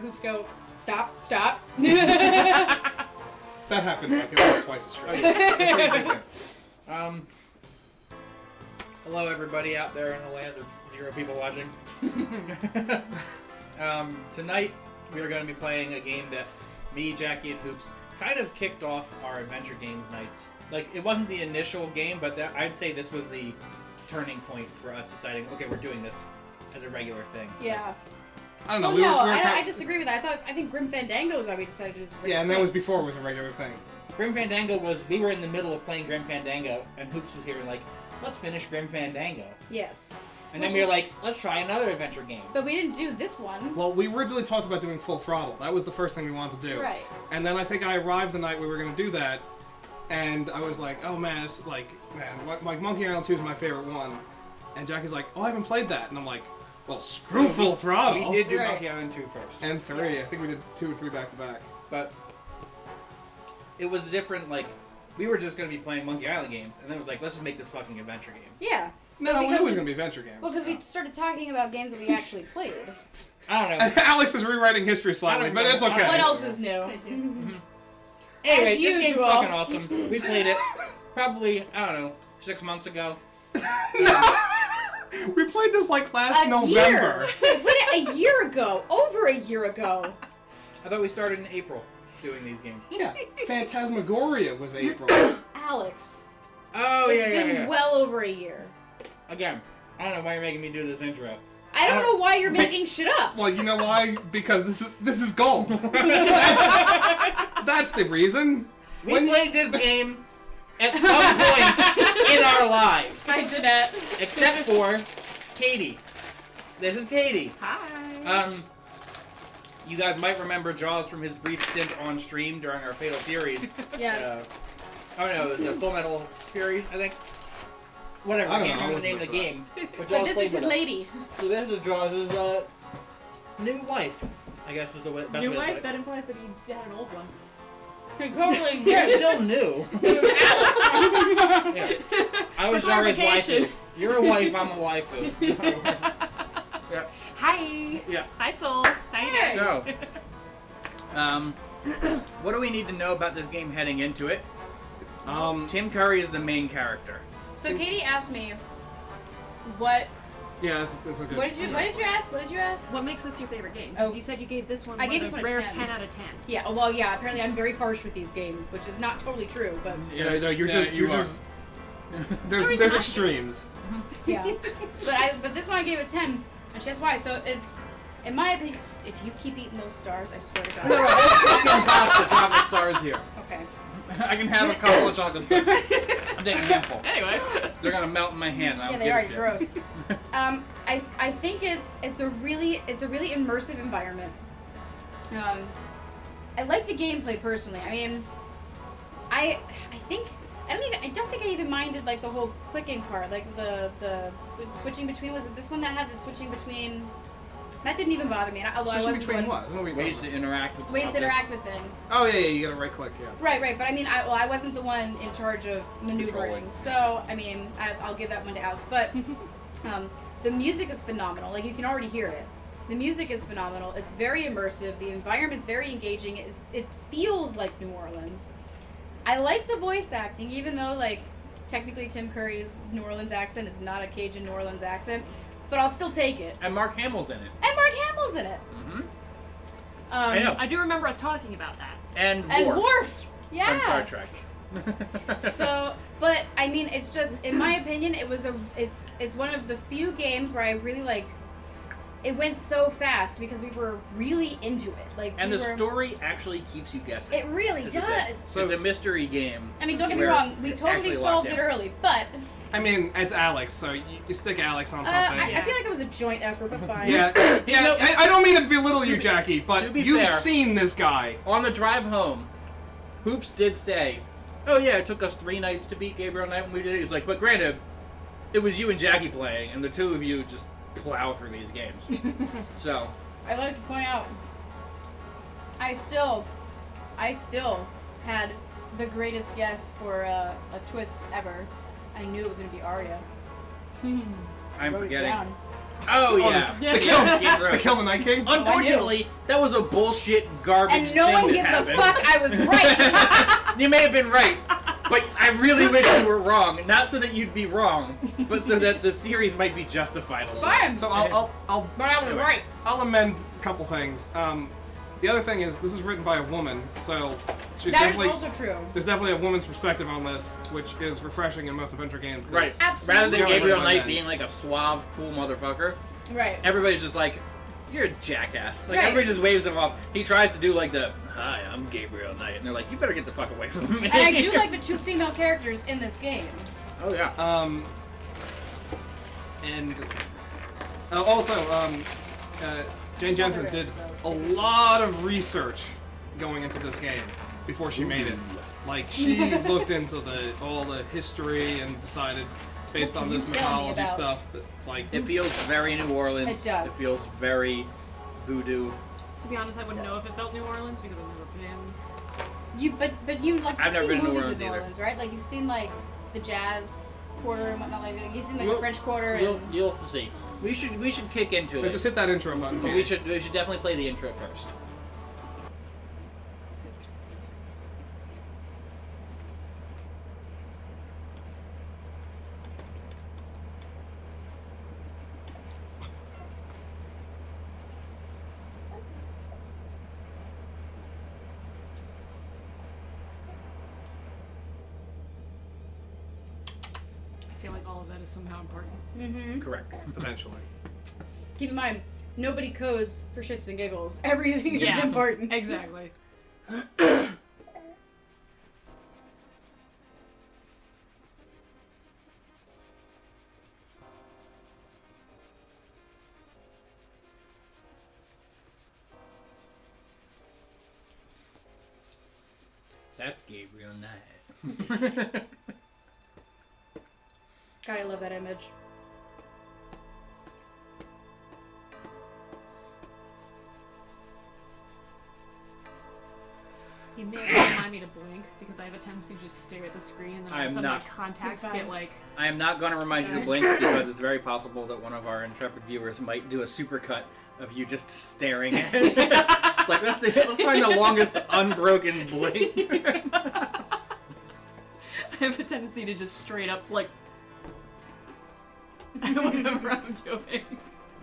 Hoops go, stop. That happened like it was twice as straight. Hello, everybody out there in the land of 0 people watching. Tonight, we are going to be playing a game that me, Jackie, and Hoops kind of kicked off our adventure game nights. Like, it wasn't the initial game, but I'd say this was the turning point for us deciding, okay, we're doing this as a regular thing. Yeah. I don't know. Well, I disagree with that. I think Grim Fandango was why we decided to do this. Yeah, and that was before it was a regular thing. Grim Fandango we were in the middle of playing Grim Fandango, and Hoops was here like, let's finish Grim Fandango. Yes. And then we were like, let's try another adventure game. But we didn't do this one. Well, we originally talked about doing Full Throttle. That was the first thing we wanted to do. Right. And then I think I arrived the night we were going to do that, and I was like, oh man, it's like, Monkey Island 2 is my favorite one. And Jackie's like, oh, I haven't played that. And I'm like, well, screw Full Throttle. We did do Monkey Island 2 first. And 3. Yes. I think we did 2 and 3 back to back. But it was different, like, we were just going to be playing Monkey Island games, and then it was like, let's just make this fucking adventure games. Yeah. No, it was going to be adventure games. Well, because we started talking about games that we actually played. I don't know. Alex is rewriting history slightly, but it's okay. What else is new? Anyway, As this game's usual. fucking awesome. We played it probably, I don't know, 6 months ago. We played this like last November. Year. We played it a year ago. Over a year ago. I thought we started in April doing these games. Yeah, Phantasmagoria was April. Alex. Oh, It's been well over a year. Again, I don't know why you're making me do this intro. I don't know why you're making shit up. Well, you know why? Because this is gold. That's the reason. We played this game at some point in our lives. Hi, Jeanette. Except for Katie. This is Katie. Hi. You guys might remember Jaws from his brief stint on stream during our Fatal Furies. Yes. Oh no, it was a Full Metal Furies, I think. Whatever, I can't remember the name of the game. But this is his lady. So this is Jaws' new wife, I guess is the best way to put it. That implies that he had an old one. He totally You're still new. Yeah. I was always waifu. You're a wife, I'm a waifu. Yeah. Hi. Yeah. Hi, Soul. How you doing? So, what do we need to know about this game heading into it? Tim Curry is the main character. So Katie asked me, what... Yeah, that's a good. What did you ask? What makes this your favorite game? Oh. Because you said you gave this one I gave this a one a rare 10. 10 out of 10. Yeah, well, yeah, apparently I'm very harsh with these games, which is not totally true, but... Yeah, no, you're just. There's extremes. Yeah. But this one I gave a 10, and she asked why. So it's, in my opinion, if you keep eating those stars, I swear to God. No, I can pop the chocolate stars here. Okay. I can have a couple of chocolate stars. I'm taking a handful. Anyway. They're gonna melt in my hand. Yeah, they are gross. I think it's a really immersive environment. I like the gameplay personally. I mean, I don't think I even minded like the whole clicking part, like the switching between. Was it this one that had the switching between? That didn't even bother me. Although I wasn't between the one, what? Ways to interact with ways to interact with things. Oh yeah, you gotta right click. Yeah. Right. But I mean, I wasn't the one in charge of maneuvering. Controlling. So I mean, I'll give that one to Alex. But the music is phenomenal. Like you can already hear it. The music is phenomenal. It's very immersive. The environment's very engaging. It feels like New Orleans. I like the voice acting, even though like technically Tim Curry's New Orleans accent is not a Cajun New Orleans accent, but I'll still take it. And Mark Hamill's in it. And Mark Hamill's in it. Mm-hmm. I know. I do remember us talking about that. And Worf. Yeah. From Star Trek. So, but I mean, it's just, in my opinion, it's one of the few games where I really like. It went so fast because we were really into it. Like, and the story actually keeps you guessing. It really does. So it's a mystery game. I mean, don't get me wrong, we totally solved it early, but... I mean, it's Alex, so you stick Alex on something. I feel like it was a joint effort, but fine. Yeah, I don't mean to belittle you, Jackie, but you've seen this guy. On the drive home, Hoops did say, oh yeah, it took us 3 nights to beat Gabriel Knight when we did it. He's like, but granted, it was you and Jackie playing, and the two of you just plow through these games. So I'd like to point out, I still had the greatest guess for a twist ever. I knew it was going to be Arya. I'm forgetting. Oh yeah. To kill the Night King. Unfortunately, that was a bullshit garbage And no thing one that gives happened. a fuck. I was right. You may have been right, but I really wish you were wrong. Not so that you'd be wrong, but so that the series might be justified a little. Fine. So But I was right. I'll amend a couple things. The other thing is this is written by a woman, so she's That is definitely also true. there's definitely a woman's perspective on this, which is refreshing in most adventure games. because- Right. Absolutely. Rather than Gabriel Yeah. Knight being like a suave, cool motherfucker, Right. everybody's just like, you're a jackass. Like, Right. everybody just waves him off. He tries to do like the, hi, I'm Gabriel Knight. And they're like, you better get the fuck away from me. And I do like the 2 female characters in this game. Oh, yeah. And also, Jane Jensen did a lot of research going into this game before she made it. Like, she looked into all the history and decided, based What on can this you tell me mythology about? stuff, that, like, It feels very New Orleans. It does. It feels very voodoo. To be honest, I wouldn't know if it felt New Orleans because I've never been. But you like I've never seen been to New movies Orleans with New either. Orleans, right? Like you've seen like the Jazz Quarter and whatnot. Like you've seen like the French Quarter and You'll see. We should kick into but it. just hit that intro button. But we should definitely play the intro first. Super sexy. I feel like all of that is somehow important. Mm-hmm. Correct. Eventually. Keep in mind, nobody codes for shits and giggles. Everything is Yeah. important. Exactly. That's Gabriel Knight. God, I love that image. You may remind me to blink because I have a tendency to just stare at the screen and then all I of a am sudden not. my contacts You're get fine. like. I am not going to remind you to blink because it's very possible that one of our intrepid viewers might do a supercut of you just staring at it. Like, let's find the longest unbroken blink. I have a tendency to just straight up like. Whatever I'm doing.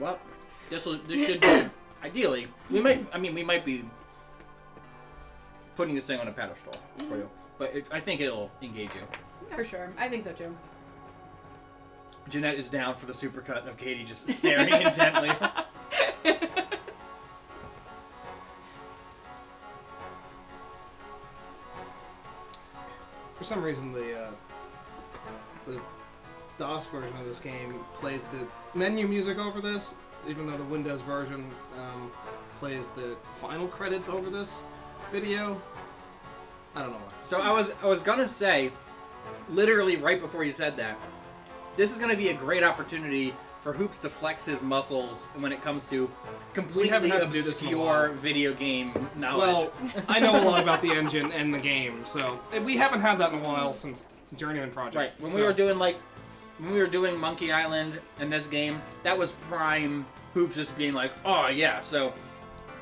Well, this should be, ideally, we might be putting this thing on a pedestal for you, but I think it'll engage you. For sure. I think so too. Jeanette is down for the supercut of Katie just staring intently. For some reason, the DOS version of this game plays the menu music over this, even though the Windows version plays the final credits over this video. I don't know why. So I was gonna say, literally right before you said that, this is gonna be a great opportunity for Hoops to flex his muscles when it comes to completely haven't had to do this in a obscure while. video game knowledge. Well, I know a lot about the engine and the game, so we haven't had that in a while since Journeyman Project. right, when so. we were doing Monkey Island and this game, that was prime Hoops just being like, oh yeah, so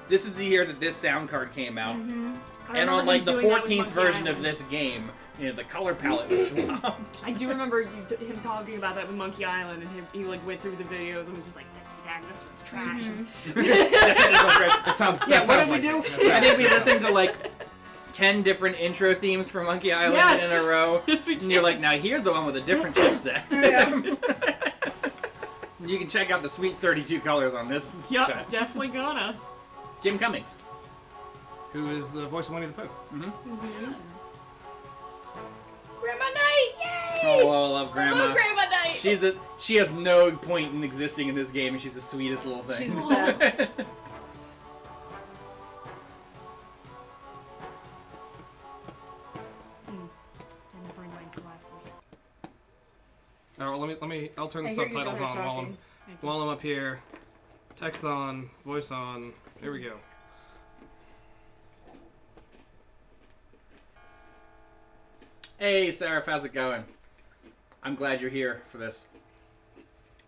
this is the year that this sound card came out. Mm-hmm. I And remember on like him the doing that with 14th Monkey version of Island. this game, you know, the color palette was swapped. I do remember him talking about that with Monkey Island, and he like went through the videos and was just like, this one's trash. It sounds. Yeah, that what sounds did we like do? it. I think we listened to like 10 different intro themes for Monkey Island Yes. in a row. Yes, we And did. you're like, now here's the one with a different chipset. You can check out the sweet 32 colors on this. Yup, cut. definitely gonna. Jim Cummings. Who is the voice of Winnie the Pooh? Grandma Knight! Yay! Oh, I love I Grandma. love Grandma Knight! She has no point in existing in this game, and she's the sweetest little thing. She's the best. Didn't bring my glasses. Oh, let me. I'll turn the I hear you subtitles go on ahead while talking. I'm up here. Text on, voice on. There we go. Hey, Seraph, how's it going? I'm glad you're here for this.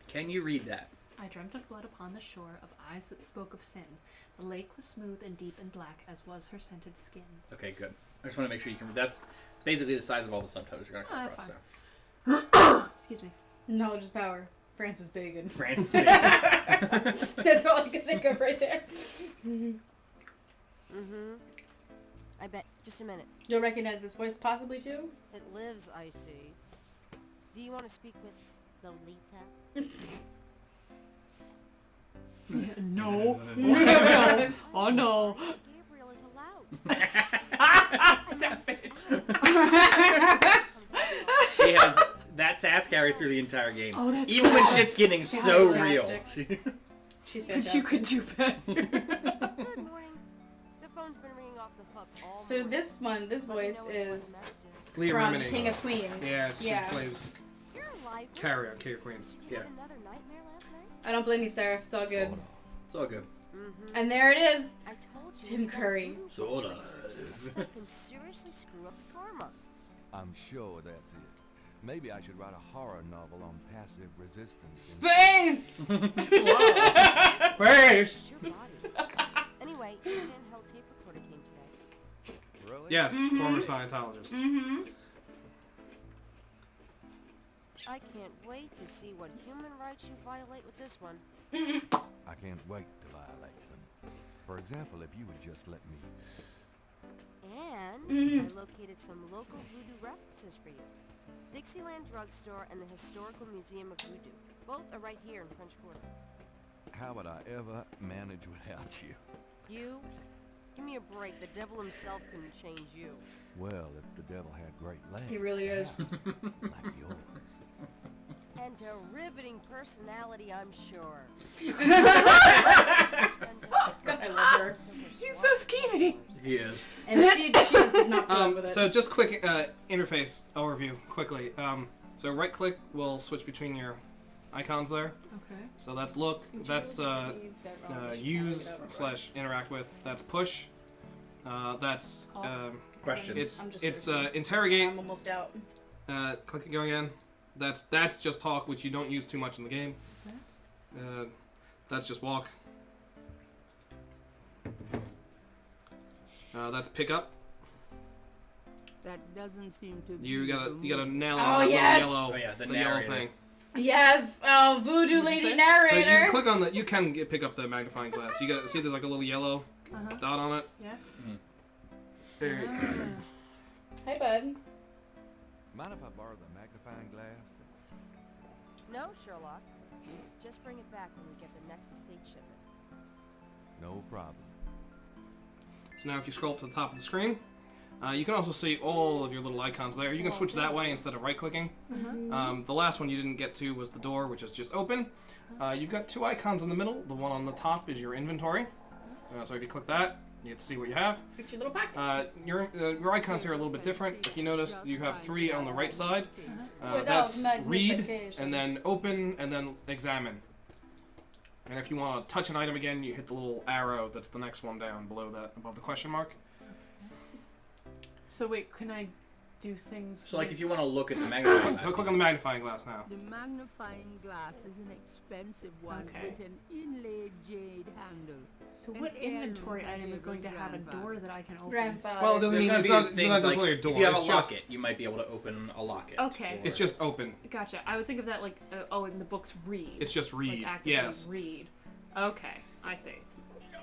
Can you read that? I I dreamt of blood upon the shore, of eyes that spoke of sin. The lake was smooth and deep and black, as was her scented skin. Okay, good. I just want to make sure you can. That's basically the size of all the subtitles you're gonna come that's across. fine. Excuse me. Knowledge is power. Francis Bacon. France. That's all I can think of right there. I bet. Just a minute. You'll recognize this voice possibly too? It lives, I see. Do you want to speak with Lolita? No. Oh no. Gabriel is allowed. She has that sass carries through the entire game. Oh, that's even when bad. shit's getting She's so fantastic. real. She's But fantastic. you could do better. Good morning. The phone's been ringing off the hook all So morning. this one, this Let me voice know when you want is a message. Leah from Remini. King of Queens. Yeah, she Yeah. plays You're alive. Carrie on King of Queens. Did you have Yeah. another nightmare last night? I don't blame you, Sarah. It's all good. It's all good. And there it is. I told you. Tim it's that Curry. voodoo Sort business. of. Stuff can seriously screw up karma. I'm sure that's it. Maybe I should write a horror novel on passive resistance. Space! Space! It's your body. Anyway, the handheld tape recorder came today. Really? Yes, former Scientologist. Mm-hmm. I can't wait to see what human rights you violate with this one. I can't wait to violate them. For example, if you would just let me. And I located some local voodoo references for you. Dixieland Drugstore and the Historical Museum of Voodoo. Both are right here in French Quarter. How would I ever manage without you? You? Give me a break. The devil himself couldn't change you. Well, if the devil had great legs. He really is. perhaps, like yours. And a riveting personality, I'm sure. God, I love her. He's so skeevy. He is. And she just does not put up with it. So just quick interface overview quickly. So right click will switch between your icons there. Okay. So that's look, that's use / interact with, that's push, that's Questions. it's interrogate. I'm almost out. Click it going in. That's just talk, which you don't use too much in the game. That's just walk. That's pick up. That doesn't seem to be You gotta nail Oh, on that yes! little yellow, Oh, yeah, the the yellow narrator. thing. Yes! Oh, voodoo lady So you narrator! can click on the. You can pick up the magnifying glass. You got see there's like a little yellow dot on it. Yeah. There. Hi, bud. Mind if I borrow the magnifying glass? No, Sherlock. Just bring it back when we get the next estate shipment. No problem. So now if you scroll up to the top of the screen, you can also see all of your little icons there. You can switch that way instead of right-clicking. The last one you didn't get to was the door, which is just open. You've got two icons in the middle. The one on the top is your inventory. So if you click that, you get to see what you have. It's your little packet. Your icons here are a little bit different. If you notice, you have 3 on the right side. Without That's read, magnification. and then open, and then examine. And if you want to touch an item again, you hit the little arrow that's the next one down below that, above the question mark. So wait, can I do things? So, like, if you want to look at the magnifying glass. So click on the magnifying glass now. The magnifying glass is an expensive one Okay. with an inlaid jade handle. So An what heirloom inventory from item is going to have a grandfather. door that I can open? Grandfather. Well, it doesn't There's mean gonna it's be not things necessarily like, a door. if you have a it's just, locket, you might be able to open a locket. Okay. or- It's just open. Gotcha. I would think of that like, in the books read. It's just read. Like actively Yes. read. Okay, I see.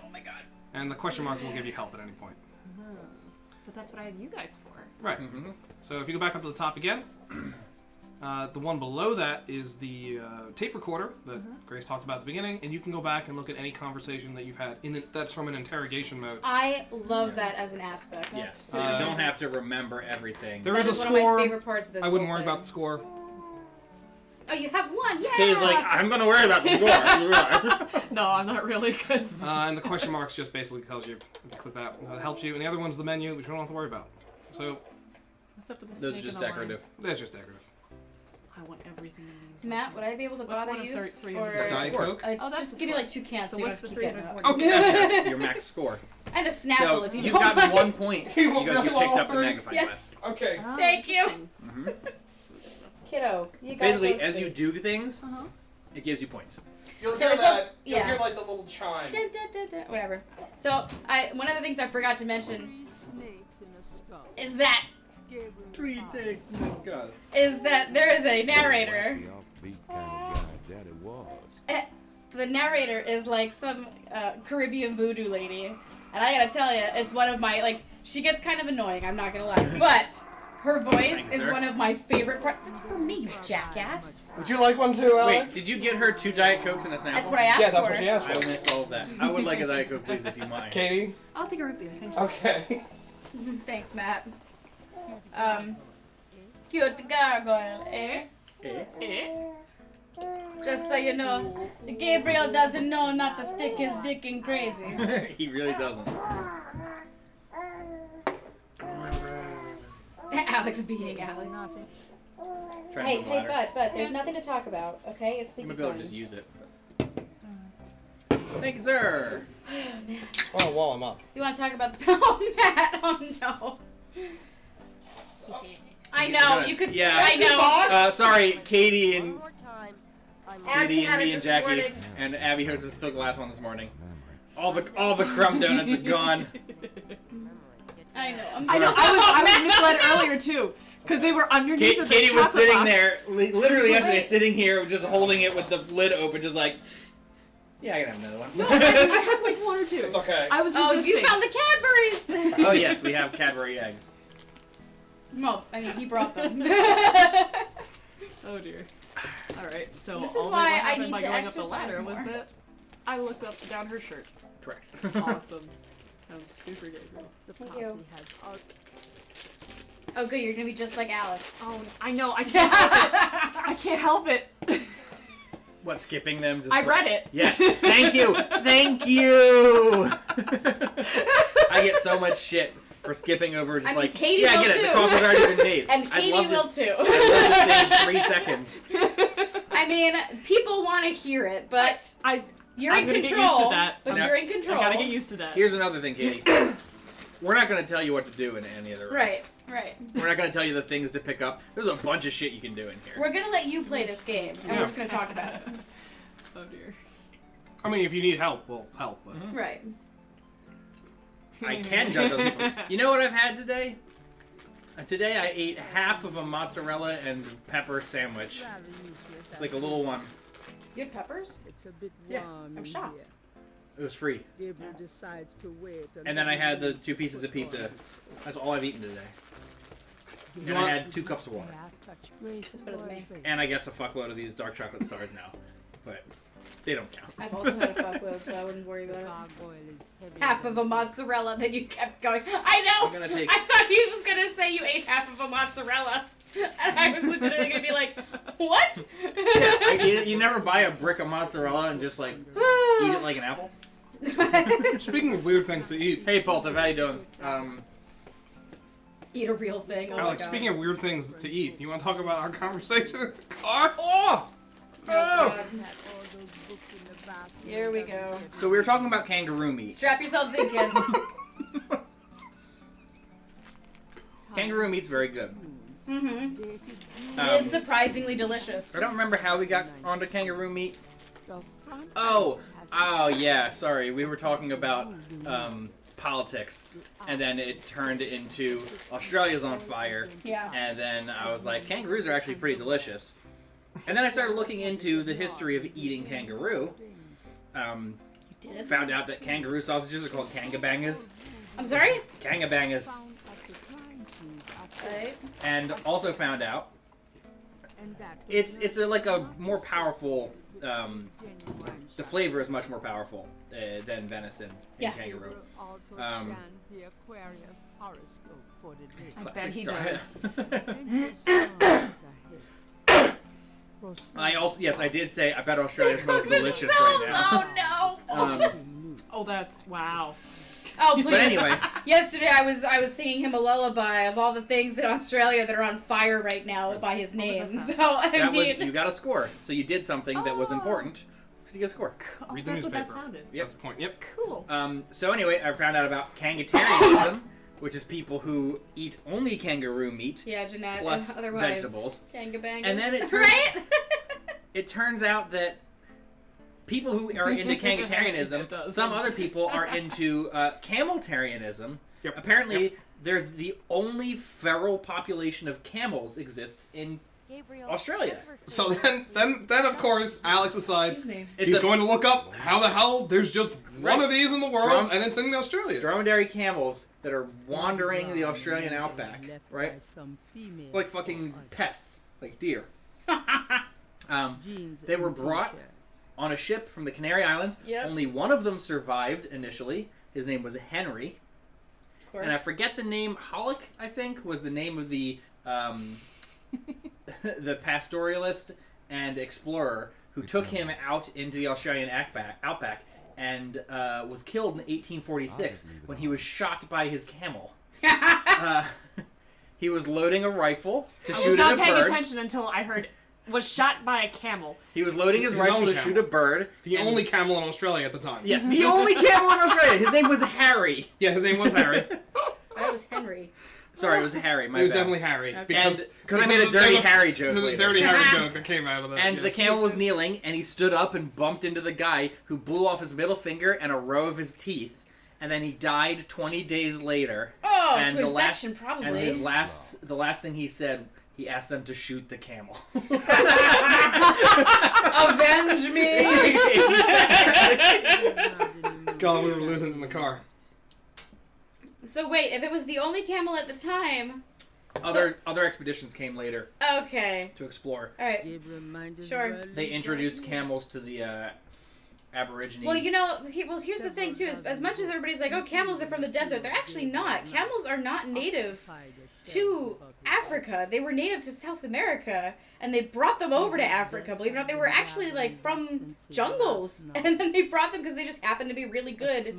Oh my god. And the question mark will give you help at any point. But that's what I have you guys for. Right. So if you go back up to the top again, the one below that is the tape recorder that Grace talked about at the beginning, and you can go back and look at any conversation that you've had. That's from an interrogation mode. I love that as an aspect. Yes. So you don't have to remember everything. There That is a is one of score. my favorite parts of this I wouldn't whole worry thing. about the score. Oh, you have one! Yeah! He's like, I'm gonna worry about the score. No, I'm not really, because... And the question marks just basically tells you, if you click that, it helps you. And the other one's the menu, which you don't have to worry about. So, What's up with this Those are snake just in the line? decorative. that's just decorative. I want everything that means Matt, something. would I be able to What's bother one of you? three or of the Diet score? Coke? Oh, that's just the give me score. like 2 cans So so you don't what's have to the keep 3 getting of up. the Okay. Your max score. And a Snapple So if you you've don't gotten mind. 1 point You because you really picked want up the three? magnifying Yes. glass. Okay. Thank you. Interesting. Kiddo, you got Basically, those as you things. do things, It gives you points. You'll So hear it's that. also- You'll yeah. hear like the little chime. Dun, dun, dun, dun, whatever. So one of the things I forgot to mention 3 snakes in a skull. is that Gabriel Knight. there is a narrator. The offbeat kind of guy Daddy was. The narrator is like some Caribbean voodoo lady, and I gotta tell you, it's one of my like. She gets kind of annoying. I'm not gonna lie, but her voice Thanks, is sir. one of my favorite parts. That's for me, you jackass. Would you like one too, Wait, Alex? did you get her 2 Diet Cokes and a Snapple? That's what I asked Yeah, for. that's what she asked I for. missed all of that. I would like a Diet Coke, please, if you mind. Katie? I'll take a root beer. Thank you. Okay. Thanks, Matt. Cute gargoyle, eh? Just so you know, Gabriel doesn't know not to stick his dick in crazy. He really doesn't. Alex being Alex. Nothing. Try Hey, to move hey, louder. bud, there's nothing to talk about, okay? It's I'm sleepy gonna be able time. to just use it. Thank you, sir. Oh, while I'm up. You want to talk about the... Oh, Matt! Oh, no. I know, you could... Yeah. I know. Sorry, Katie One and more time. I'm Abby Katie had and it me and this Jackie morning. and Abby took the last one this morning. All the crumb donuts are gone. I know, I'm I sorry. know. I was misled earlier too, because they were underneath of the Katie was chocolate sitting box. there, literally yesterday, Wait. sitting here, just holding it with the lid open, just like, yeah, I can have another one. No, I had like 1 or 2. It's okay. I was Oh, resisting. you found the Cadburys! Oh yes, we have Cadbury eggs. Well, I mean, he brought them. Oh dear. All right, so This is all why that I happened need by to going up the exercise ladder was more. that I looked up down her shirt. Correct. Awesome. Sounds super good. The Thank coffee you. has all Oh, good, you're gonna be just like Alex. Oh, I know. I can't help it. I can't help it. What, skipping them? Just I read it. Yes. Thank you. Thank you. I get so much shit for skipping over just I mean, like, Katie yeah, I will get it. too. The coffee's already been made. And I'd Katie love will this- too. I'd love to save 3 seconds. I mean, people want to hear it, but you're I'm in gonna get control. used to that. But No. you're in control. I gotta get used to that. Here's another thing, Katie. We're not going to tell you what to do in any of the rooms. Right, right. We're not going to tell you the things to pick up. There's a bunch of shit you can do in here. We're gonna let you play this game, and we're just gonna talk about it. Oh dear. I mean, if you need help, we'll help. But Right. I can judge other people. You know what I've had today? Today I ate half of a mozzarella and pepper sandwich. rather useless. It's like a little one. You had peppers? It's a bit Yeah, warm I'm in shocked. It was free. here. Gabriel decides to wait. And then I had the 2 pieces of pizza. That's all I've eaten today. And I had 2 cups of water. That's better than me. And I guess a fuckload of these dark chocolate stars now. But they don't count. I've also had a fuckload, so I wouldn't worry about it. Gargoyle is heavy. Half of a mozzarella, then you kept going. I know! I'm gonna take- I thought he was gonna say you ate half of a mozzarella. And I was legitimately gonna be like, what? You never buy a brick of mozzarella and just like eat it like an apple? speaking of weird things to eat, Hey, Poltev, how you doing? Eat a real thing. Oh Alex, my God. speaking of weird things to eat, you want to talk about our conversation in the car? Oh! Oh, God. All those books in the bathroom. Here we go. So we were talking about kangaroo meat. Strap yourselves in, kids. Kangaroo meat's very good. Mm-hmm. Um, It is surprisingly delicious. I don't remember how we got onto kangaroo meat. The front Oh, has yeah, sorry. We were talking about politics, and then it turned into Australia's on fire, Yeah. and then I was like, kangaroos are actually pretty delicious. And then I started looking into the history of eating kangaroo. Did? Found out that kangaroo sausages are called kangabangas. I'm sorry? Kangabangas. found at the crime scene after Right. And also found out and that it's like a more powerful. genuine The flavor is much more powerful than venison in Yeah. kangaroo. also Um, scans the Aquarius horoscope for the day. I bet Classic he star. does. Dangerous signs ahead. Proceed Yes, I did say I bet Australia smells Cooked delicious themselves! right now. Oh no! Oh, that's wow. Oh please! But anyway, Yesterday I was singing him a lullaby of all the things in Australia that are on fire right now by his name. that So I that was mean, you got a score. So you did something that was Oh. important. So you get a score. Oh, Read the that's what that newspaper. sound is. Yep. That's the point. Yep. Cool. So anyway, I found out about kangatarianism, which is people who eat only kangaroo meat yeah, Jeanette. plus Otherwise, vegetables. Kangabangas. And then it turns- right. It turns out that people who are into It Kangatarianism, does. some other people are into Cameltarianism. Yep. Apparently, there's the only feral population of camels exists in Gabriel, Australia. So then of course, Alex decides Excuse me. It's he's a going to look up how the hell there's just one Right. of these in the world, Drum- and it's in Australia. dromedary camels that are wandering the Australian outback, right? Like fucking pests, like deer. They were brought on a ship from the Canary Islands. Yep. Only one of them survived initially. His name was Henry. Of course. And I forget the name. Hollick, I think, was the name of the the pastoralist and explorer who took him out into the Australian outback and was killed in 1846 when he was shot by his camel. He was loading a rifle to I shoot was not at a paying bird. attention until I heard was shot by a camel. He was loading his His rifle own to camel. shoot a bird. The and- only camel in Australia at the time. Yes, the only camel in Australia. His name was Harry. Yeah, his name was Harry. That was Henry. Sorry, it was Harry. My It was bad. definitely Harry. Okay. Because I made a dirty Harry joke There's a later. dirty Harry joke that came out of that. And the yes. camel was kneeling, and he stood up and bumped into the guy who blew off his middle finger and a row of his teeth, and then he died 20 days later. Oh, and to the infection, last, probably. And the last thing he said, he asked them to shoot the camel. Avenge me! God, we were losing it in the car. So wait, if it was the only camel at the time... Other expeditions came later Okay. to explore. Alright. Sure. They introduced camels to the Aborigines. Well, you know, here's the thing, too. As much as everybody's like, oh, camels are from the desert, they're actually not. Camels are not native to Africa. They were native to South America, and they brought them over to Africa. Believe it or not, they were actually, like, from jungles. And then they brought them because they just happened to be really good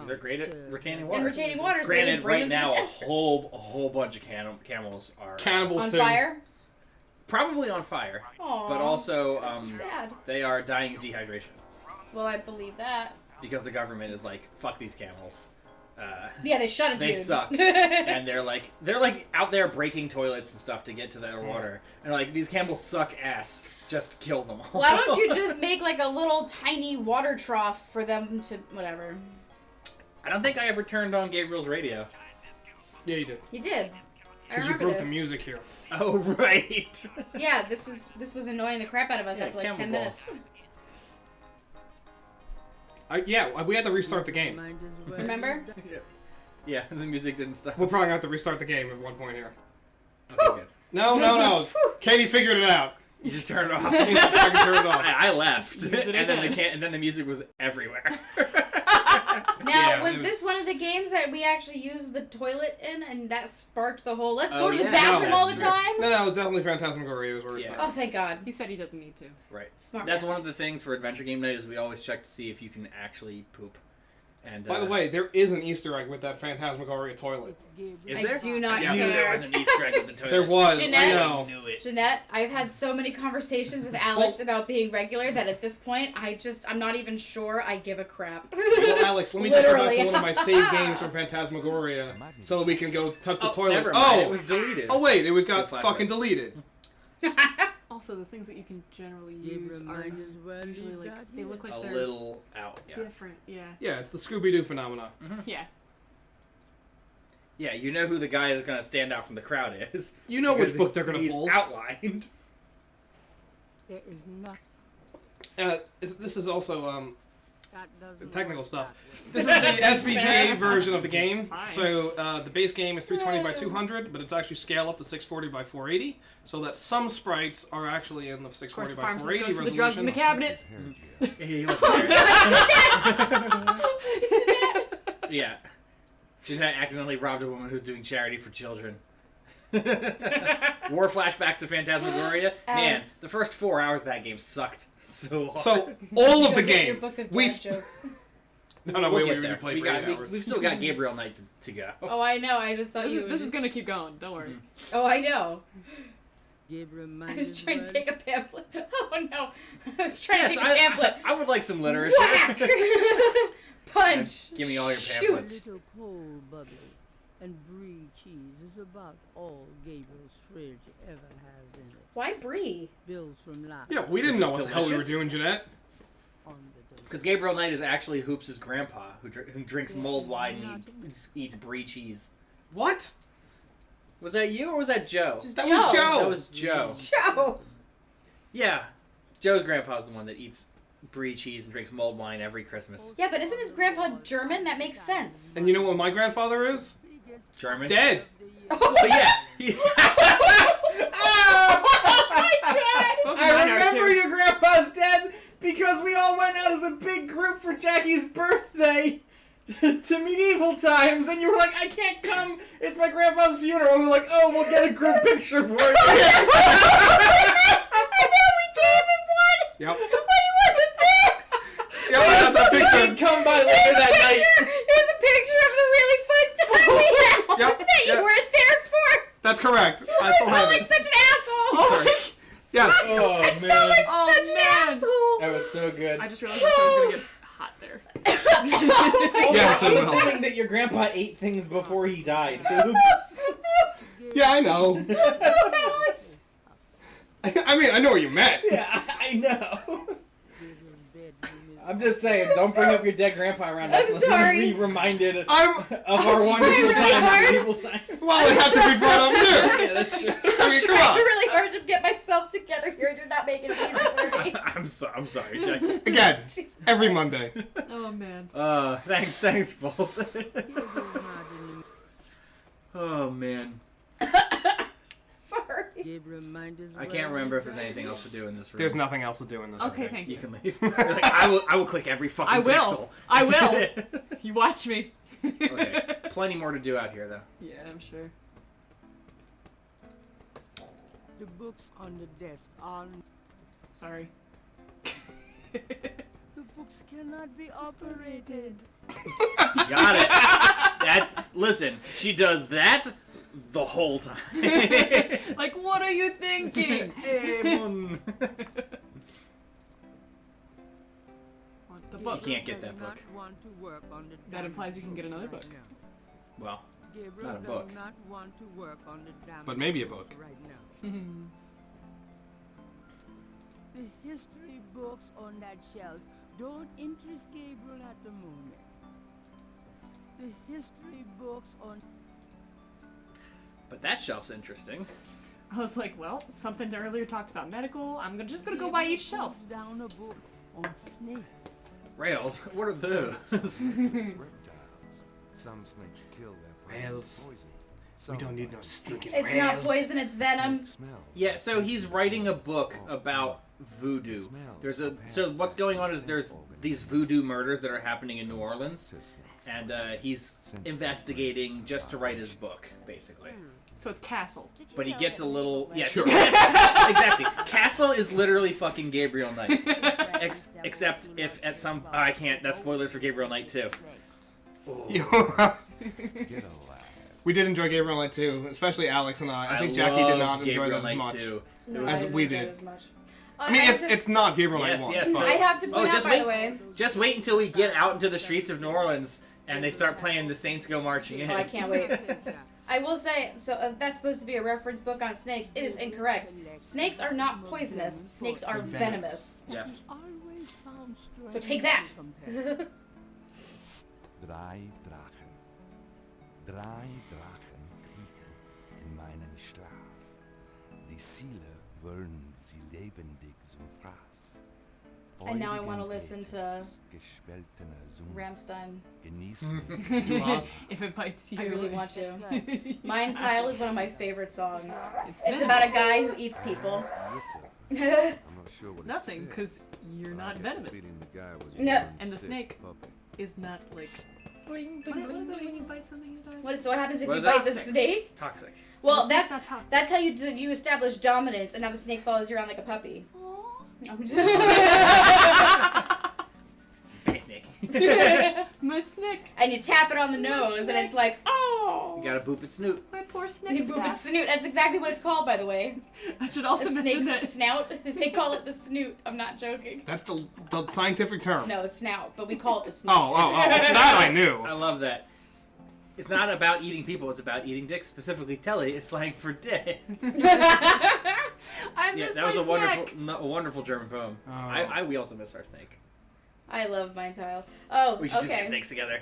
They're great at retaining water. in retaining water, so they Granted, didn't bring right them now to the a desert. whole bunch of camels are Cannibals On too. fire? probably on fire, Aww. but also That's so sad. they are dying of dehydration Well, I believe that. because the government is like, fuck these camels. Yeah, they shut it, They dude. suck, and they're like out there breaking toilets and stuff to get to their water, and like, these camels suck ass. Just kill them all. Why don't you just make like a little tiny water trough for them to whatever? I don't think I ever turned on Gabriel's radio. Yeah, you did. You did. I Because you remember broke this. the music here. Oh right. Yeah, this was annoying the crap out of us Yeah, after like camel 10 balls. minutes. Yeah, we had to restart the game. Remember? Yeah, the music didn't stop. We'll probably have to restart the game at one point here. Okay, good. No. Katie figured it out. You just turned it off. I can turn it off. I left, Use it and then again. the music was everywhere. Now, Yeah, was it was- this one of the games that we actually used the toilet in, and that sparked the whole "let's Oh, go to the yeah. bathroom No. all the That's time"? No, it's definitely Phantasmagoria is where it's Yeah. at. Oh, thank God. He said he doesn't need to. Right. Smart. That's man. one of the things for Adventure Game Night is we always check to see if you can actually poop. And By the way, there is an Easter egg with that Phantasmagoria toilet. is I there? do not Yeah. I knew there care. was an Easter egg with the toilet. There was. Jeanette? I know. I knew it. Jeanette, I've had so many conversations with Alex about being regular that at this point, I'm not even sure I give a crap. Well, Alex, let me just go back Literally. to one of my save games from Phantasmagoria so that we can go touch the toilet. Never mind. It was deleted. Oh wait, it was got Good flashback. fucking deleted. Also, the things that you can generally use are usually like they look like a they're little out. Yeah. different. Yeah. Yeah, it's the Scooby-Doo phenomenon. Yeah. Yeah, you know who the guy that's gonna stand out from the crowd is. You know which Because book they're gonna he's pull. outlined. There is not. This is also That doesn't technical work stuff. that way. This is the SVGA version of the game. Fine. So the base game is 320 by 200, but it's actually scale up to 640 by 480, so that some sprites are actually in the Of course, 640 the by pharmacist 480 goes for the resolution. drugs in the cabinet. He was there. Yeah. Jeanette accidentally robbed a woman who's doing charity for children. War flashbacks to Phantasmagoria. Man, Alex. the first 4 hours of that game sucked so hard. So all of Go the get your game, book of we dad jokes. no, we'll wait, get we there. played We for 8 got, hours. we've still got Gabriel Knight to go. Oh, I know. I just thought This you. is gonna keep going. Don't worry. Oh, I know. Gabriel I was might trying as to well- take a pamphlet. Oh no! I was trying Yes, to take a pamphlet. I would like some literature. Whack! Punch. Give me all your Shoot. pamphlets. Little cold bubbly and brie cheese is about all Gabriel's fridge ever has in it. Why brie? Bills from last. Yeah, we didn't know what the hell we were Delicious. doing, Jeanette. Because Gabriel Knight is actually Hoops' grandpa, who drinks mulled wine and eats brie cheese. What? Was that you or was that Joe? Just That Joe. was Joe. That was Joe. Joe. Yeah. Joe's grandpa's the one that eats brie cheese and drinks mulled wine every Christmas. Yeah, but isn't his grandpa German? That makes sense. And you know what my grandfather is? German? Dead. Oh, yeah. Oh my god! Both of I mine are remember too. your grandpa's dead because we all went out as a big group for Jackie's birthday to medieval times, and you were like, I can't come, it's my grandpa's funeral. And we're like, oh, we'll get a group picture for you. And then we gave him one Yep. when he wasn't there. Yeah, I had that He picture. did come by later that night. Here's a picture of the really fun time we had Yep, that you yep. weren't there for. That's correct. I still I'm have like it. such an asshole. Sorry. Yes. Oh, I felt man. like Oh, such an man. asshole. That was so good. I just realized my show's gonna get hot there. Yes, I'm it will. assuming that your grandpa ate things before he died. Oops. Yeah, I know. Alex. I mean, I know what you meant. Yeah, I know. I'm just saying, don't bring up your dead grandpa around us. I'm Let's sorry. be reminded of I'm. our wonderful really time hard. at medieval time. Well, it had to be brought up too. Yeah, that's true. I mean, come Trying on. really hard to get myself together here. You're not making it easy for me. I'm sorry, Jackie. Again, Jesus. every Monday. Oh man. Thanks, Bolt. Oh, man. Sorry. I can't remember if there's anything else to do in this room. There's nothing else to do in this. Okay, room. thank You you. can leave. Like, I will click every fucking I will. pixel. I will. You watch me. Okay. Plenty more to do out here, though. Yeah, I'm sure. The books on the desk are. Sorry. The books cannot be operated. Got it. Listen, she does that the whole time. Like, what are you thinking? Want the You books. can't get that Does not book. want to work on the That damn implies you can get another right book. now. Well, Gabriel Not a book. does not want to work on the damn But maybe a book. right now. The history books on that shelf don't interest Gabriel at the moment. The history books on but that shelf's interesting. I was like, well, something that earlier talked about medical. I'm just gonna go by each shelf. down a book on snakes. Rails, what are those? Reptiles. Some snakes kill their prey with Rails. poison. We Some don't need no bite stinking It's not rails. poison, it's venom. snake smells. Yeah, so he's writing a book about voodoo. So what's going on is there's these voodoo murders that are happening in New Orleans, and he's investigating just to write his book, basically. So it's Castle. But he gets a little Sure. exactly. Castle is literally fucking Gabriel Knight, except if at some I can't. That's spoilers for Gabriel Knight too. You- Get alive. we did enjoy Gabriel Knight too, especially Alex and I. I think Jackie loved did not enjoy Gabriel that as Knight much. too. No, As I didn't we enjoy did. it as much. I mean, have to- it's not Gabriel Knight Yes, 1. yes. but- I have to Oh, point out, just by wait. the way. Just wait until we get out into the streets of New Orleans and they start playing "The Saints Go Marching In." Oh, I can't wait. I will say, so that's supposed to be a reference book on snakes. It is incorrect. Snakes are not poisonous. Snakes are venomous. Yeah. Always found strange So take that. compared. Drei Drachen. Drei Drachen kriechen in meinen Schlaf. Die Ziele wollen sie lebendig zum Fraß. And now I want to listen to Gespaltener Sumpf Rammstein. genießen. Lost. If it bites you. I really want to. Mein Teil is one of my favorite songs. It's venomous. about a guy who eats people. I'm not sure what it Nothing, said, because you're but I not get the venomous. feeling the guy was a No. born And the sick snake. puppy. Is not like. What is it when you bite something? You die? So what happens if What you is bite the toxic? snake? Toxic. Well, The snake's that's not toxic. that's how you establish dominance, and now the snake follows you around like a puppy. I'm just- Bye, snake. My snake. and you tap it on the nose, and it's like, oh. You gotta boop its snoot. My poor You snake. boop its snoot. That's exactly what it's called, by the way. I should A also mention snake's that. snout. They call it the snoot. I'm not joking. That's the scientific term. No, it's snout, but we call it the snoot. Oh, that I knew. I love that. It's not about eating people, it's about eating dick. Specifically, telly is slang for dick. I Yeah, miss that was my a snack. wonderful German poem. Oh. We also miss our snake. I love Mind Tile. Oh, We should just get okay. snakes together.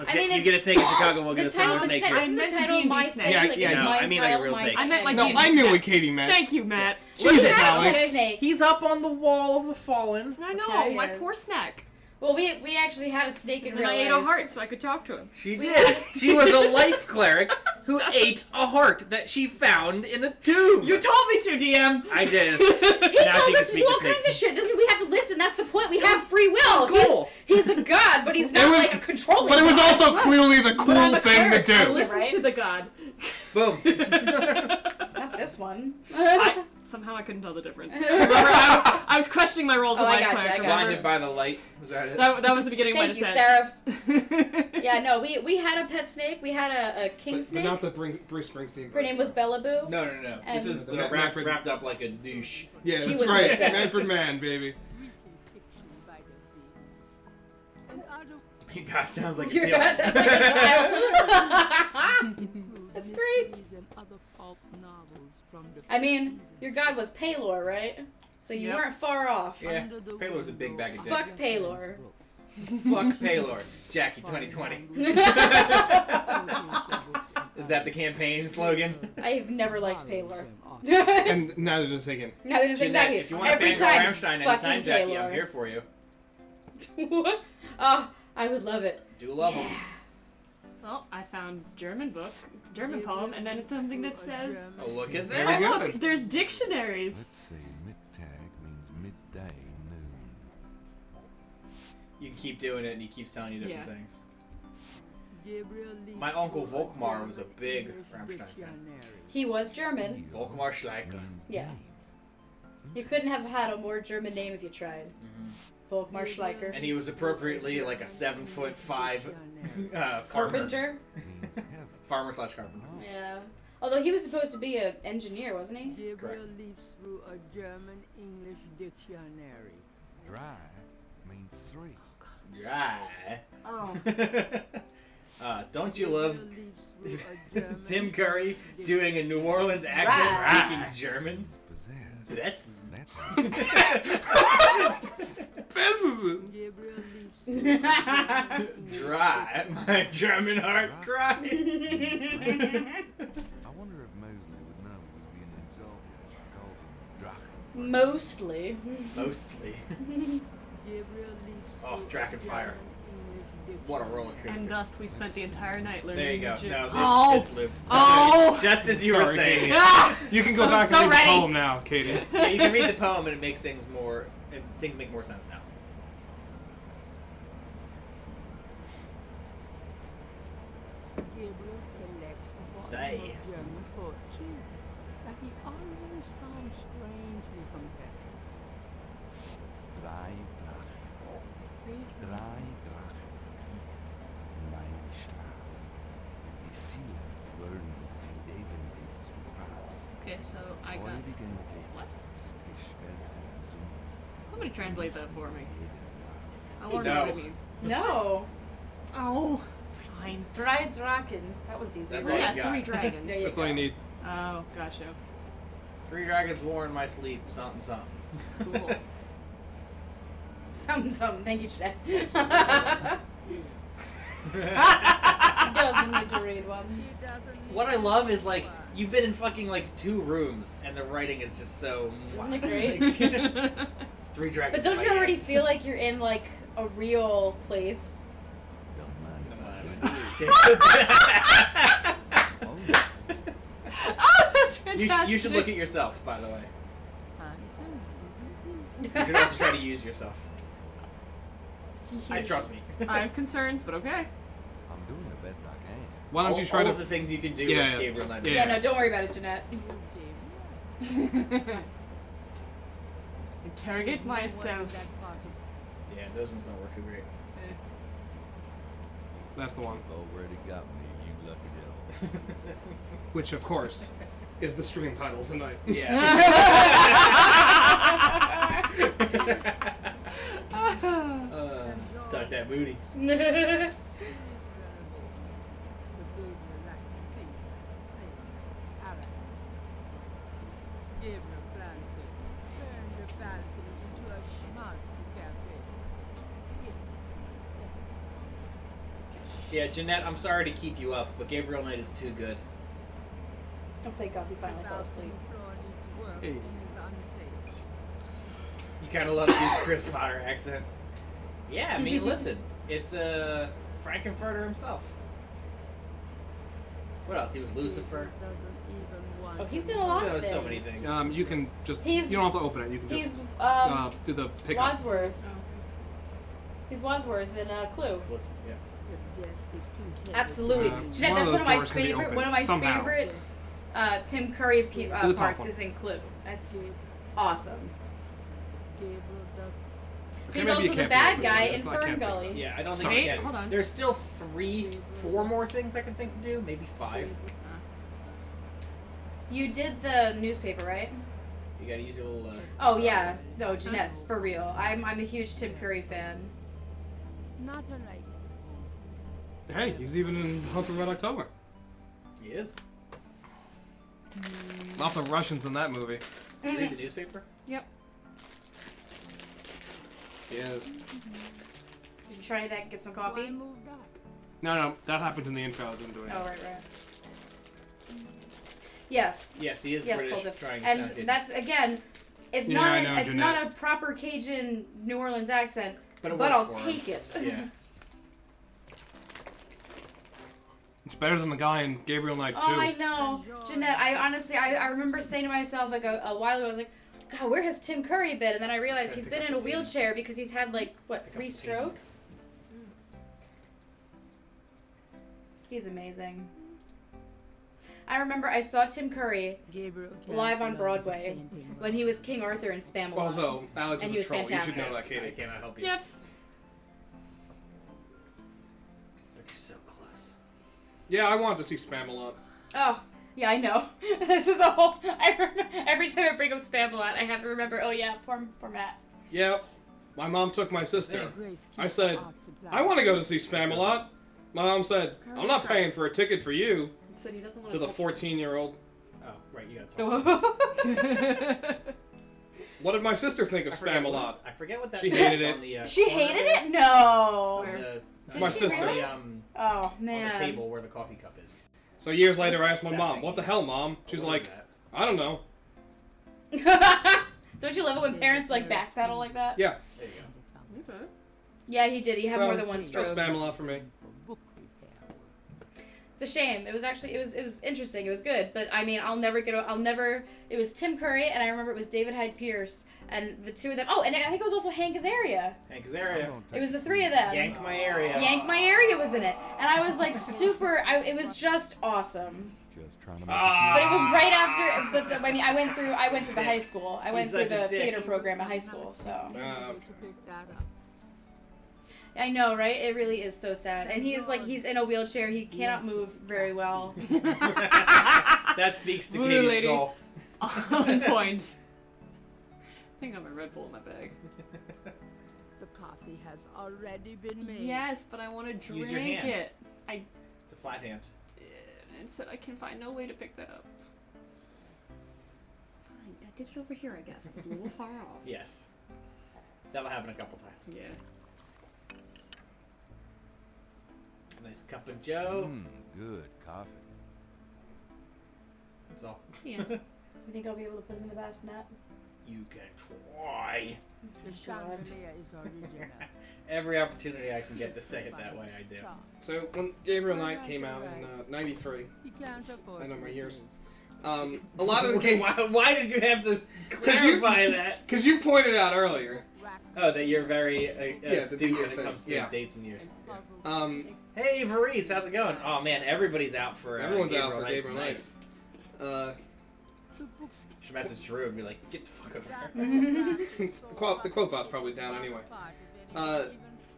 I mean, You get a snake in Chicago, we'll get a similar title, snake isn't here. the meant title D&D my snake. thing? Yeah, like, yeah, it's no, Mind I mean like a Tile, real my snake. I meant like No, D&D I knew snake. what Katie meant. Thank you, Matt. Jesus, Exactly. Alex. Snake. He's up on the wall of the fallen. I know, Okay, my yes. poor snack. Well, we actually had a snake in And real I ate life. a heart so I could talk to him. She did. She was a life cleric who ate a heart that she found in a tomb. You told me to, DM. I did. He Now tells she can us to speak do all to kinds snakes. of shit. Doesn't mean we have to listen. That's the point. We have free will. Cool. He's a god, but he's not was- like a controlling. But it was god. also clearly the But I'm cool a thing to cleric. I do. listen Right? to the god. Boom. Not this one. Somehow I couldn't tell the difference. Remember, I was questioning my roles Oh, of I life gotcha, cleric. I gotcha. remember? Blinded by the light. Was that it? That was the beginning Thank of you, my Seraph. Yeah, no, we had a pet snake. We had a king But snake. not the Bruce Springsteen. Her name was Bellaboo. No. This And- is The Manfred- wrapped up like a douche. Yeah, She that's was right. the best. Manfred Mann, baby. Your god sounds like a Your deal. god sounds like a child. That's great. I mean, your god was Paylor, right? So you Yep. weren't far off. Yeah, Paylor's a big bag of Fuck dicks. Paylor. Fuck Paylor. Jackie 2020. Is that the campaign slogan? I've never liked Paylor. And neither does Higgin. No, they're just Jeanette, exactly. if you want to every fangirl time. Rammstein fucking anytime, Jackie, Paylor. I'm here for you. What? Oh, I would love it. Do love them. Well, I found German poem, and then it's something that says, Oh, look at Very that. oh good. look, there's dictionaries. Let's see, mid-tag means midday, noon. You can keep doing it, and he keeps telling you different Yeah. things. My uncle Volkmar was a big Rammstein fan. He was German. Volkmar Schleicher. Yeah. You couldn't have had a more German name if you tried. Volkmar Schleicher. And he was appropriately like a 7'5" farmer. Carpenter. Farmer / carpenter. Yeah. Although he was supposed to be an engineer, wasn't he? Gabriel Correct. leaves through a German-English dictionary. Dry means 3. Dry. Oh. Don't you love Gabriel leaves through a German Tim Curry doing a New Orleans accent Dry. speaking German? Possessed. That's That's Pisses it. Gabriel leaves through a German-English dry. My German heart cries. I wonder if Mosley would know he was being insulted if I called him Drachen. Mostly. Mostly. Gabriel leaves Oh, through Draken a Fire. German-English What a roller coaster. And thus we spent the entire night learning There you go. Egypt. No, Oh! it's looped. Oh! Just as you were Sorry, saying. Katie. Ah! You can go I'm back so and read ready. the poem now, Katie. Yeah, you can read the poem and it makes things more. Things make more sense now. Gabriel selects a Stay. volume of German poetry that he always found strangely compelling. Drei Drachen. Drei Drachen. Meine Schlaf. Die Ziele würden sie ebenfalls befragt. Okay, so I got. What? Somebody translate that for me. I want to know what it means. No. Oh, fine. Dry Draken. That one's easy, That's right? all Yeah, you got. 3 dragons. There you That's go. all you need. Oh, gotcha. 3 dragons war in my sleep. Something, something. Cool. Something. Thank you, Jeanette. Doesn't need to read one. He doesn't need What I love is like you've been in fucking like 2 rooms and the writing is just so. Isn't it great? 3 dragons. But don't in you my already ass. feel like you're in like a real place? Oh, that's fantastic. You should look at yourself, by the way. handsome, isn't he? You should also try to use yourself. Trust me. I have concerns, but okay. I'm doing the best I can. Why don't you try all to? of the things you can do Yeah, with Gabriel Knight. yeah. Yeah, no, don't worry about it, Jeanette. Interrogate myself. That part of Yeah, those ones don't work too great. That's the one. Already got me, you lucky devil. Which, of course, is the stream title tonight. Yeah. Touch that booty. Gabriel planned to turn the balcony into a schmaltzy cafe. Yeah, Jeanette, I'm sorry to keep you up, but Gabriel Knight is too good. Oh, thank God he finally fell asleep. Hey. You kind of love his Chris Potter accent. Yeah, I mean, listen, it's Frankenfurter himself. What else? He was Lucifer. Oh, he's been a lot of There's things. so many things. You can just. He's- You don't have to open it. You can He's just do the pickup. Wadsworth. He's Wadsworth in Clue. Yeah. Absolutely, one Jeanette. of That's those one of my drawers can be favorite. opened One of my somehow. favorite Tim Curry the top parts one. is in Clue. That's awesome. Okay, He's maybe also you the can't bad be guy open, in but it's not- Fern Gully. Yeah, I don't think Sorry. we can. Hold on. There's still 4 more things I can think to do. Maybe 5. You did the newspaper, right? You gotta use your little. Oh yeah, no, Jeanette's for real. I'm a huge Tim Curry fan. Not unlike Hey, he's even in Hunt for Red October. He is. Lots of Russians in that movie. Did you read the newspaper? Yep. He is. Did you try to get some coffee? No, that happened in the intro. I didn't do it. Oh right. Yes. Yes, he is Yes, British. Colton. Trying to And sound good. that's again, it's Yeah, not I know, it's Jeanette. not a proper Cajun New Orleans accent, But it but works I'll for him. take it. Yeah. It's better than the guy in Gabriel Knight 2. Oh, I know, Jeanette. I honestly, I remember saying to myself like a while ago, I was like, God, where has Tim Curry been? And then I realized he's been in a wheelchair because he's had like what 3 strokes. He's amazing. I remember I saw Tim Curry live on Broadway when he was King Arthur in Spamalot. Also, Alex And is he a was troll. You fantastic. should know that, I Katie. cannot help you. Yep. But you're so close. Yeah, I wanted to see Spamalot. Oh, yeah, I know. This was a whole. I remember, every time I bring up Spamalot, I have to remember. Oh yeah, poor Matt. Yeah, my mom took my sister. I said, I want to go to see Spamalot. My mom said, I'm not paying for a ticket for you. Said he doesn't want To the 14-year-old. Oh, right, you gotta talk. What did my sister think of I forget Spamalot? what- I forget what that She is hated on it. the, She corner hated there. it? No. On the, It's my she sister. really? Oh on man. the table where the coffee cup is. So years later, I asked my That mom, thing. what the hell, Mom? She's What like, is that? I don't know. Don't you love it when parents like backpedal like that? Yeah, There you go. Okay. Yeah, he did. He had so, more than one just stroke. Spamalot for me. It's a shame. It was actually it was interesting. It was good, but I mean, I'll never. It was Tim Curry, and I remember it was David Hyde Pierce, and the two of them. Oh, and I think it was also Hank Azaria. Hank Azaria. It was the 3 of them. Yank my area. Yank My Area was in it, and I was like super. It was just awesome. Just trying to make But it was right after. But I mean, I went through the high school. I went He's through such a the dick. theater program at high school, so. Okay. I know, right? It really is so sad. And he's in a wheelchair. He cannot move very well. That speaks to Voodoo Katie's lady. soul. On point. I think I have a Red Bull in my bag. The coffee has already been made. Yes, but I want to drink Use your hand. it. I The flat hand. did, and it said I can find no way to pick that up. Fine, I did it over here, I guess. It was a little far off. Yes. That'll happen a couple times. Yeah. Nice cup of Joe. good coffee. That's all. Yeah. You think I'll be able to put him in the bassinet? You can try. The chandelier is original. Every opportunity I can get to say it that way, I do. So when Gabriel Knight came out in '93, He can't afford I know my to years. lose. A lot of the game, Why did you have to clarify that? because you pointed out earlier. Oh, that you're very Yeah, the astute year when it thing, comes to yeah. dates and years. Um, Hey, Varice, how's it going? Oh man, everybody's out for Everyone's Gabriel out for Knight Gabriel tonight. Knight. Should message Drew and be like, get the fuck over here. The quote bot's probably down anyway.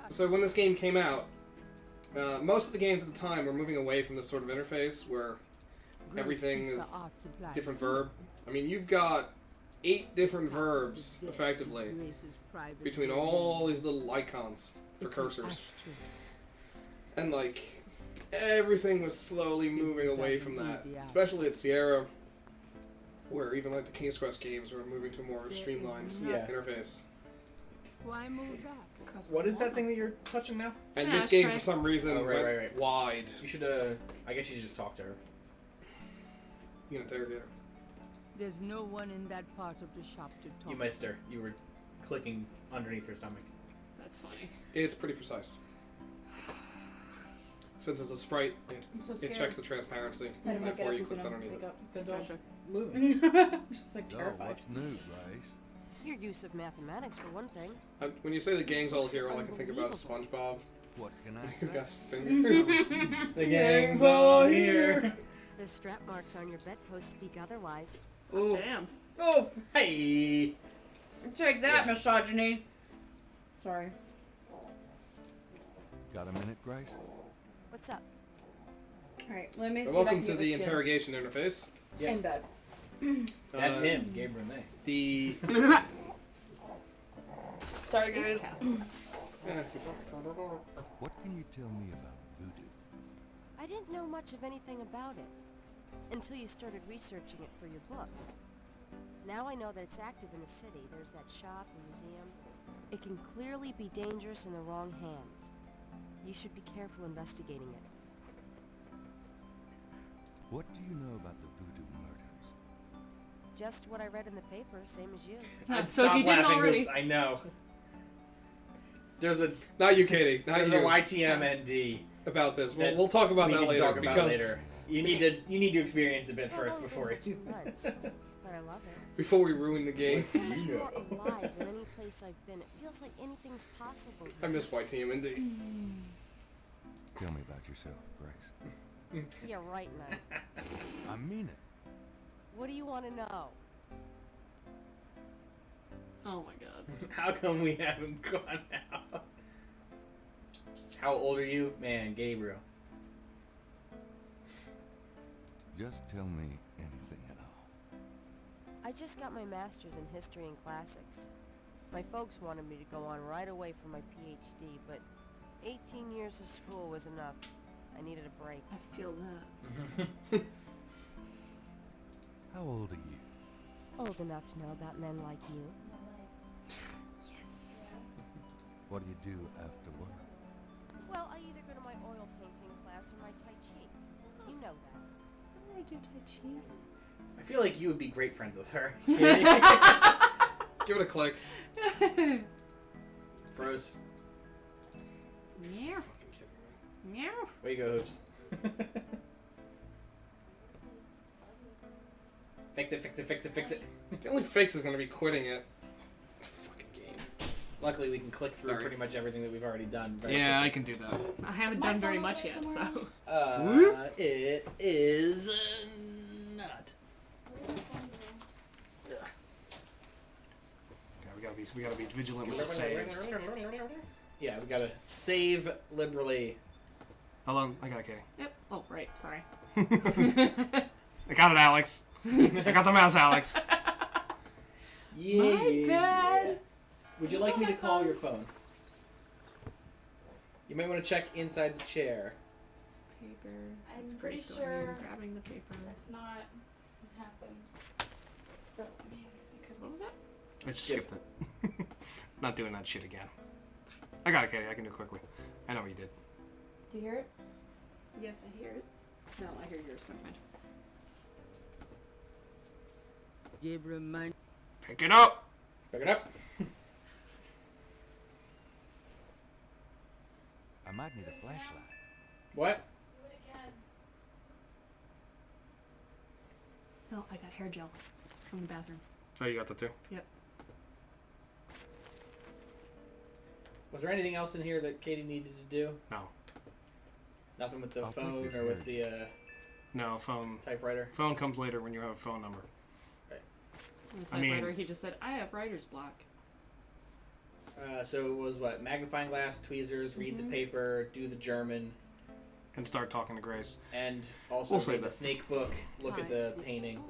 So when this game came out, most of the games at the time were moving away from this sort of interface where everything is different verb. I mean, you've got 8 different verbs, effectively, between all these little icons for cursors. And, like, everything was slowly moving away from that. Especially at Sierra, where even, like, the King's Quest games were moving to a more streamlined Yeah. interface. Why move back? What is that thing that you're touching now? And Yeah, this let's game, try. for some reason, Oh, right, went right. wide. You should, I guess you should just talk to her. You can interrogate her. There's no one in that part of the shop to talk. You missed her. You were clicking underneath her stomach. That's funny. It's pretty precise. Since it's a sprite, I'm so it scared. checks the transparency I don't before you who's click gonna underneath wake it. up. Then Gotcha. move. I'm just like So, terrified. what's new, Grace? Your use of mathematics, for one thing. When you say the gang's all here, all I can think about is SpongeBob. What can I He's say? got his fingers. The gang's all here. The strap marks on your bedpost speak otherwise. Oof. Damn. Oof. Hey. Take that, misogyny. Sorry. Got a minute, Grace? What's up? Alright, let me So see if I welcome can to get the this interrogation interface. Yeah. in bed. That's him, Gabriel Knight. The Sorry, guys. What can you tell me about voodoo? I didn't know much of anything about it until you started researching it for your book. Now I know that it's active in the city. There's that shop and museum. It can clearly be dangerous in the wrong hands. You should be careful investigating it. What do you know about the voodoo murders? Just what I read in the paper, same as you. So if you didn't laughing, already, Hoops, I know. There's a Not you, Katie. Not there's you. a YTMND About this. that We'll talk about we that can later. talk about because later. You need to experience a bit first before you. 2 months, but I love it. Before we ruin the game. It's so much more alive than any place I've been. It feels like anything's possible. I miss YTMND. Tell me about yourself, Grace. Yeah, right, Knight. I mean it. What do you want to know? oh my god. How come we haven't gone out? How old are you? Man, Gabriel. Just tell me anything at all. I just got my master's in history and classics. My folks wanted me to go on right away for my PhD, but 18 years of school was enough. I needed a break. I feel that. How old are you? Old enough to know about men like you. What do you do after work? Well, I either go to my oil painting class or my Tai Chi. You know that. I do Tai Chi. I feel like you would be great friends with her. Give it a click. Froze. Meow. Fucking kidding me. Meow. Way you go, Hoops. Fix it, fix it, fix it, fix it. The only fix is going to be quitting it. Fucking game. Luckily, we can click through Sorry. pretty much everything that we've already done. very Yeah, I quickly. can do that. I haven't Is my done very phone much over yet, there somewhere? so. It is not. Yeah, we gotta be vigilant with the saves. Yeah, we gotta save liberally. Hold on, I got it, Katie. Yep. Oh, right. Sorry. I got it, Alex. I got the mouse, Alex. Yeah. My bad. Would you like me to call your phone? You might want to check inside the chair. Paper. I'm pretty Grace going in, sure grabbing the paper. that's not what happened. But, I mean, I could- What was that? I just skipped it. Not doing that shit again. I got it, Katie. I can do it quickly. I know what you did. Do you hear it? Yes, I hear it. No, I hear yours. Never mind. Gabriel Knight. Pick it up! Pick it up. I might need a flashlight. What? Do it again. No, I got hair gel from the bathroom. Oh, you got that too? Yep. Was there anything else in here that Katie needed to do? No. Nothing with the I'll take phone this or with nerd. the No, phone. typewriter? Phone comes later when you have a phone number. And the I mean- typewriter, he just said, I have writer's block. So it was what? Magnifying glass, tweezers, read the paper, do the German, And start talking to Grace. and also We'll save read the that. snake book, look at Hi. the painting.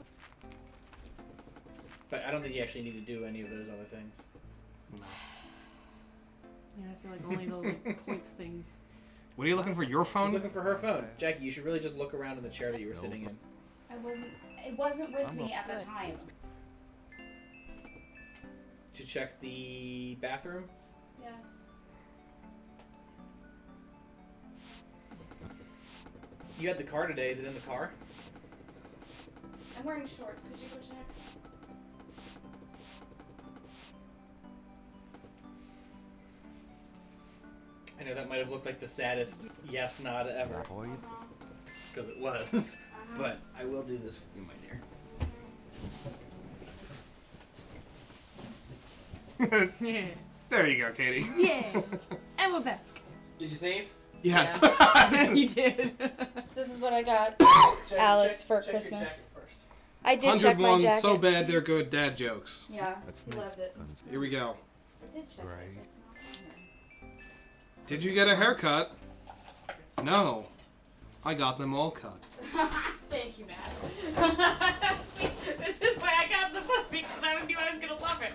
But I don't think you actually need to do any of those other things. No. Yeah, I feel like only the like, points things. What are you looking for? Your She's phone? looking for her phone. Jackie, you should really just look around in the chair that you were sitting in. It wasn't with I'm me not at the time. To check the bathroom. Yes. You had the car today. Is it in the car? I'm wearing shorts. Could you go check? I know that might have looked like the saddest yes nod ever, Boy, because it was. But I will do this for you, my dear. There you go, Katie. Yeah. And we're back. Did you save? Yes. You did. So this is what I got Check- Alex check- for check your Christmas. jacket first. I did check my 101 jacket. so bad they're good dad jokes. Yeah, That's he neat. loved it. Here we go. I did check Right. it. It's not on there. Did you get a haircut? No. I got them all cut. Thank you, Matt. See, this is why I got the book, because I knew I was going to love it.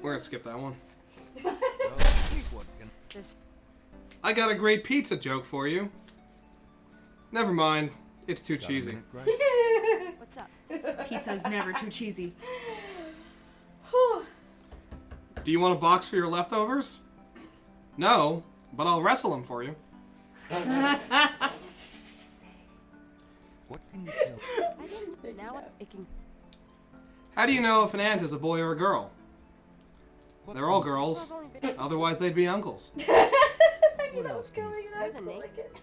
We're gonna skip that one. well, what can I got a great pizza joke for you. Never mind. It's too got a cheesy. minute, Grace? What's up? Pizza's never too cheesy. Whew. Do you want a box for your leftovers? No, but I'll wrestle them for you. What can you tell? I didn't. Now it can. How do you know if an ant is a boy or a girl? What They're all can- girls. I've only been. Otherwise, they'd be uncles. I knew What that else was can you- coming and I There's a still name. like it.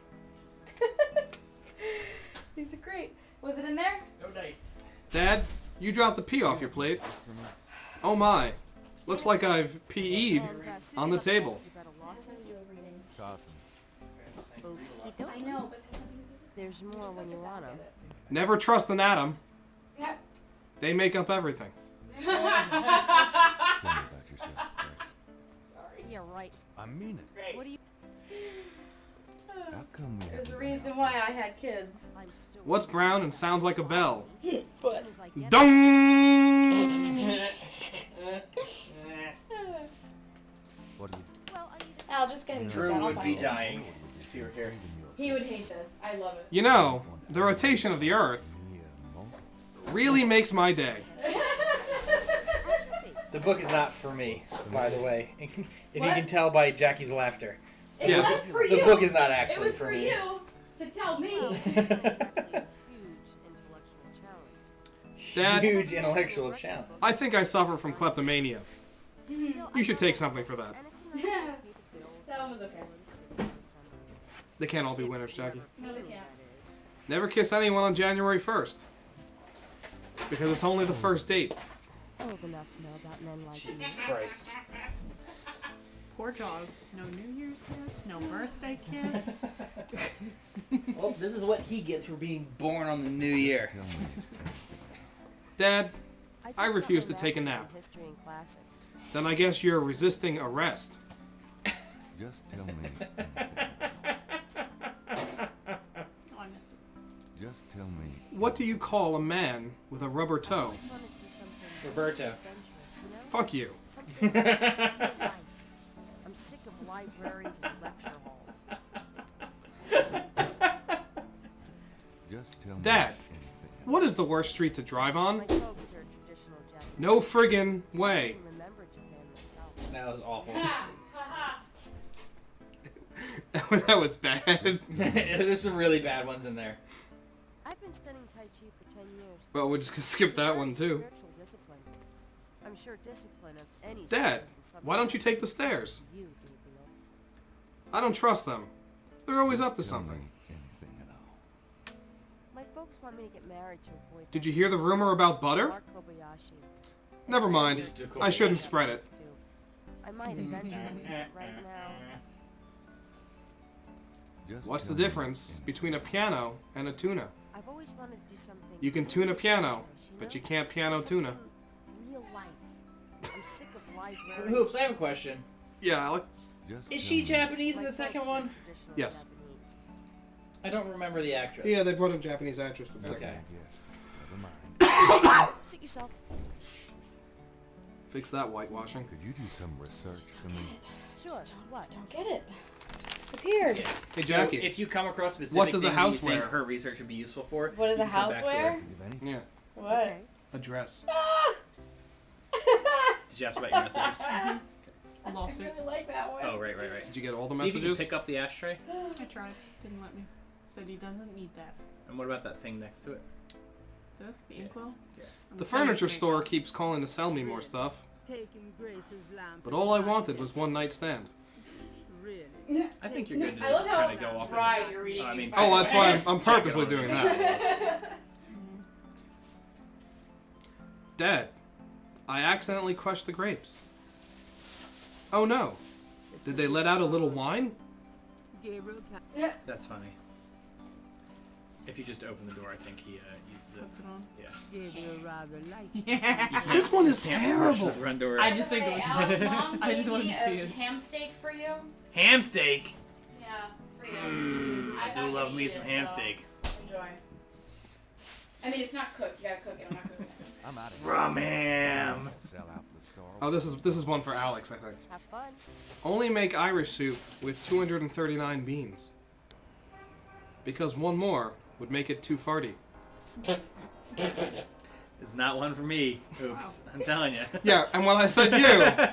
These are great. Was it in there? No dice. Dad, you dropped the pee off your plate. Oh my. Looks like I've PE'd And, on the Susie table. asked you about a lawsuit. Carson. Okey-doke. I know, but There's more when you want 'em. Never trust an atom. Yeah. They make up everything. Tell me about yourself, Grace. Sorry. Yeah, right. I mean it. Great. What do you? How come we There's a haven't reason been why I had kids. I'm still. What's brown and sounds like a bell? As soon as I get Dong! What do Well, I need to. Al, just get him Drew down. I'll would find be it. dying if you were here. He would hate this. I love it. You know, the rotation of the Earth really makes my day. The book is not for me, by the way. If you What? can tell by Jackie's laughter. It Yes. was for The you. book is not It actually was for for me. you to tell me. Well, it's not exactly a huge intellectual challenge. Dad, Huge intellectual challenge. I think I suffer from kleptomania. Still, You I should know take that- something for that. and it's a nice way to pay the bills That one was okay. for the city or something. They can't all be winners, Jackie. No, they can't. That is. Never kiss anyone on January 1st. Because it's only the first date. Old enough to know about men like Jesus you. Christ. Poor Jaws. No New Year's kiss, no birthday kiss. Well, this is what he gets for being born on the new year. Tell me Dad, just I got refuse my to take a master's in nap. History and classics. then I guess you're resisting arrest. Just tell me anything. Oh, I missed it. Just tell me. What do you call a man with a rubber toe? I wanted to do something Roberto. adventurous, you know? Fuck you. Something about real life. I'm sick of libraries and lecture halls. Just tell me Dad. anything. What is the worst street to drive on? My folks are traditional Japanese. No friggin' I way. don't remember Japan myself. That was awful. That was bad. There's some really bad ones in there. I've been studying Tai Chi for 10 years. Well, we'll just skip that one too. Spiritual discipline. I'm sure discipline of any Dad, sort is something why don't you take the stairs? you, Gabriel. I don't trust them. They're always up to Tell something. me anything at all. My folks want me to get married to a boy. Did you hear the rumor about butter? Mark Kobayashi. Never mind. Just do I shouldn't Kobayashi. spread it. I might eventually, but right now. Just What's the tell me difference anything. between a piano and a tuna? I've always wanted to do something. You can tune a piano, adventurous, but know? you can't piano tuna. Something Real life. I'm sick of libraries. Hoops, I have a question. Yeah, Alex. Just Is tell she me. Japanese in My the second folks are one? traditional Yes. Japanese. I don't remember the actress. Yeah, they brought in Japanese actress for the Okay. second. Yes. Never mind. Suit yourself. Fix that whitewashing. Could you do some research for me? Sure. What? Don't get it. Just disappeared. Hey, So Jackie. if you come across specific What does a things that you houseware? think her research would be useful for, What does you a can come back to her. houseware? Think of anything? Yeah, What? Okay. a dress. Did you ask about your messages? A I lawsuit. really like that one. Oh, right. Did you get all the See if you messages? can pick up the ashtray. I tried. Didn't let me. Said he doesn't need that. And what about that thing next to it? This? The inkwell? Yeah. I'm The sorry, furniture Snake. store keeps calling to sell me more stuff, Taking Grace's lamp. but all I wanted was one night stand. Really? I think you're good to I just love how kind of go off. dry you're reading. I mean, these, by Oh, the that's way. why I'm Jacket purposely on. doing that. Dad, I accidentally crushed the grapes. Oh no. Did they let out a little wine? Gabriel Knight. That's funny. If you just open the door, I think he uses it. Puts it on. Yeah. Gabriel rather likes Yeah. This one is Can't rush terrible. the front door. I just think it was. Mom I just made wanted me to see a it. ham steak for you. Ham steak. Yeah, it's for you. I I'm do not love gonna me eat some it, ham so steak. Enjoy. I mean, it's not cooked. You gotta cook it. I'm not cooking it. I'm out of Rum ham. Sell out the store. Oh, this is one for Alex, I think. Have fun. Only make Irish soup with 239 beans. Because one more would make it too farty. It's not one for me. Oops. I'm telling you. Yeah, and when I said you,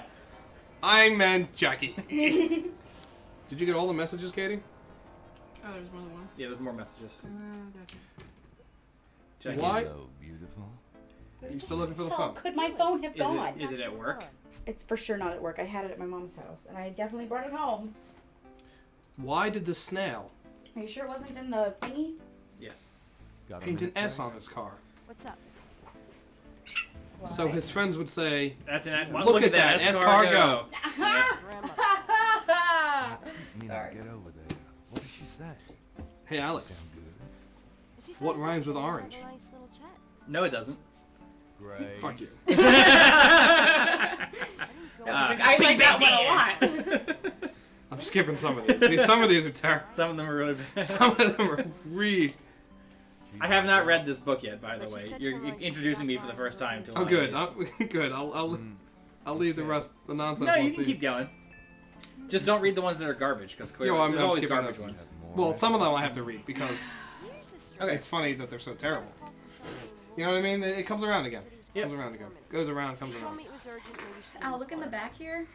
I meant Jackie. Did you get all the messages, Katie? Oh, there's more than one. Yeah, there's more messages. Gotcha. Jackie's- Why? So beautiful. Are you still looking for the How phone? could my phone have gone? Is it at work? It's for sure not at work. I had it at my mom's house, and I definitely brought it home. Why did the snail Are you sure it wasn't in the thingy? Yes. Got a paint an minute, S Grace? on his car? What's up? So his friends would say, That's an. Look at that, escargot. Yeah. Grandma. Mean Sorry. Get over there. What did she say? "Hey Alex, Sound good? She said What we rhymes could with have a orange?" nice little chat. No, it doesn't. Great. fuck you." I didn't go I like that one a lot. I'm skipping some of these. Some of these are terrible. Some of them are really bad. Some of them are really. I have not read this book yet, by the But she way. said You're tomorrow you introducing me stop for the by first time to. a Oh, lot of good. these. Good. I'll leave the rest the nonsense. No, you ones can to keep going. Just don't read the ones that are garbage, because clearly Yeah, well, I'm there's always skipping garbage those. ones. Well, some of them I have to read because Here's a story. it's funny that they're so terrible. You know what I mean? It comes around again. Yep. Comes around again. Goes around, comes Told around. me it was urgent, maybe she Ow, didn't look in the back here.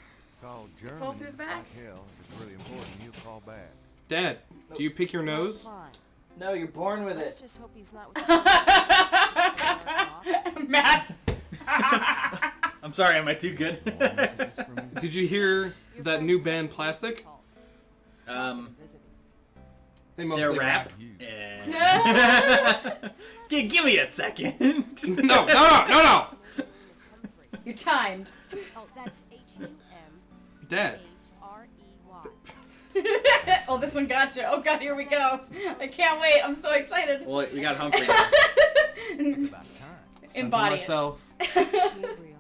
Call Germany. Fall through the back? Like hell. If it's really important, you call back. Dad, do you pick your nose? Fine. No, you're born with Let's just hope he's not with the Matt. I'm sorry, am I too good? More messages from me? Did you hear that new band Plastic? They mostly Their rap. You. Yeah. Give me a second. No. You're timed. Oh, that's H-U-M. Dad, H-R-E-Y. Oh, this one got you. Oh God, here we go. I can't wait. I'm so excited. Well, we got Humphrey now. It's about time. said to Embody it. myself, Gabriel.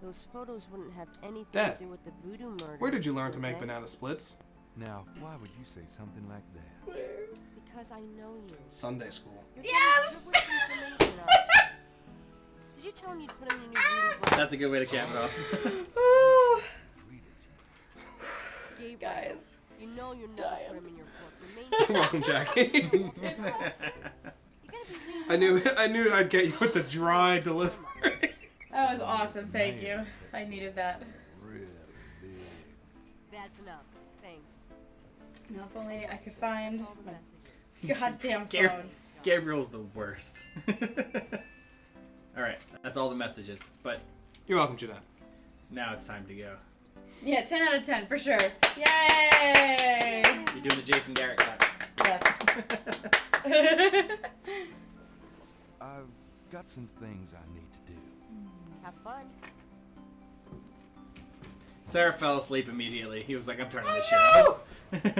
Those photos wouldn't have anything Dad, to do with the voodoo murder. where did you learn to would make they? banana splits? Now, why would you say something like that? Because I know you. Sunday school. You're Yes! privileged information, aren't you? Did you tell him you'd put him in your voodoo book? That's a good way to cap it off. Ooh, Gabriel, guys. you know you're not Dying. put him in your book. You're welcome, Jackie. You gotta be reading I knew I'd get you with the dry delivery. That was awesome. Thank you. I needed that. Really big. That's enough. Thanks. Now, if only I could find That's all the my messages. goddamn Gar- phone. Gabriel's the worst. Alright, that's all the messages. But You're welcome, Jeanette. now it's time to go. Yeah, 10 out of 10 for sure. Yay! You're doing the Jason Garrett cut. Yes. I've got some things I need to do. Have fun. Sarah fell asleep immediately. He was like, I'm turning this shit off. Okay,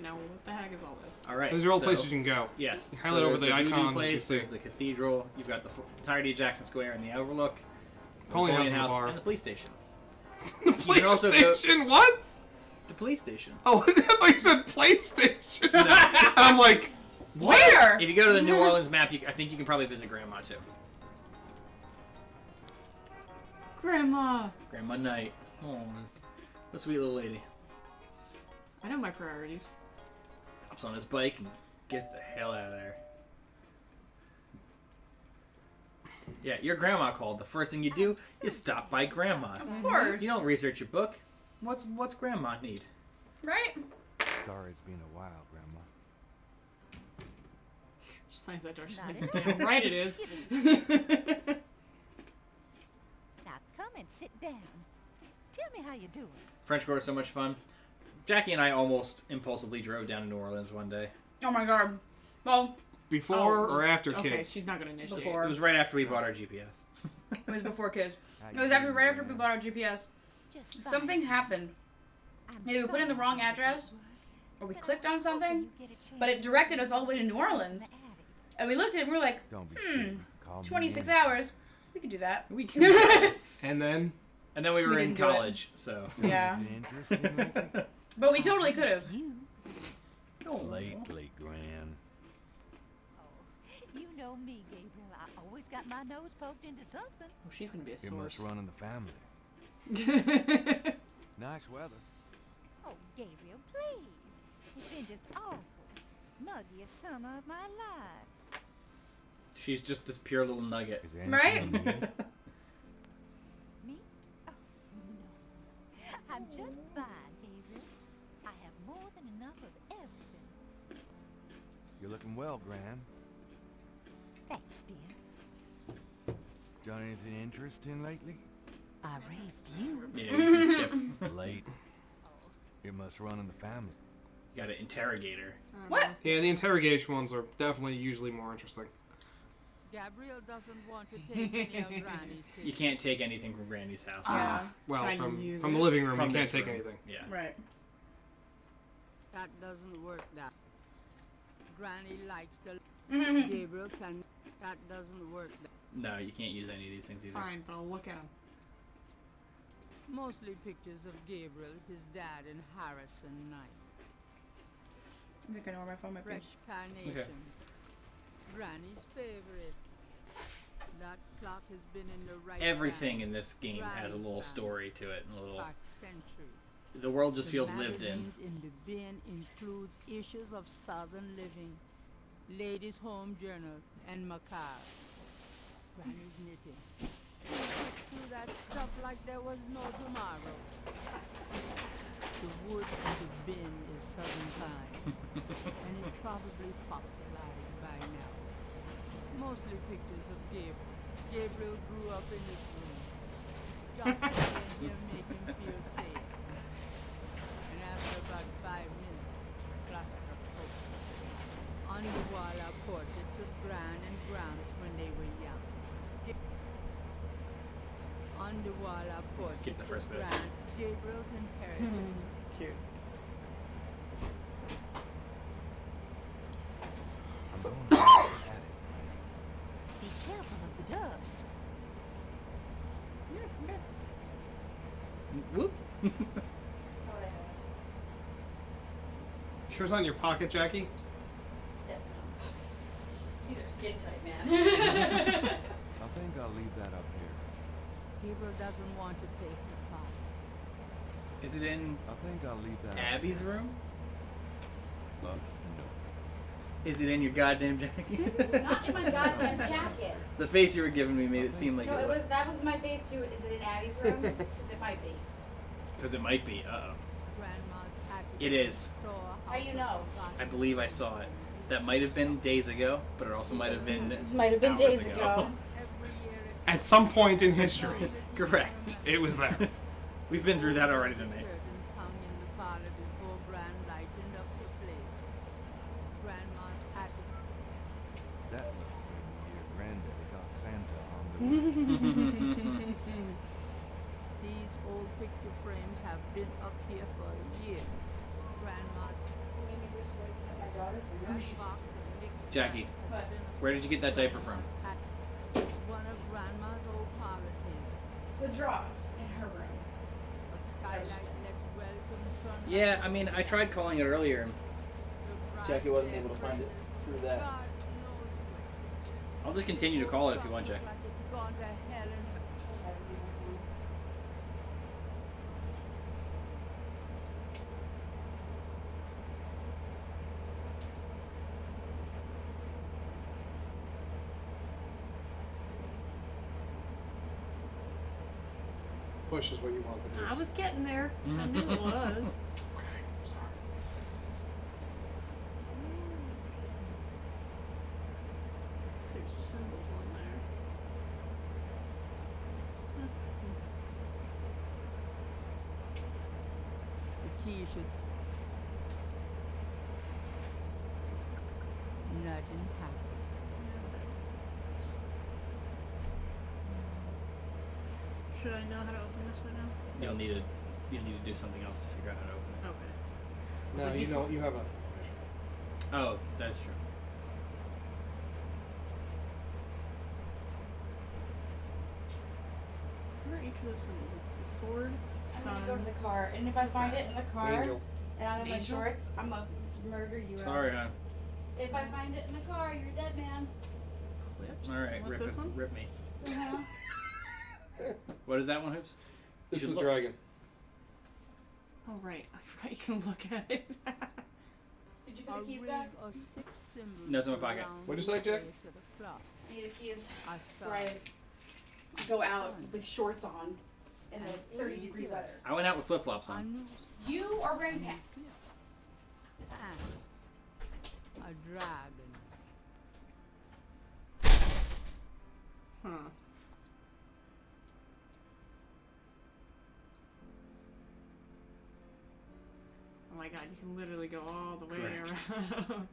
now what the heck is all this? Alright. These are all so- places you can go. Yes. You highlight over there's the Voodoo icon, you Place, can see. there's the cathedral, you've got the entirety of Jackson Square and the Overlook, the Pauline Napoleon House is the House, bar. and the police station. The can also go- PlayStation? What? The police station. Oh, I thought you said PlayStation. No. And I'm like, Where? If you go to the New Orleans map, I think you can probably visit Grandma too. Grandma! Grandma Knight. Oh, a sweet little lady. I know my priorities. Hops on his bike and gets the hell out of there. Yeah, your grandma called. The first thing you do is stop by grandma's. Of course. You don't research your book. What's grandma need? Right? Sorry it's been a while, Grandma. She slams that door. She's Not like, enough. damn right it is. Now come and sit down. Tell me how you're doing. French Quarter is so much fun. Jackie and I almost impulsively drove down to New Orleans one day. Oh my god. Well, Before or after Okay, kids? she's not gonna initiate. Before. It was right after we bought our GPS. it was before kids. How It you was doing, right after we Gran? bought our GPS. Just fine. Something happened. I'm Maybe we put in the sorry wrong about address, that. or we But clicked I on was hoping something, you'd get a chance but it directed us all the way to New in the Orleans. attic. And we looked at it and we were like, Don't be Hmm, stupid. Call me 26 in. hours. We could do that. We can do this. And then And then we were We in didn't do it. college, so. Yeah. Anything interesting lately? But we totally could have. You. Lately, Gran. You know me, Gabriel. I always got my nose poked into something. Oh, she's gonna be a It must source. run in the family. Nice weather. Oh, Gabriel, please. It's been just awful. Muggiest summer of my life. She's just this pure little nugget. Is there Right? anything you need? Me? Oh, no. I'm just fine, Gabriel. I have more than enough of everything. You're looking well, Gran. Thanks, dear. Done anything interesting lately? I raised you. Yeah, you can skip. Late. It must run in the family. You gotta interrogate her. What? yeah, the interrogation ones are definitely usually more interesting. Gabriel doesn't want to take any of Granny's You things. can't take anything from Granny's house. Yeah. Well, Can you from use the it? living room, From you can't this take room. anything. Yeah. Right. That doesn't work. That Granny likes the Mhm. Gabriel can. That doesn't work. No, you can't use any of these things either. Fine, but I'll look at him. Mostly pictures of Gabriel, his dad, and Harrison Knight. I think I know where my phone might be. Fresh carnations. Granny's favorite. That clock has been in the right Everything time in this game has a little story to it, and a little. for centuries. The world just The feels lived in. magazines in the bin includes issues of Southern Living, Ladies' Home Journal, and Macabre. Granny's knitting. She flipped through that stuff like there was no tomorrow. The wood in the bin is Southern pine, and it's probably fossilized by now. Mostly pictures of Gabriel. Gabriel grew up in this room. Just in here make him feel safe. And after about 5 minutes, plaster photos. On the wall are portraits of Gran and Gramps when they were young. On the wall are portraits Skip the first of bit. Gran, Gabriel's inheritance. Cute. I'm going to look at it, Gran. Be careful of the dust. Whoop. Sure it's not in your pocket, Jackie? These are skin tight, man. I think I'll leave that up here. Gabriel doesn't want to take the clock. Is it in I think I'll leave that up Abby's here. room? No. Is it in your goddamn jacket? Not in my goddamn jacket. The face you were giving me made it seem like No, it was. that was my face too. Is it in Abby's room? Because it might be. Because it might be. Uh-oh. Grandma's attic. It is. How you know? I believe I saw it. That might have been days ago, but it also might have been Might have been hours days ago. ago. Every year At some point in history, Correct. it was there. We've been through that already tonight. curtains hung in the parlor before Gran lightened up the place. Grandma's attic. That must have been the year Granddaddy got Santa on the These old picture frames have been up here for a year. Grandma's box of Nick Jackie, has been up where did you get that diaper from? at it's one of Grandma's old parlor tables. The draw in her room. A skylight lets welcome sunlight. Yeah, I mean, I tried calling it earlier. The Jackie wasn't bright able to find it red through that. God knows where. I'll just continue to call it if you want, Jackie. Like it's gone to hell and Push is what you want for this. I was getting there. I knew it was. Okay, I'm sorry. So there's symbols on there. The key should... Nothing happens. Should I know how to open this one now? You'll need to do something else to figure out how to open it. Okay. No, it you default? don't. You have enough information. Oh, that's true. What are each of those symbols? It's the sword, I'm sun. gonna go to the car, and if I find it in the car, Angel. and I'm in my Angel? shorts, I'm gonna murder you. Sorry, Alex. hon. If I find it in the car, you're dead, man. Clips. All right, What's rip this it, one? rip me. Uh-huh. What is that one, Hoops? It's should the look. dragon. Oh right, I forgot you can look at it. Did you A put the keys ring back? of 6 symbols No, it's in my pocket. around What'd you the say, Jack? base of the clock. I need the keys. I saw Right. Go out with shorts on in the 30-degree weather. I went out with flip flops a on. noose You are wearing pants. and a dragon. Huh. Oh my god, you can literally go all the way Correct. around.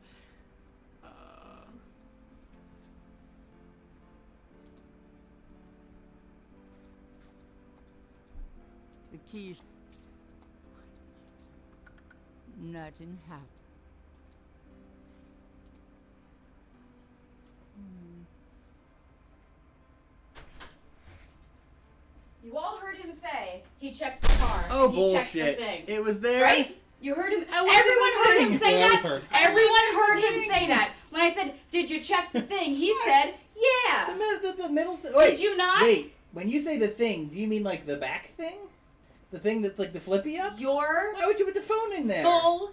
The keys. Nothing happened. You all heard him say he checked the car. Oh, and he checked bullshit. the thing. It was there. Right? You heard him. I looked at Everyone the heard thing. him say Yeah, I was that. heard. Everyone heard him say that. When I said, "Did you check the thing?" He said, "Yeah." The middle thing. Wait, Did you not? Wait, when you say the thing, do you mean like the back thing? The thing that's like the flippy up? You're Why would you put the phone in there? full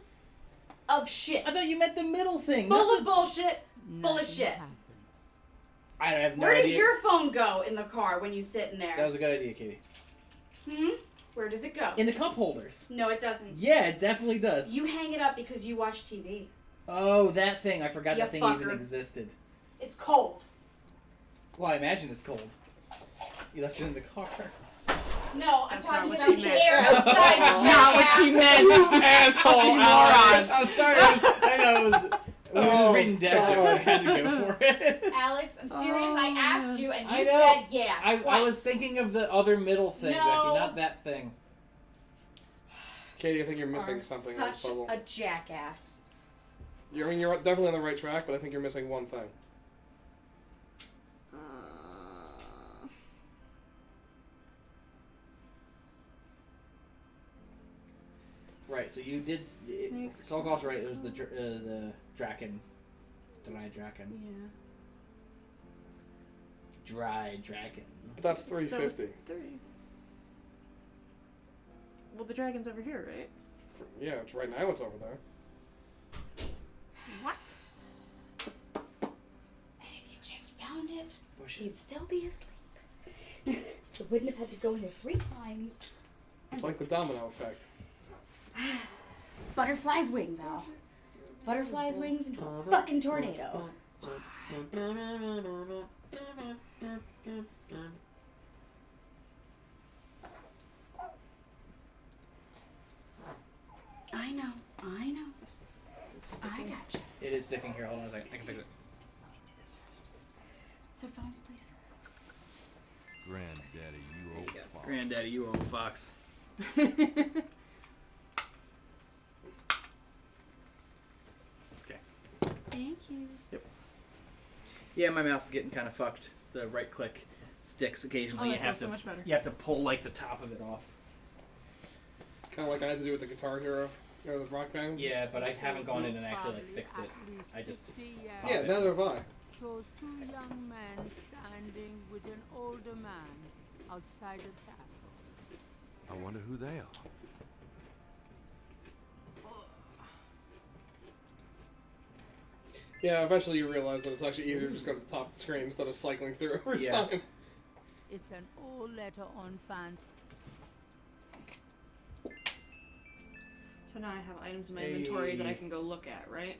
of shit. I thought you meant the middle thing. Full not of bullshit. Full of Nothing shit. happened. I have no Where idea. does your phone go in the car when you sit in there? That was a good idea, Katie. Where does it go? in the cup holders. No, it doesn't. Yeah, it definitely does. You hang it up because you watch TV. Oh, that thing. I forgot You that thing even fucker. existed. It's cold. Well, I imagine it's cold. You left it in the car. No, I'm That's talking not what about she the meant. air outside. That's not what she meant. Asshole, Alex. I'm sorry. I know. We were just reading dad jokes. I had to go for it. Alex, I'm serious. I asked you and I you know. said yeah. I twice. was thinking of the other middle thing, No. Jackie, not that thing. Katie, I think you're You missing are something in this such puzzle. a jackass. I mean, you're definitely on the right track, but I think you're missing one thing. Right, so you did. Solkoff's right. It was the Draken. Dry Draken. Yeah. Dry Draken. But that's That was 350. 3. Well, the dragon's over here, right? Yeah, it's right now. It's over there. What? And if you just found it, Push he'd still be asleep. So wouldn't have had to go in there 3 times. It's like the domino effect. Butterfly's wings, Al. Butterfly's wings into a fucking tornado. I know. I gotcha. It is sticking here. Hold on a second. I can fix it. Let me do this first. Headphones, please. Granddaddy, you old fox. Granddaddy, you old fox. Thank you. Yeah, my mouse is getting kind of fucked. The right click sticks occasionally. Oh, You that have feels to so much better. you have to pull like the top of it off. Kind of like I had to do with the Guitar Hero, or the Rock Band. Yeah, but I haven't gone in and actually like fixed it. I just Yeah, neither have I. Shows 2 young men standing with an older man outside the castle. I wonder who they are. Yeah, eventually you realize that it's actually easier to just go to the top of the screen instead of cycling through every Yes. time. It's an old letter on fans. So now I have items in my inventory that I can go look at, right?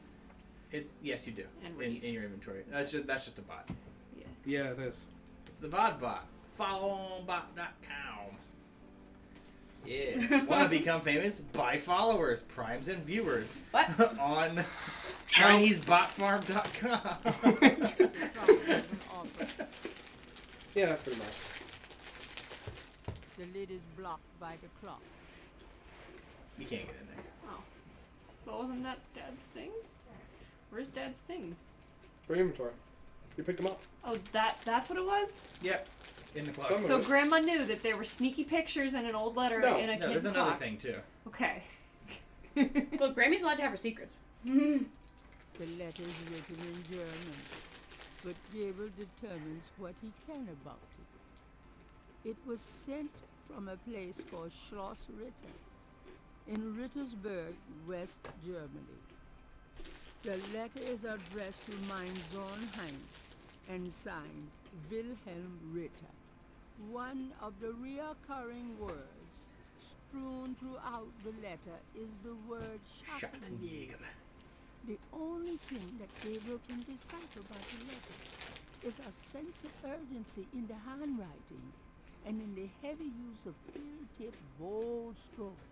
Yes, you do. And in read. your inventory. That's just a bot. Yeah. Yeah, it is. It's the VOD bot. Followonbot.com. Yeah. Want to become famous? Buy followers, primes, and viewers. What? On ChineseBotFarm.com. Yeah, pretty much. The lid is blocked by the clock. You can't get in there. Oh. But wasn't that Dad's things? Where's Dad's things? For inventory. You picked them up. Oh, that's what it was? Yep. In the clock. Some of So it. Grandma knew that there were sneaky pictures and an old letter No. in a No, kid's there's another clock. thing too. Okay. Look, Grammy's allowed to have her secrets. The letter is written in German, but Gabriel determines what he can about it. It was sent from a place called Schloss Ritter in Rittersberg, West Germany. The letter is addressed to mein Sohn Heinz and signed Wilhelm Ritter. One of the recurring words strewn throughout the letter is the word Schattenjäger. The only thing that Gabriel can decipher by the letter is a sense of urgency in the handwriting and in the heavy use of clear-tipped, bold strokes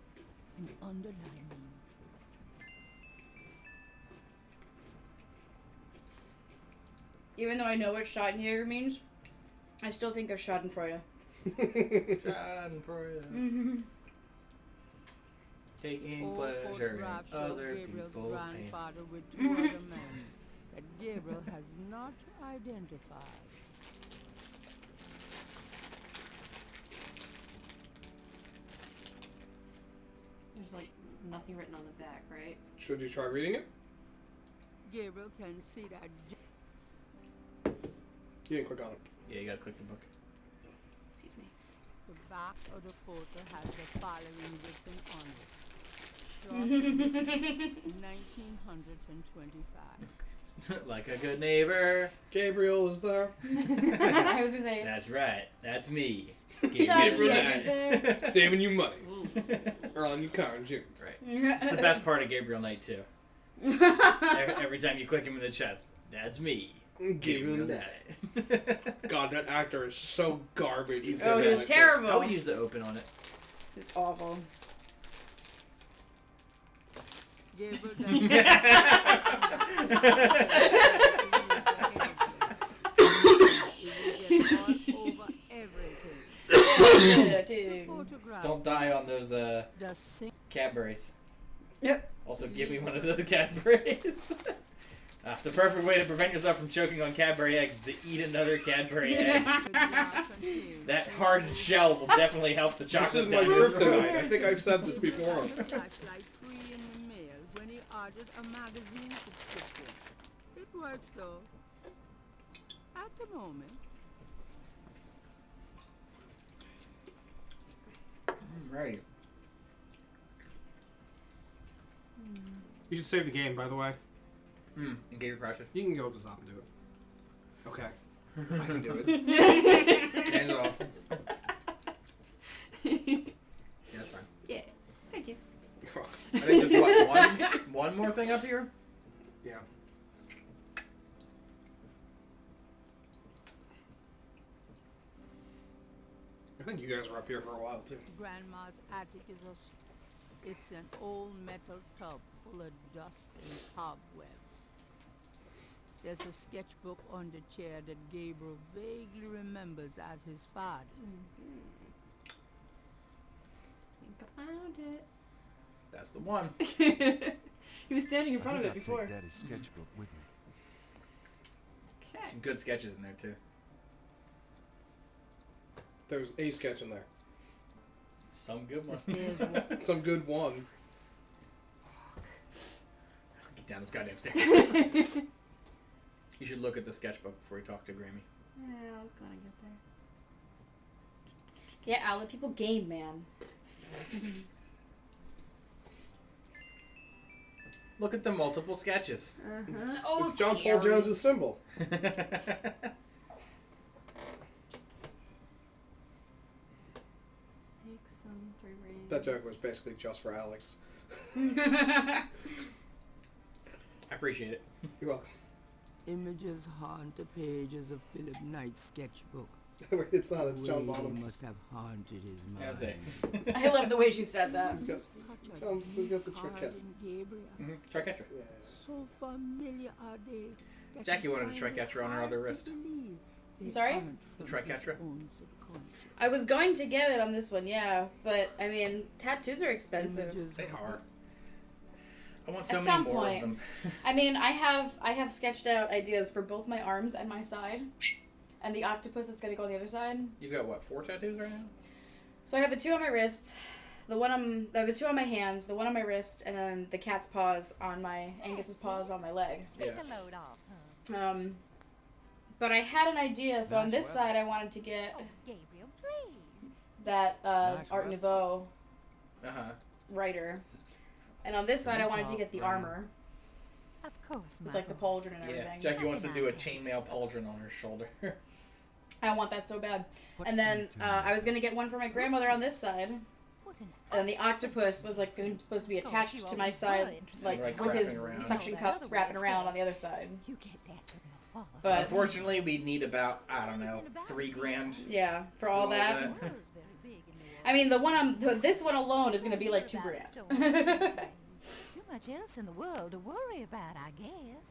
and underlining. Even though I know what Schadenjäger means, I still think of Schadenfreude. Schadenfreude. Mm-hmm. Taking Old pleasure photographs in show other Gabriel's people's pain. grandfather with two other men that Gabriel has not identified. There's like nothing written on the back, right? Should you try reading it? Gabriel can see that You didn't click on it. Yeah, you gotta click the book. Excuse me. the back of the photo has the following written on it. Short 1925. Like a good neighbor. Gabriel is there. I was gonna say. That's right. That's me. Schadenjäger's there. Saving you money. Or on your car insurance. Right. It's the best part of Gabriel Knight too. Every time you click him in the chest, that's me. Gabriel Knight. God, that actor is so garbage. He was terrible. I would use the open on it. It's awful. Gabriel Don't die on those Cadburys. Yep. Also, give me one of those Cadburys. The perfect way to prevent yourself from choking on Cadbury eggs is to eat another Cadbury egg. That hardened shell will definitely help the chocolate. This is my down your throat. kryptonite. I think I've said this before. Flashlight free in the mail when he ordered a magazine subscription. It works though. At the moment. Right. You should save the game, by the way. And Gator Crusher. You can go up to the top and do it. Okay. I can do it. Hands off. Yeah, that's fine. Yeah. Thank you. I think there's what, one more thing up here? Yeah. I think you guys were up here for a while too. Grandma's attic is it's an old metal tub full of dust and cobwebs. There's a sketchbook on the chair that Gabriel vaguely remembers as his father's. I think I found it. That's the one. He was standing in front of it I'll before. take Daddy's sketchbook with me. Okay. Some good sketches in there too. There's a sketch in there. Some good ones. Some good one. Get down those goddamn stairs. You should look at the sketchbook before you talk to Grammy. Yeah, I was gonna get there. Yeah, I'll let people game, man. Look at the multiple sketches. So It's John scary. Paul Jones' symbol. Take some 3 rings. That joke was basically just for Alex. I appreciate it. You're welcome. Images haunt the pages of Philip Knight's sketchbook. It's not. It's John Way they Bottoms. must have haunted his mind. That's it. I love the way she said that. He's got the trick cat. Cousin Gabriel. Tricatcher. Yeah. So familiar are they. that Jackie you wanted a find it tricatcher on her hard other to wrist. believe they Sorry? aren't The from his tricatcher? own subconscious. I was going to get it on this one, yeah, but I mean, tattoos are expensive. Images They of- are. I want so At many some more point. of them. I mean, I have sketched out ideas for both my arms and my side, and the octopus that's gonna go on the other side. You've got what, 4 tattoos right now? So I have the 2 on my wrists, the 2 on my hands, the 1 on my wrist, and then the cat's paws on my Angus's paws on my leg. Yeah. Take a load off, huh? But I had an idea, so on Nice this weather. side I wanted to get Oh, Gabriel, please. that Nice Art weather. Nouveau Uh-huh. and on this side I wanted to get the armor Of course, with like the Mother. pauldron and Yeah. everything. Jackie wants to do a chainmail pauldron on her shoulder. I want that so bad. What And can then you tell me? I was gonna get one for my grandmother on this side, What an and the octopus was like supposed to be attached to my side, like Like with his wrapping around. suction cups wrapping around on the other side. You get that from your father. But Unfortunately, we need about, I don't know, $3,000. yeah, for all all that. that. The world's very big in the I mean, this one alone is gonna be like $2,000. Too much else in the world to worry about, I guess.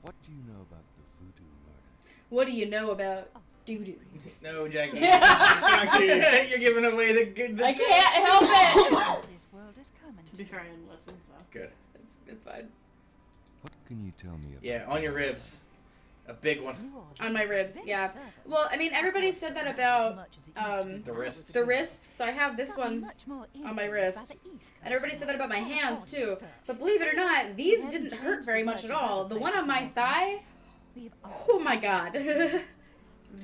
What do you know about the voodoo murder? What do you know about doo-doo? No, Jackie. Jackie. You're giving away the good. I can't help it. This world is coming To be fair, I didn't listen, so. Good. It's fine. What can you tell me about Yeah, on your ribs. A big one. On my ribs, yeah. Well, I mean, everybody said that about The wrist. the wrist, so I have this one on my wrist. And everybody said that about my hands too. But believe it or not, these didn't hurt very much at all. The one on my thigh, oh my god.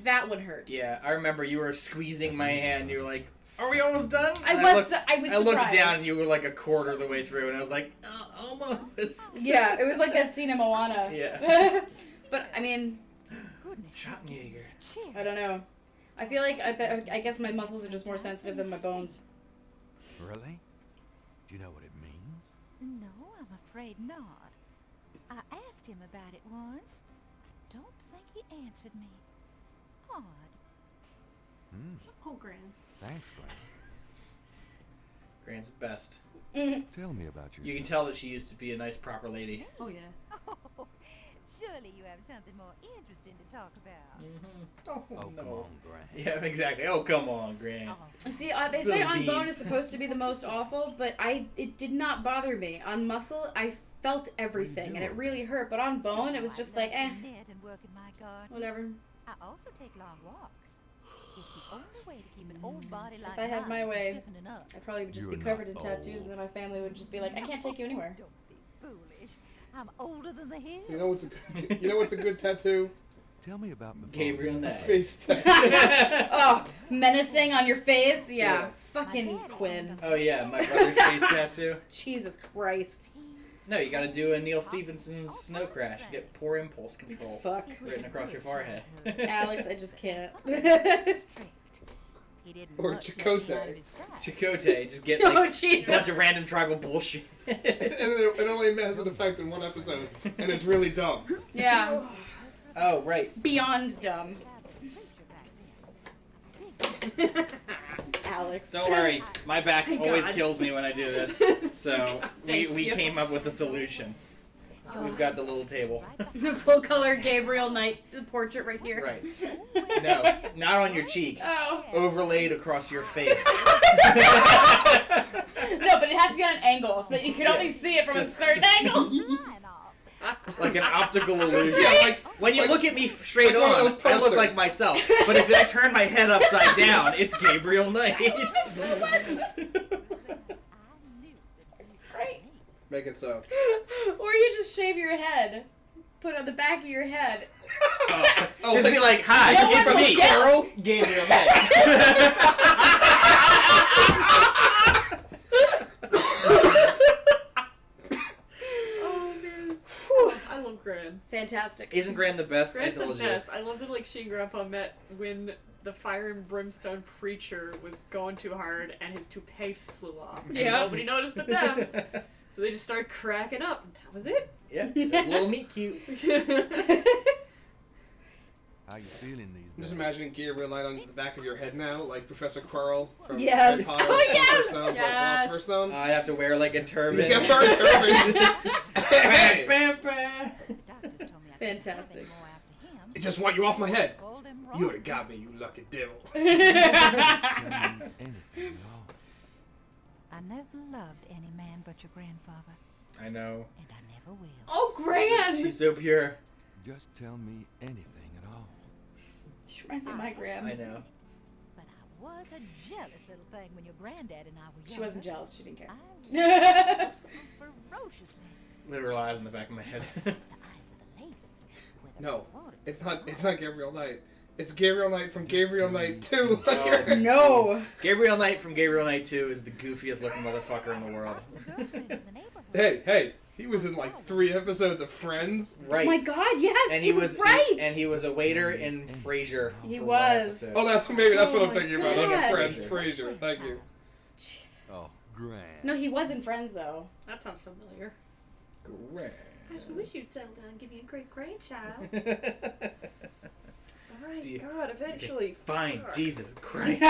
That one hurt. Yeah, I remember you were squeezing my hand. You were like, "Are we almost done?" I And was I surprised. looked down and you were like a quarter of the way through, and I was like, "Almost." Yeah, it was like that scene in Moana. Yeah. But I mean, Schottenjäger. I don't know. I feel like I guess my muscles are just more sensitive than my bones. Really? Do you know what it means? No, I'm afraid not. I asked him about it once. I don't think he answered me. Odd. Oh, Gran. Thanks, Granny. Grant's the best. Tell me about yourself. You can tell that she used to be a nice, proper lady. Oh, yeah. Oh, surely you have something more interesting to talk about. Oh, Oh, come on, Granny. Yeah, exactly. Oh, come on, Grant. Oh, See, they Spill say the on bone beans. is supposed to be the most awful, but it did not bother me. On muscle, I felt everything, and it really hurt. But on bone, it was just like, I love to knit and work in my garden. whatever. I also take long walks. It's the only way to keep an old body like If I had mine my from way, stiffening up. I probably would just You're be covered in not tattoos, and then my family would just be like, I can't take you anywhere. Don't be foolish. I'm older than the hill. You know what's a good tattoo? Tell me about the Gabriel A Knight. face tattoo. Oh, menacing on your face? Yeah, Yeah. fucking Quinn. Oh yeah, my brother's face tattoo. Jesus Christ. No, you gotta do a Neil Stephenson's Snow Crash. You get poor impulse control Fuck. written across your forehead. Alex, I just can't. He didn't Or much let me Chakotay. out of his sight. Chakotay, just get Oh, like, a Jesus. bunch of random tribal bullshit. And it only has an effect in one episode, and it's really dumb. Yeah, Oh, right. beyond dumb. Alex. Don't worry, my back Thank always God. kills me when I do this. So we Thank you. came up with a solution. We've got the little table. Full color Gabriel Knight portrait right here. Right. No, not on your cheek. Oh. Overlaid across your face. No, but it has to be on an angle so that you can only see it from Just- a certain angle. Like an optical illusion. Yeah, like When you look at me straight like one of on, those I look posters. like myself. But if I turn my head upside down, it's Gabriel Knight. Right. make it so. Or you just shave your head. Put it on the back of your head. Oh, Just be like, hi, No it's one will me, guess. Gabriel Knight. Oh, man. I love Gran. Fantastic. Isn't Gran the best? Gran's I the told you. best. I love that, like, she and Grandpa met when the fire and brimstone preacher was going too hard and his toupee flew off. And Yeah. nobody noticed but them. So they just started cracking up. And that was it. Yeah, little meat cute. How you feeling these I'm just days? imagining Gabriel Knight on the back of your head now, like Professor Quirrell from Yes. Harry Potter. Oh, yes! Stone, Yes. Philosopher's Stone. I have to wear like a turban. You get burned turban. Hey, Bam, bam. Doctors told me I couldn't do Fantastic. anything more after him. I just want you off my head. Spoiled him You wrong. would have got me, you lucky devil. Tell me anything at all. I never loved any man but your grandfather, I know. and I never will. Oh, Gran! She's so pure. Just tell me anything at all. She reminds me of my gran. I know. But I was a jealous little thing when your granddad and I were She younger. wasn't jealous. She didn't care. I loved so ferociously. Literal eyes in the back of my head. The eyes of the ladies. whether No, they wanted it's to not. or It's not Gabriel Knight. It's Gabriel Knight from Gabriel Knight 2. Oh, No. Gabriel Knight from Gabriel Knight 2 is the goofiest looking motherfucker in the world. Lots of girlfriends in the neighborhood. Hey, he was in like 3 episodes of Friends. Right. Oh my God! Yes, and he was right. and he was a waiter in Frasier. He for was. one episode. Oh, that's maybe that's what Oh I'm my thinking about. Like God. Friends, Frasier. Thank you. Jesus. Oh, grand. No, he wasn't Friends though. That sounds familiar. Great. I wish you'd settle down and give me a great grandchild. Do you- God, eventually. Fine, Fuck. Jesus Christ.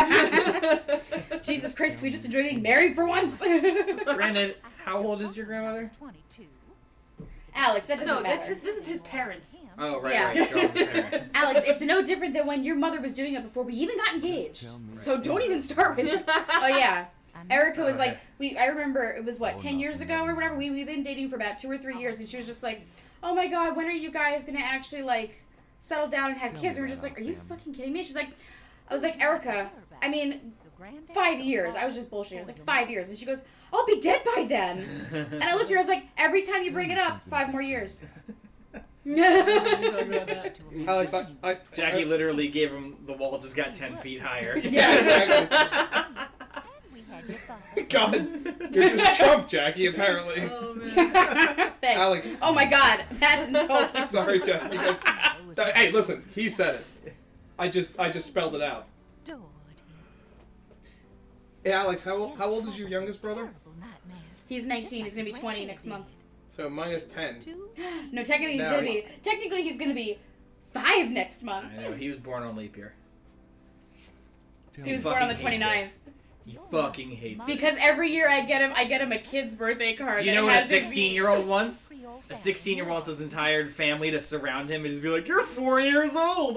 Jesus Christ! Can we just enjoy being married for once? Granted, how old is your grandmother? 22. Alex, that doesn't No, matter. this is his parents. Oh, right, Yeah. right. Charles' parents. Alex, it's no different than when your mother was doing it before we even got engaged. Tell me. So don't even start with it. Oh yeah. Erica was Okay. like, I remember it was what, Oh, 10 years ago or whatever. We've been dating for about 2 or 3 years, and she was just like, "Oh my God, when are you guys gonna actually like settle down and have Tell kids?" me And we're just about like, "Are you them. fucking kidding me?" She's like, I was like, "Erica, I mean, Your granddad 5 was years." I a was just bullshitting. I was like, 5 years, and she goes, "I'll be dead by then." And I looked at her. I was like, "Every time you bring it up, 5 more years." Alex, Jackie literally gave him the wall just got 10 feet higher. Yeah, exactly. And we had your father. God, you're just Trump, Jackie. Apparently. Oh, man. Thanks. Alex. Oh my God, that's insulting. Sorry, Jackie. Hey, listen. He said it. I just spelled it out. Adored him. Hey, Alex, how old is your youngest brother? Terrible nightmares. He's 19. He's gonna be 20 next month. So minus 10. Two. No, technically No, he's gonna be 5 next month. I know, he was born on leap year. Tell He was me. born on the fucking hates 29th. He fucking hates it. Because every year I get him a kid's birthday card. Do you that know what a has his- 16-year-old wants? Creole A family. 16-year-old wants his entire family to surround him and just be like, "You're 4 years old."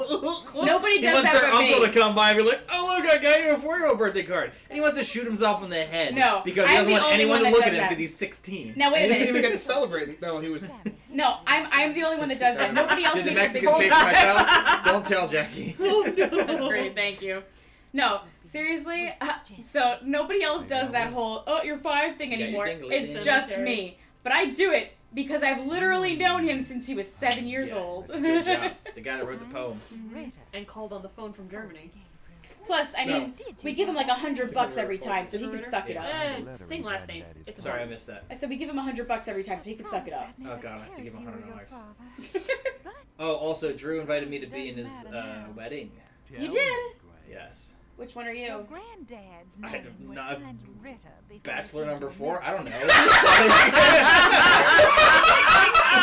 Nobody He does wants that their with uncle me. to come by and be like, "Oh look, I got you a 4-year-old birthday card," and he wants to shoot himself in the head. No, because he I'm doesn't the want only anyone one to that look does at him that. because he's 16. Now wait He a didn't even minute. get to celebrate. No, he was. No, I'm the only one that does that. Nobody else Did the makes a big Mexicans pay deal. for my child? Don't tell Jackie. That's great, thank you. No, seriously. So nobody else does that whole you're 5 thing You got your anymore. dingle It's in. just Cemetery. me. But I do it because I've literally known him since he was 7 years Yeah, old. Good job. The guy that wrote the poem. Rita. And called on the phone from Germany. Plus, I No. mean, we give him like $100 every time, so he can suck it up. Same last name. It's Sorry, I missed that. I said we give him $100 every time, so he can suck it up. Oh god, I have to give him $100. Oh, also, Drew invited me to be in his wedding. You did. Yes. Which one are Your you? granddad's I name don't was know. Hans Ritter before Bachelor he came number to 4? I don't know.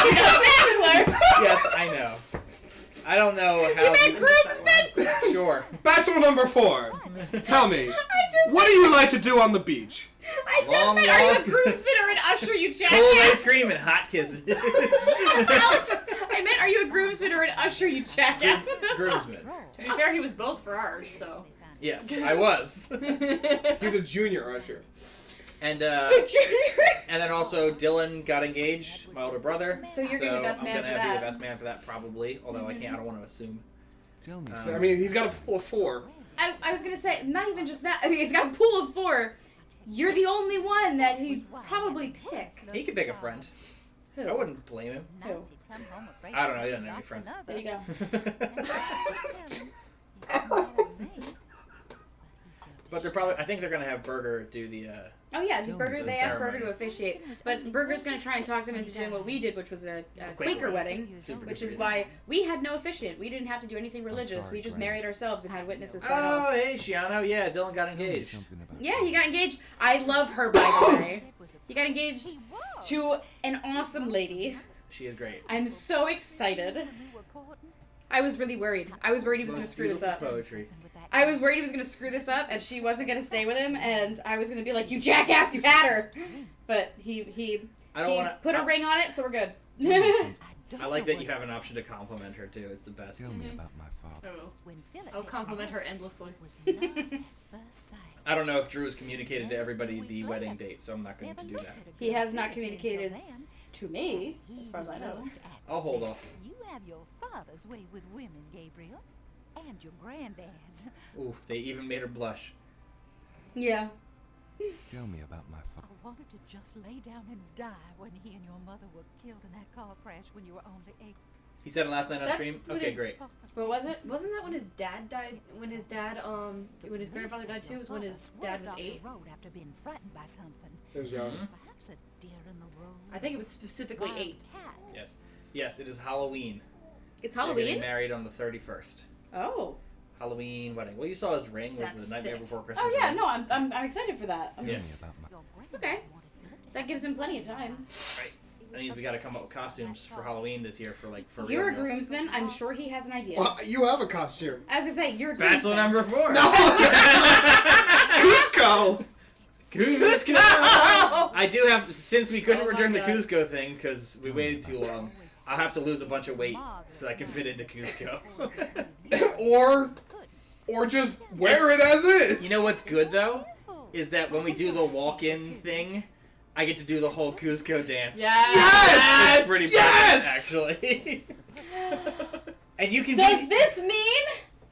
You're not a bachelor. Yes, I know. I don't know how. You meant groomsmen? Sure. Bachelor number 4. Tell me, I what do you like to do on the beach? just Long meant, are you a walk. groomsman or an usher, you Cold jackass? ice cream and hot kisses. Alex, I meant, are you a groomsman or an usher, you jackass? What the fuck? Groomsman. To be fair, he was both for ours, so. Yes, I was. He's a junior usher. And Junior. and then also Dylan got engaged, my older brother. So you're gonna be the best I'm man gonna for be that. the best man for that probably. Although I can't. I don't want to assume. Tell me. Um, I mean, he's got a pool of 4. I was gonna say, not even just that. He's got a pool of 4. You're the only one that he'd probably pick. He could pick a friend. Who? I wouldn't blame him. Who? I don't know. He doesn't have any friends. There you go. But I think they're gonna have Burger do the. Oh yeah, Burger. They asked Burger ceremony. to officiate, but Burger's gonna try and talk them into doing what we did, which was a Quaker wedding, Super which duper is easy. why we had no officiant. We didn't have to do anything religious. We just married ourselves and had witnesses sign Oh, off. hey, Shiano. Yeah, Dylan got engaged. Yeah, he got engaged. I love her, by the way. He got engaged to an awesome lady. She is great. I'm so excited. I was really worried. I was worried he was going to screw this up. Poetry. I was worried he was going to screw this up, and she wasn't going to stay with him, and I was going to be like, "You jackass, you had her!" But he put a ring on it, so we're good. I like that you have an option to compliment her too. It's the best. Tell me about my father. I'll compliment her endlessly. I don't know if Drew has communicated to everybody the wedding date, so I'm not going to do that. He has not communicated to me, as far as I know. I'll hold off. You have your father's way with women, Gabriel. And your granddad's. Ooh, they even made her blush. Yeah. Tell me about my father. I wanted to just lay down and die when he and your mother were killed in that car crash when you were only 8. He said it last night on That's stream? what Okay, is- great. What was it? Wasn't that when his dad died? When his grandfather died too? Was when his dad was 8? Road after being frightened by something. It was young. Perhaps a deer in the road. I think it was specifically 8. Cat. Yes. Yes, it is Halloween. It's They're Halloween? getting married on the 31st. Oh. Halloween wedding. Well, you saw his ring was That's the Nightmare sick. Before Christmas. Oh yeah, ring. no, I'm excited for that. I'm Yeah. just About my okay. That gives him plenty of time. Right. That means we got to come up with costumes for Halloween this year for You're a real. groomsman. I'm sure he has an idea. Well, you have a costume. I was gonna say you're a Bachelor groomsman. number 4. No! Cusco! Cusco! I do have, since we couldn't Oh my return the God. Cusco thing because we waited too long, I'll have to lose a bunch of weight so I can fit into Cusco. or just wear it as is. You know what's good though? Is that when we do the walk-in thing, I get to do the whole Cusco dance. Yes! It's pretty Yes! bad, actually. And you can Does be... this mean?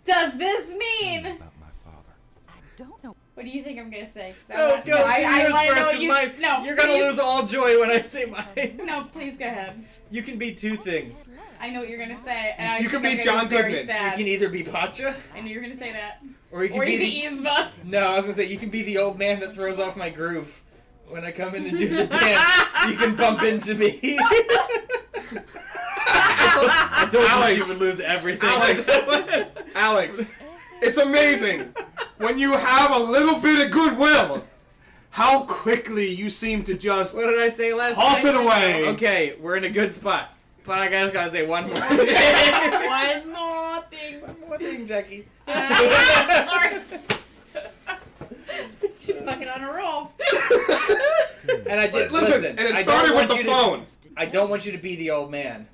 Does this mean? about my father. I don't know. What do you think I'm gonna say? 'Cause I No, want- go I yours wanna know first, what 'cause you. mine, No, you're gonna please. lose all joy when I say mine. No, please go ahead. You can be 2 things. I know what you're gonna say, and I You think can I'm be gonna John very Goodman. You Sad. can either be Pacha, I knew you were gonna say that. or you can Or be you the... can be Yzma. No, I was gonna say, you can be the old man that throws off my groove. When I come in and do the dance, you can bump into me. I told you Alex. she would lose everything. Alex, it's amazing. When you have a little bit of goodwill, how quickly you seem to just What did I say last toss night? it away. Okay, we're in a good spot. But I just gotta say one more thing. One more thing. One more thing, Jackie. Sorry. She's fucking on a roll. And I did Listen, and it I started don't with want the you to- phone. I don't want you to be the old man.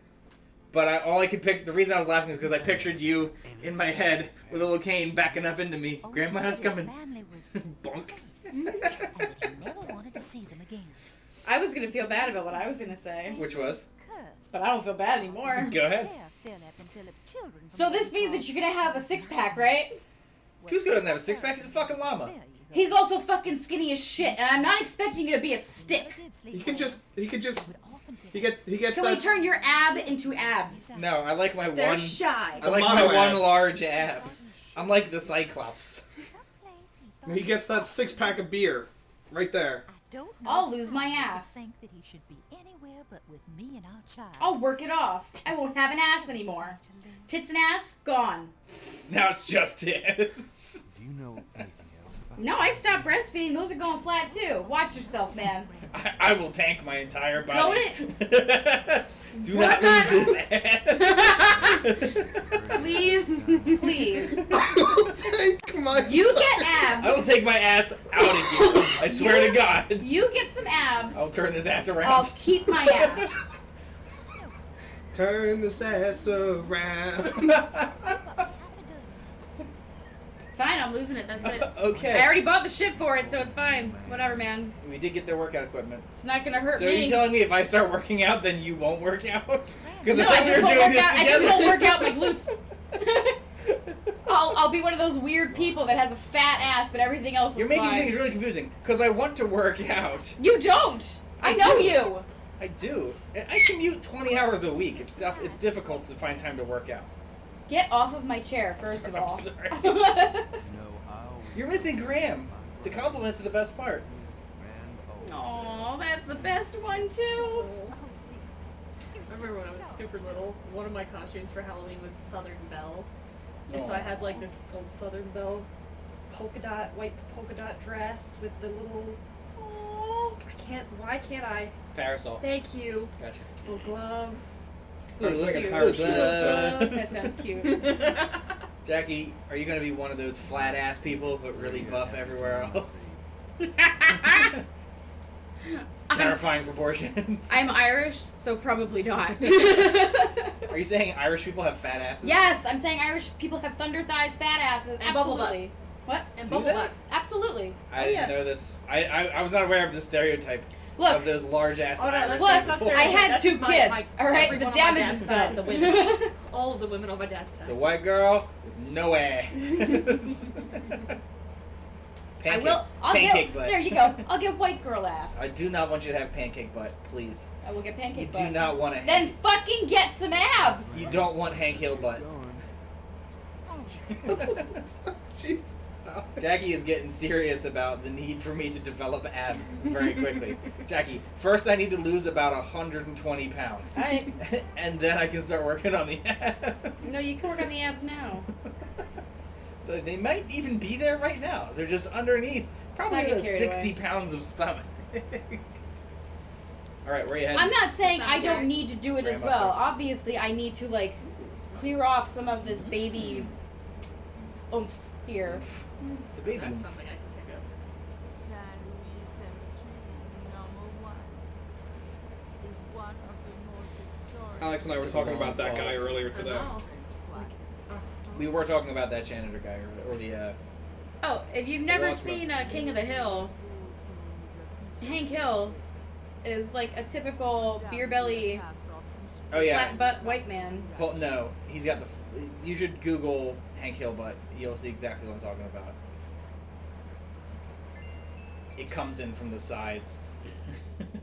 But all I could pick, the reason I was laughing is because I pictured you in my head with a little cane backing up into me. Grandma's coming. Family was Bonk. and that he never wanted to see them again. I was gonna feel bad about what I was gonna say, Which was? but I don't feel bad anymore. Go ahead. Philip and Philip's children from So this the means that you're gonna have a 6-pack, right? Cusco doesn't have a 6-pack, he's a fucking llama. He's also fucking skinny as shit, and I'm not expecting you to be a stick. He gets Can we that. turn your ab into abs? No, I like my They're one. shy. I like The my mono one ab. large ab. I'm like the Cyclops. He gets that 6-pack of beer, right there. I'll lose my ass. Think that he should be anywhere but with me and our child. I'll work it off. I won't have an ass anymore. Tits and ass, gone. Now it's just tits. Do you know anything else about No, I stopped breastfeeding. Those are going flat too. Watch yourself, man. I will tank my entire body. Go Do Work not lose on- this ass. Please, please. Take my You get abs. I will take my ass out of you. I swear to God. You get some abs. I'll turn this ass around. I'll keep my ass. Turn this ass around. Fine, I'm losing it. That's it. Okay. I already bought the ship for it, so it's fine. Whatever, man. We did get their workout equipment. It's not gonna hurt So are me. you telling me if I start working out, then you won't work out? Because No, I thought I we just were won't doing work this out. I together. just won't work out my glutes. I'll be one of those weird people that has a fat ass, but everything else looks You're making fine. things really confusing. Because I want to work out. You don't. I know do. you. I do. I commute 20 hours a week. It's difficult to find time to work out. Get off of my chair, first of I'm all. sorry. You know, I always You're missing Graham. The compliments are the best part. Oh, that's the best one too. I remember when I was super little, one of my costumes for Halloween was Southern Belle. And so I had like this old Southern Belle white polka dot dress with the little, why can't I? Parasol. Thank you. Gotcha. Little gloves. Looks like a Cute. parachute That outside. sounds cute. Jackie, are you going to be one of those flat ass people but really buff everywhere else? Terrifying proportions. I'm Irish, so probably not. Are you saying Irish people have fat asses? Yes, I'm saying Irish people have thunder thighs, fat asses. And bubble Absolutely. butts. What? And Do bubble that? butts. Absolutely. I didn't know this. I was not aware of the stereotype Look. of those large ass Oh, no, Irish that's Plus, not people. I had That's 2 just kids. my All right, everyone the on my damage dad's is side, done. the women. All of the women on my dad's side. It's a white girl with no ass. I will. pancake butt. There you go. I'll get white girl ass. I do not want you to have pancake butt, please. I will get pancake You butt. do not want to. Then fucking get some abs. You don't want Hank Hill butt. Jesus. Jackie is getting serious about the need for me to develop abs very quickly. Jackie, first I need to lose about 120 pounds. All right. And then I can start working on the abs. No, you can work on the abs now. They might even be there right now. They're just underneath. Probably Let's not get carried 60 pounds of stomach. Alright, where you heading? I'm not saying I Sounds don't need to do it as Grandma well. said. Obviously, I need to like clear off some of this baby oomph here. The baby. That's something I can pick up. San Luis Cemetery, #1, is one of the most historic. Alex and I were talking about that guy earlier I today. know. It's like, We were talking about that janitor guy, or the, Oh, if you've never Watchmen. seen King of the Hill, Hank Hill is like a typical beer belly, oh yeah. flat butt white man. Well, no, he's got the. You should Google Hank Hill butt. You'll see exactly what I'm talking about. It comes in from the sides. oh, did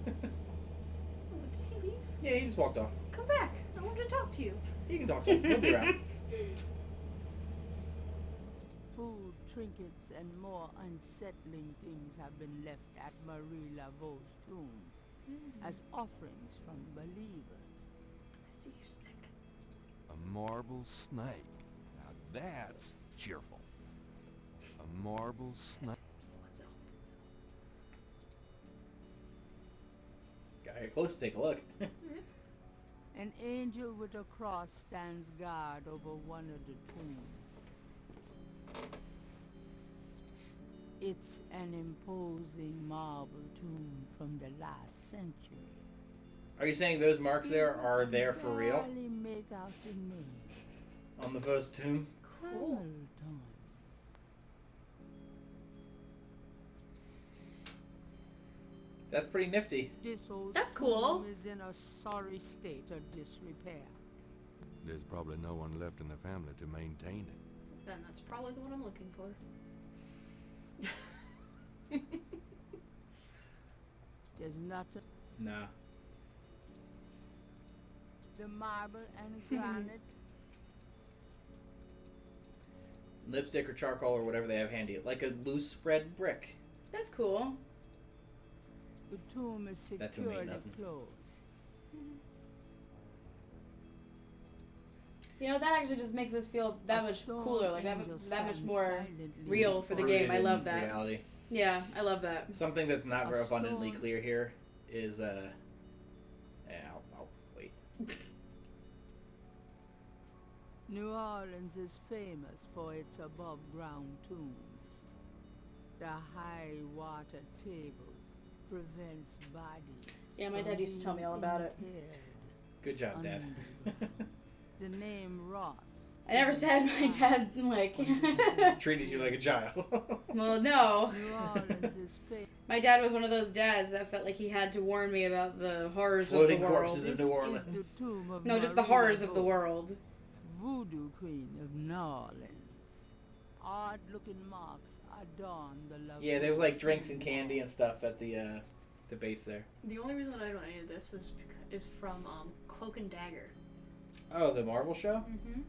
he leave? Yeah, he just walked off. Come back. I wanted to talk to you. You can talk to him. He'll be around. Food, trinkets, and more unsettling things have been left at Marie Laveau's tomb as offerings from believers. I see your snake. A marble snake. Now that's cheerful. A marble snake. What's it Gotta get close to take a look. An angel with a cross stands guard over one of the tombs. It's an imposing marble tomb from the last century. Are you saying those marks there are there for real? Barely make out the name. On the first tomb? Cool. Hamilton. That's pretty nifty. This old That's cool. tomb is in a sorry state of disrepair. There's probably no one left in the family to maintain it. Then that's probably the one I'm looking for. There's nothing. Nah. The marble and granite. Lipstick or charcoal or whatever they have handy. Like a loose red brick. That's cool. The tomb is That tomb ain't securely nothing. closed. You know, that actually just makes this feel that A much stone cooler, like that angel much stands more silently real for the before game. I Rooted love in that. Reality. Yeah, I love that. Something that's not A very abundantly stone. clear here is, yeah, I'll wait. New Orleans is famous for its above-ground tombs. The high water table prevents bodies. Yeah, my dad used to tell me all about it. from being interred Good job, Dad. underground. The name Ross. I never said my dad, like... Treated you like a child. Well, no. New Orleans is famous. My dad was one of those dads that felt like he had to warn me about the horrors Floating of the world. corpses of New Orleans. No, just the horrors of the world. Voodoo Queen of New Orleans. Odd-looking marks adorn the lovely. Yeah, there's like drinks and candy and stuff at the base there. The only reason I know any of this is from Cloak and Dagger. Oh, the Marvel show? Mm-hmm.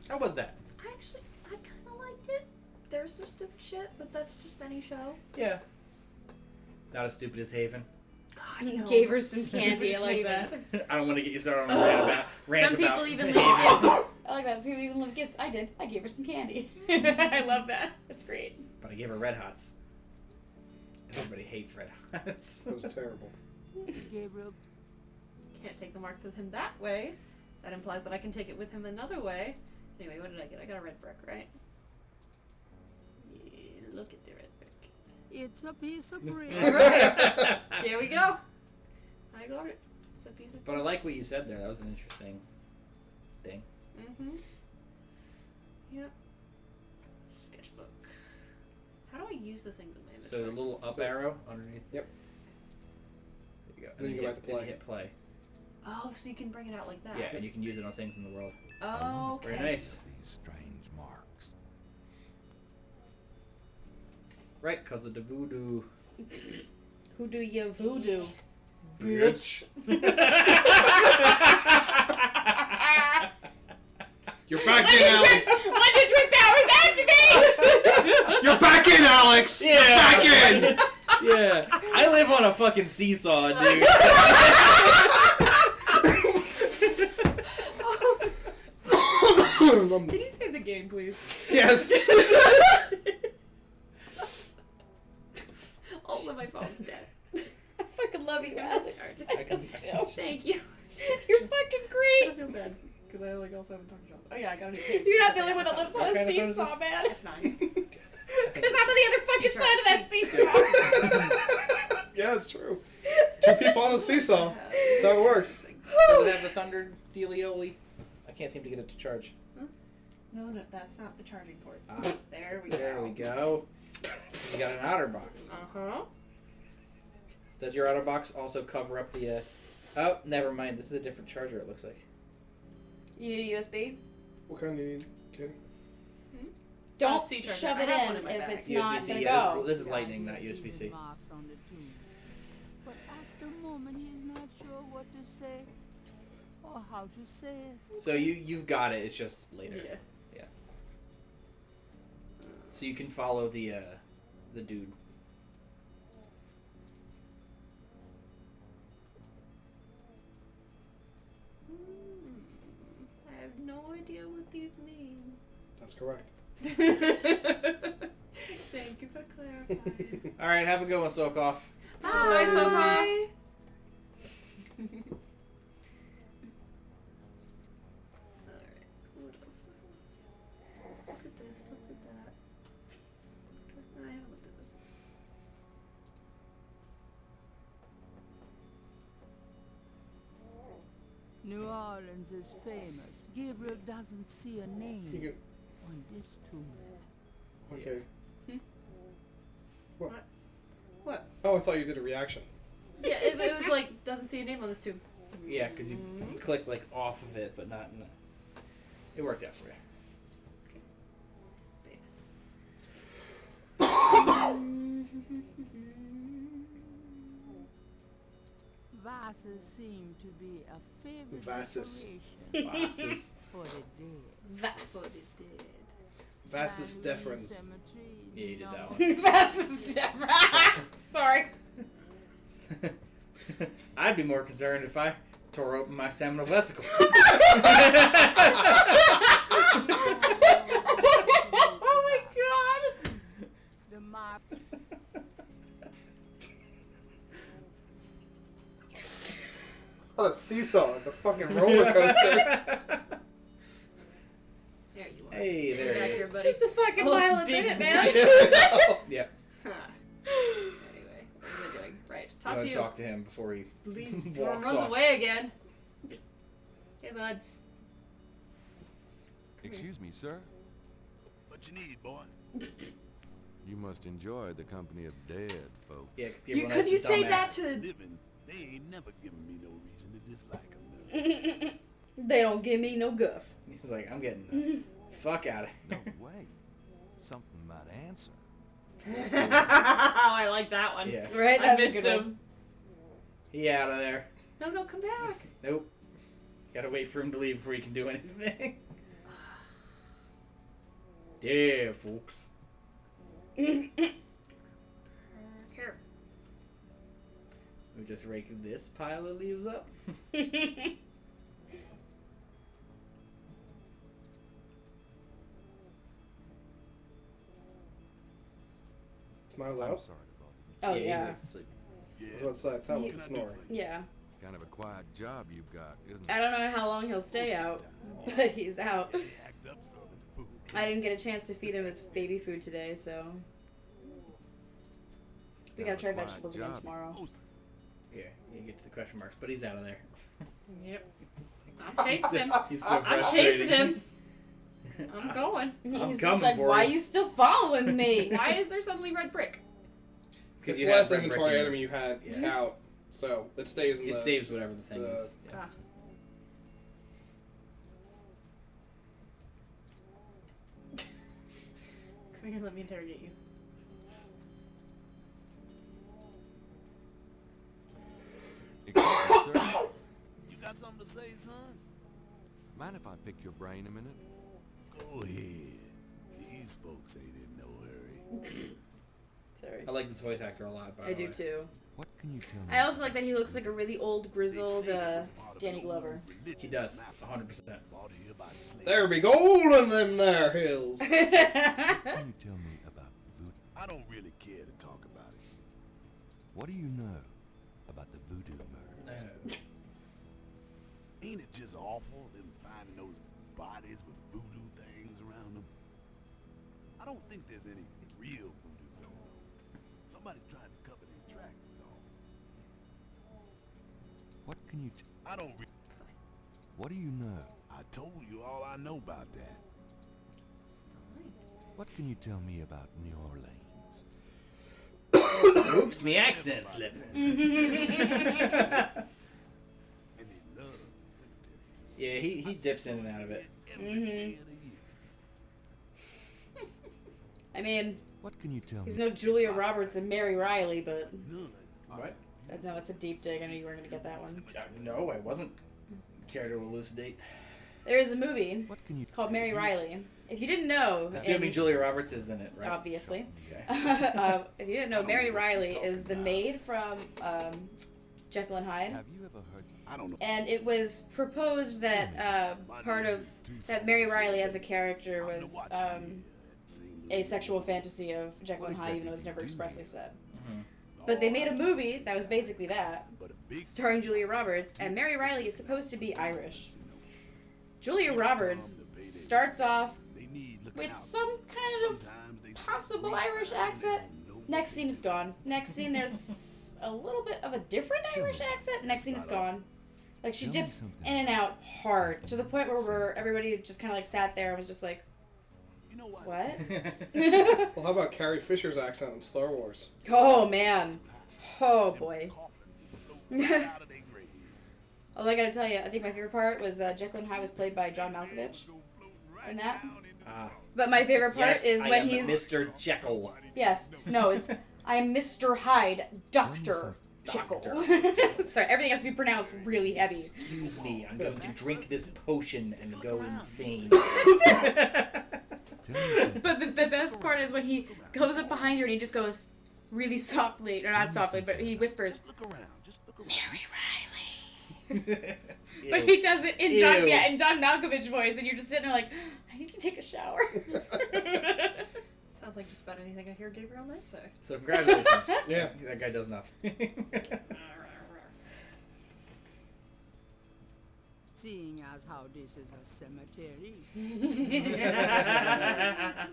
How was that? I kind of liked it. there's some stupid shit, but that's just any show. Yeah. Not as stupid as Haven. God, no. Gave her some candy. I Stupid like Haven. that. I don't want to get you started on a rant Some about people even leave Haven. gifts. I like that. Some people even leave gifts. I did. I gave her some candy. I love that. That's great. But I gave her Red Hots. Everybody hates Red Hots. That was terrible. Gabriel, Can't take the marks with him that way. That implies that I can take it with him another way. Anyway, what did I get? I got a red brick, right? Yeah, look at the red brick. it's a piece of bread. Alright. There we go. I got it. It's a piece of But I like what you said there. That was an interesting thing. Mm-hmm. Yep. Sketchbook. How do I use the things in my inventory? So the little up arrow underneath. Yep. There you go. And then you go back to and play. you hit play. Oh, so you can bring it out like that. Yeah, and you can use it on things in the world. Oh, okay. Very nice. These strange marks. Right, because of the voodoo. Who do you voodoo? Bitch. You're back in, Alex. Wonder Twin powers activate! You're back in, Alex. Yeah. You're back in. Yeah, I live on a fucking seesaw, dude. Can you save the game, please? Yes. Also, my phone's dead. I fucking love you, Alex. I can- Thank you. You're fucking I great. feel bad because I also haven't talked to Johnson. Oh yeah, I got a new case. You're not the only one that lives on What a kind of phone is seesaw, this? man. It's 9. Because I'm on the other fucking side of that seesaw. Yeah, it's true. Two people on a seesaw. That's how it works. Does it have the thunder dealioli? I can't seem to get it to charge. No, that's not the charging port. Ah, There we go. there we go. You got an outer box. Uh-huh. Does your outer box also cover up the? Oh, never mind. This is a different charger. It looks like. You need a USB? What kind do you need, Katie? Don't C charger. shove I it have one in in my if bag. it's not USB-C. gonna Yeah, go. this is lightning, not USB-C. Marks on the tomb. But at the moment, he's not sure what to say or how to say it. So you've got it. It's just later. Yeah. Yeah. So you can follow the dude. I have no idea what these mean. That's correct. Thank you for clarifying. All right, have a good one, Sokoff. Bye, Sokoff. Alright, what else do I want to do? Look at this, look at that. I haven't looked at this. New Orleans is famous. Gabriel doesn't see a name You can. on this tomb. Okay. What? Oh, I thought you did a reaction. Yeah, it was like, doesn't see a name on this tube. Yeah, because you clicked like off of it, but not. In the... It worked out for you. Vases seem to be a favorite Vases. decoration Vases. for the dead. Vases. For the dead. Vastus Family deferens. cemetery, Yeah, you did number that one. Vases. Sorry. I'd be more concerned if I tore open my seminal vesicle. Oh my god. The map. It's not a seesaw. It's a fucking roller coaster. There you are. Hey, there Back it here, is. It's just a fucking Oh, violent big minute, man. Yep. Anyway, what am I doing? Right, I'm talk to gonna you. talk to him before he Leaves, walks runs off. away again. Hey, bud. Excuse me, sir. What you need, boy? You must enjoy the company of dead folk. Yeah, 'cause You, everyone could has you some say dumbass. that to? Living, they ain't never given me no reason to dislike them. They don't give me no guff. He's like, I'm getting the fuck out of No here. way. Something might answer. Oh, I like that one. Yeah. Right? I That's a missed good him. one. He out of there. No, come back. Nope. Gotta wait for him to leave before he can do anything. Yeah, folks. Here. We just rake this pile of leaves up. Smiles I'm out. sorry to bother you. Oh he's yeah. asleep. What's that? Sound like a snore. Yeah. Kind of a quiet job you've got, isn't it? I don't know how long he'll stay out, but he's out. Act up some of the food. I didn't get a chance to feed him his baby food today, so we gotta try Quiet vegetables again job. tomorrow. Yeah, you get to the question marks, but he's out of there. Yep. I'm chasing him. He's so I'm frustrated. chasing him. I'm going. He's just coming like, for why you." are you still following me? Why is there suddenly red brick? It's the you have last red inventory brick in- item you had Yeah. out, so it stays in It the... saves whatever the thing the- is. Yeah. Ah. Come here, let me interrogate you. Excuse me, sir. You got something to say, son? Mind if I pick your brain a minute? Go ahead. These folks ain't in no hurry. Sorry. I like this voice actor a lot, by I the do way. too. What can you tell me? I also like that he looks like a really old, grizzled Danny Glover. He does, 100%. There be gold in them there hills. What can you tell me about voodoo? I don't really care to talk about it. What do you know about the voodoo murders? Ain't it just awful, them finding those bodies with voodoo things around them? I don't think there's any real voodoo going on. Somebody's trying to cover their tracks is all. What can you I don't What do you know? I told you all I know about that. What can you tell me about New Orleans? Oops, me accent slipping. And they love the cemetery. Yeah, he dips in and out of it. Mm-hmm. I mean, What can you tell he's me? no Julia Roberts and Mary Riley, but None. What? no, it's a deep dig. I knew you weren't gonna get that one. No, I wasn't. Care to elucidate? There is a movie What can you called Mary Riley. If you didn't know, Assuming and- Julia Roberts is in it, right? obviously, Okay. if you didn't know, Mary Riley is the maid from Jekyll and Hyde. Have you ever heard? I don't know. And it was proposed that part of that Mary Riley as a character was a sexual fantasy of Jekyll and Hyde, even though it was never expressly said. But they made a movie that was basically that, starring Julia Roberts, and Mary Riley is supposed to be Irish. Julia Roberts starts off with some kind of possible Irish accent. Next scene, it's gone. Next scene, there's a little bit of a different Irish accent. Next scene, it's gone. Like, she dips in and out hard, to the point where everybody just kind of like sat there and was just like, what? Well, how about Carrie Fisher's accent in Star Wars? Oh, man. Oh, boy. Although I gotta tell you, I think my favorite part was Jekyll and Hyde was played by John Malkovich in that. But my favorite part Yes, is I when am he's... Mr. Jekyll. Yes. No, it's... I'm Mr. Hyde, Dr. Jekyll. Sorry, everything has to be pronounced really heavy. Excuse me, I'm going to drink this potion and go insane. But the best part is when he goes up behind her and he just goes really softly, or not softly, but he whispers, Mary Riley. But he does it in John, Ew. in John Malkovich voice, and you're just sitting there like, I need to take a shower. Sounds like just about anything I hear Gabriel Knight say. So congratulations. Yeah. That guy does nothing. Seeing as how this is a cemetery, I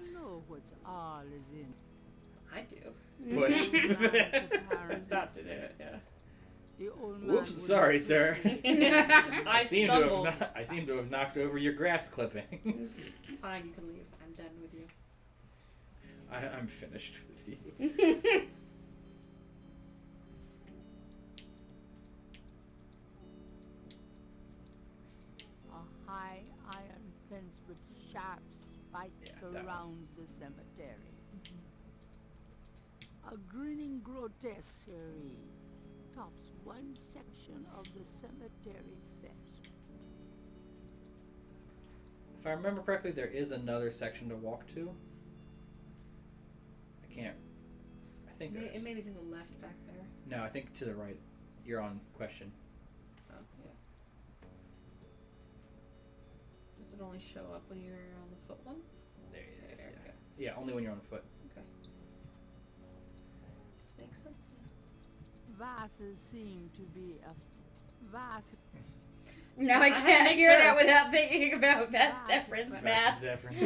you know what's all is in. do. Push. I was about to do it, yeah. The old man Whoops, would- sorry, sir. I stumbled. I seem to have knocked over your grass clippings. Fine, you can leave. I'm done with you. I'm finished with you. A high iron fence with sharp spikes Yeah, that surrounds the cemetery. A grinning grotesquerie tops one section of the cemetery fence. If I remember correctly, there is another section to walk to. I can't. I think there It is. may be to the left back there. No, I think to the right. You're on question. Oh, yeah. Does it only show up when you're on the foot one? There it is. There, Yeah. okay. Yeah, only when you're on foot. Okay. This makes sense now. Vases seem to be a vase. Now I I had to can't make hear sure. that without thinking about Beth's deference, That's Matt. different.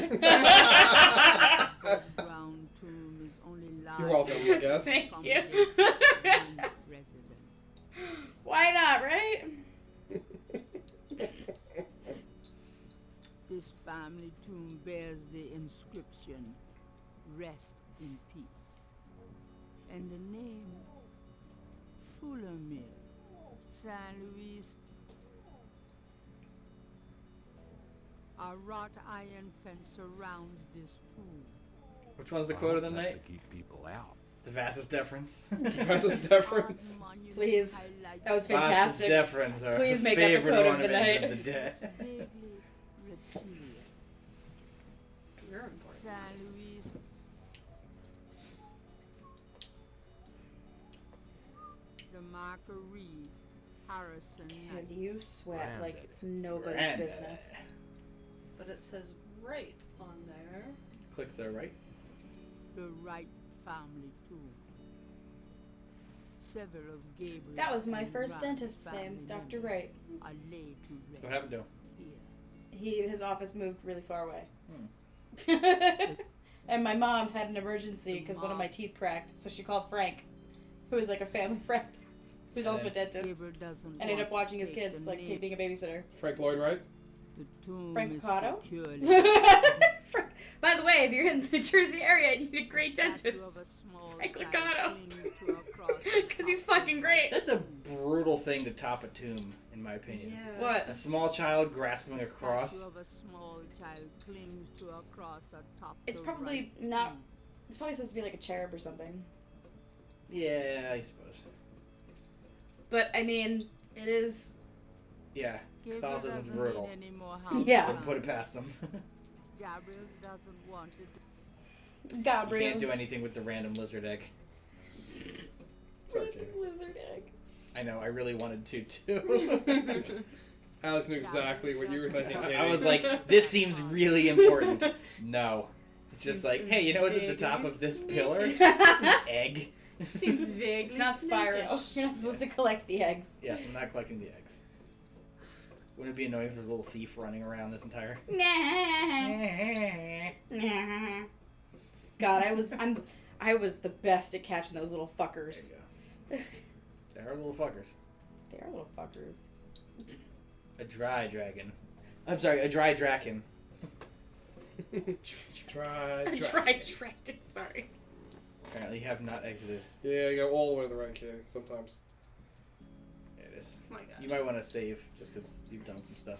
Ground tomb is only large. You're welcome, I guess. Thank you. One resident. Why not, right? This family tomb bears the inscription, "Rest in peace," and the name, Fullermill, San Luis. A wrought iron fence surrounds this tomb. Which one's the quote of the That's night? to keep people out. The vastest deference. Vastus deference. Please. That was Vastest fantastic. deference. Our Please make that the favorite quote of the ornament night. of the day. Vaguely reptilian. You're important. San Luis. The marker reads Harrison Knight. And you sweat like Granddaddy. it's nobody's Granddaddy. business. But it says right on there. Click the right. The Wright family tomb. Several of Gabriel. That was my and first Wright dentist's family name, Dr. members Wright. Are laid to rest What happened to him? here. His office moved really far away. Hmm. And my mom had an emergency because one of my teeth cracked, so she called Frank, who is like a family friend, who's also a dentist, Gabriel doesn't and ended want up watching his to take kids, the like name. being a babysitter. Frank Lloyd Wright. The tomb Frank is Cotto? securely By the way, if you're in the Jersey area, you need a great statue dentist. of a small Frank child Licato. clinging to a cross Because he's fucking great. That's a brutal thing to top a tomb, in my opinion. Yeah. What? A small child grasping a cross. Statue of a small child clings to a cross atop It's the probably right not. tomb. It's probably supposed to be like a cherub or something. Yeah, I suppose. But I mean, it is. Yeah, Gabriel Catholicism's doesn't brutal. need any more house Yeah. Wouldn't put it past them. Gabriel doesn't want it. You Gabriel. can't do anything with the random lizard egg. Sorry, Katie. Lizard egg. I know, I really wanted to too. Alex knew exactly what you were thinking, Katie. I was like, this seems really important. No. It's just like, hey, you know what's at the top of this pillar? It's an egg. Seems vaguely It's not Spyro. snake-ish. You're not supposed to collect the eggs. Yes, I'm not collecting the eggs. Wouldn't it be annoying if there's a little thief running around this entire... Nah. God, I was the best at catching those little fuckers. There you go. They're little fuckers. They are little fuckers. A dry dragon. I'm sorry, a dry draken. Try. A dry dragon, sorry. Apparently you have not exited. Yeah, you go all the way to the right, Katie. Sometimes. There it is. Oh my god. You might want to save, just because you've done some stuff.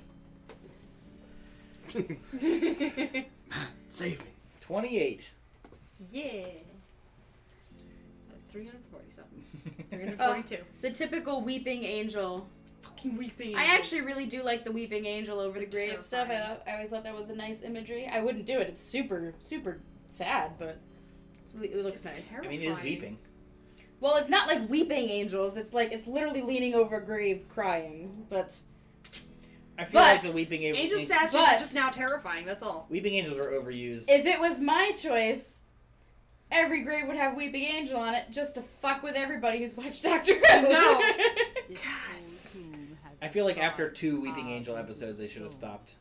Save me. 28. Yeah. 340 something. Oh, 342. the typical weeping angel. Fucking weeping. I actually really do like the weeping angel over the grave stuff. I always thought that was a nice imagery. I wouldn't do it. It's super, super sad, but it looks nice. I mean, it is weeping. Well, it's not like weeping angels. It's like it's literally leaning over a grave crying. But I feel like the weeping angel angel... statues but- are just now terrifying. That's all. Weeping angels are overused. if it was my choice, every grave would have weeping angel on it just to fuck with everybody who's watched Doctor Who. No. I feel like after 2 Weeping Angel episodes, they should have stopped.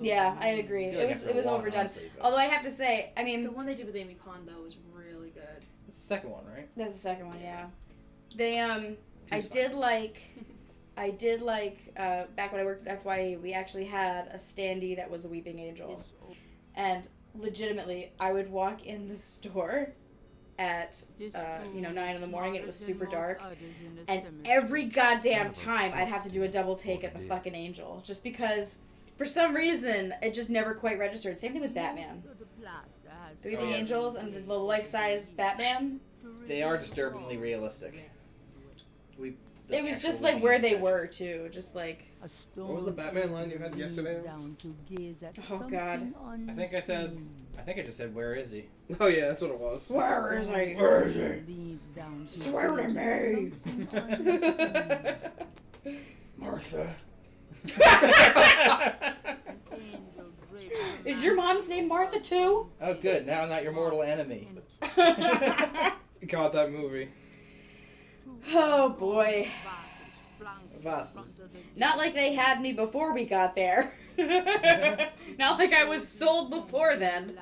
Yeah, I agree. I feel like It after was one, overdone. honestly, but- Although I have to say, I mean, The one they did with Amy Pond though was really good. That's the second one, right? that's the second one. Yeah, they I Two's did like back when I worked at FYE, we actually had a standee that was a weeping angel, and legitimately, I would walk in the store at 9 in the morning and it was super dark, and every goddamn time I'd have to do a double take at the fucking angel just because for some reason it just never quite registered. Same thing with Batman. The weeping angels and the life-size Batman. They are disturbingly realistic. It was actual just like living where they touches. were too, just like. A stone What was the Batman line you had yesterday? down to gaze at Oh, God. something I think I said. unseen. I think I just said, "Where is he?" Oh yeah, that's what it was. Where is he? Where is he? Leads down to Swear to me. something unseen. Martha. Angel draped Is your mom's name Martha too? Oh, good. Now I'm not your mortal enemy. God, that movie. Oh boy. Vases. Not like they had me before we got there. Not like I was sold before then.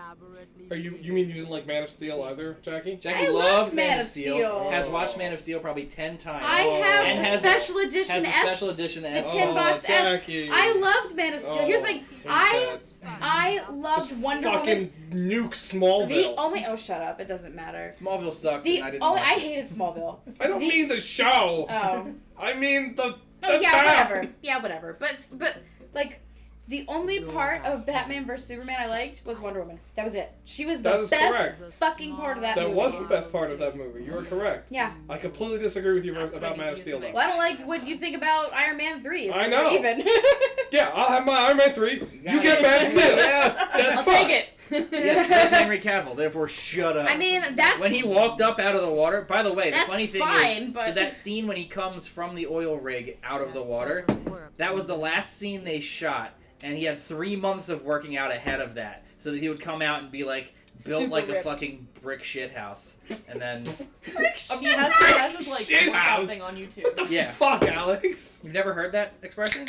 You mean you didn't like Man of Steel either, Jackie? Jackie I loved loved Man of Steel. Steel. Has watched Man of Steel probably 10 times. I have And the has special edition has the S. special edition The S. tin box S. Jackie. I loved Man of Steel. Here's the thing. I loved Just Wonder fucking Woman. nuke Smallville. The only shut up. It doesn't matter. Smallville sucked. The and I didn't only watch I it. hated Smallville. I don't the- mean the show. Oh. I mean the Oh yeah, town. whatever. Yeah, whatever. But like the only part of Batman vs Superman I liked was Wonder Woman. That was it. She was That the is best correct. fucking part of that That movie. was the best part of that movie. You were correct. Yeah. I completely disagree with you That's about what Man you of use Steel to though. Well, I don't like what you think about Iron Man 3. So I know. we're even. Yeah, I'll have my Iron Man 3. You get Man of Steel. Yeah. That's I'll fine. take it. Yes, fuck Henry Cavill. Therefore, shut up. I mean, that's when he walked up out of the water. By the way, the That's funny thing fine, is, but- so that scene when he comes from the oil rig out of the water, that was the last scene they shot, and he had 3 months of working out ahead of that, so that he would come out and be like built Super like a ripped. fuck brick shit house, and then He has his like Shit workout house. thing on YouTube. The Yeah. fuck, Alex? you've never heard that expression?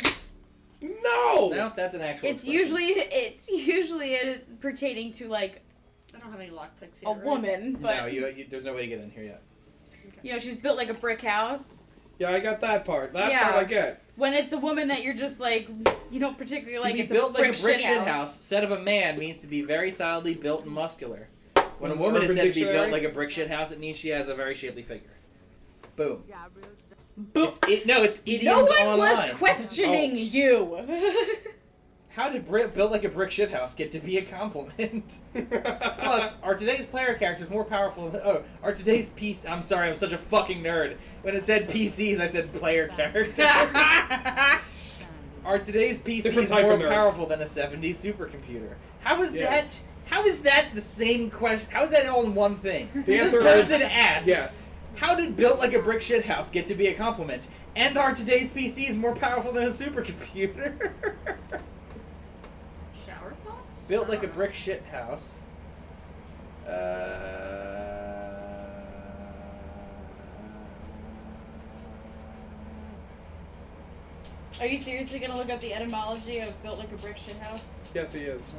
No. No, that's an actual. it's expression. usually pertaining to like I don't have any lockpicks a yet. right? woman, but No, you, there's no way to get in here yet. you know she's built like a brick house. Yeah, I got that part. That Yeah. part I get. When it's a woman that you're just like you don't particularly like, to be it's built a brick like a brick shit house. instead of a man means to be very solidly built and muscular. When a Is woman is Urban said to be built Dictionary? like a brick shit house, it means she has a very shapely figure. Boom. Boom. It's idioms No one online. was questioning you. How did built like a brick shit house get to be a compliment? Plus, are today's player characters more powerful than... Oh, are today's PC... I'm sorry, I'm such a fucking nerd. When it said PCs, I said player characters. Are today's Different PCs type more of nerd. powerful than a 70s supercomputer? How is Yes. that... How is that the same question? How is that all in one thing? The This answer is person asks... yes. How did built like a brick shit house get to be a compliment? And are today's PCs more powerful than a supercomputer? Shower thoughts? Built like a brick shit house. Are you seriously gonna look up the etymology of built like a brick shit house? Yes, he is.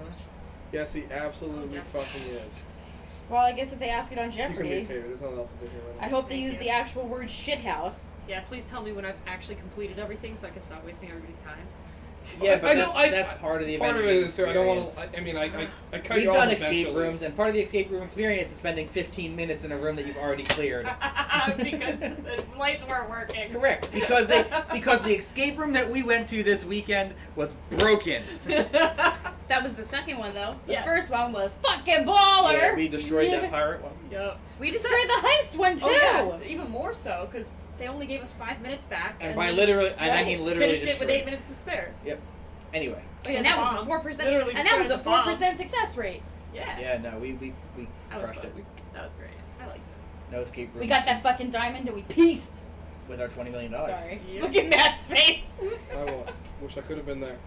Yes, he absolutely Yeah. fucking is. Well, I guess if they ask it on You can be Jeopardy, okay. There's nothing else to do here right now. I hope they use the actual word shit house. Yeah, please tell me when I've actually completed everything so I can stop wasting everybody's time. Yeah, but I know- that's part of the Part of adventure it is too. I don't want experience. to. I mean, I cut We've you off done escape eventually. rooms, and part of the escape room experience is spending 15 minutes in a room that you've already cleared. Because the lights weren't working. Correct, because the escape room that we went to this weekend was broken. That was the second one though. The Yeah. first one was fucking baller. Yeah, we destroyed that pirate one. Yep. We destroyed the heist one too. Oh yeah, even more so because they only gave us 5 minutes back. And by then literally, and I Right. mean literally finished it with destroyed. 8 minutes to spare. Anyway, Oh, yeah, And the that was a bomb. 4%. Literally And that was a destroyed the bomb. 4% success rate. Yeah. yeah, no, we That was crushed fun. it. That was great. I liked it. No escape room. We got that fucking diamond and we pieced. with our $20 million. Sorry. Yep. Look at Matt's face. I wish I could have been there.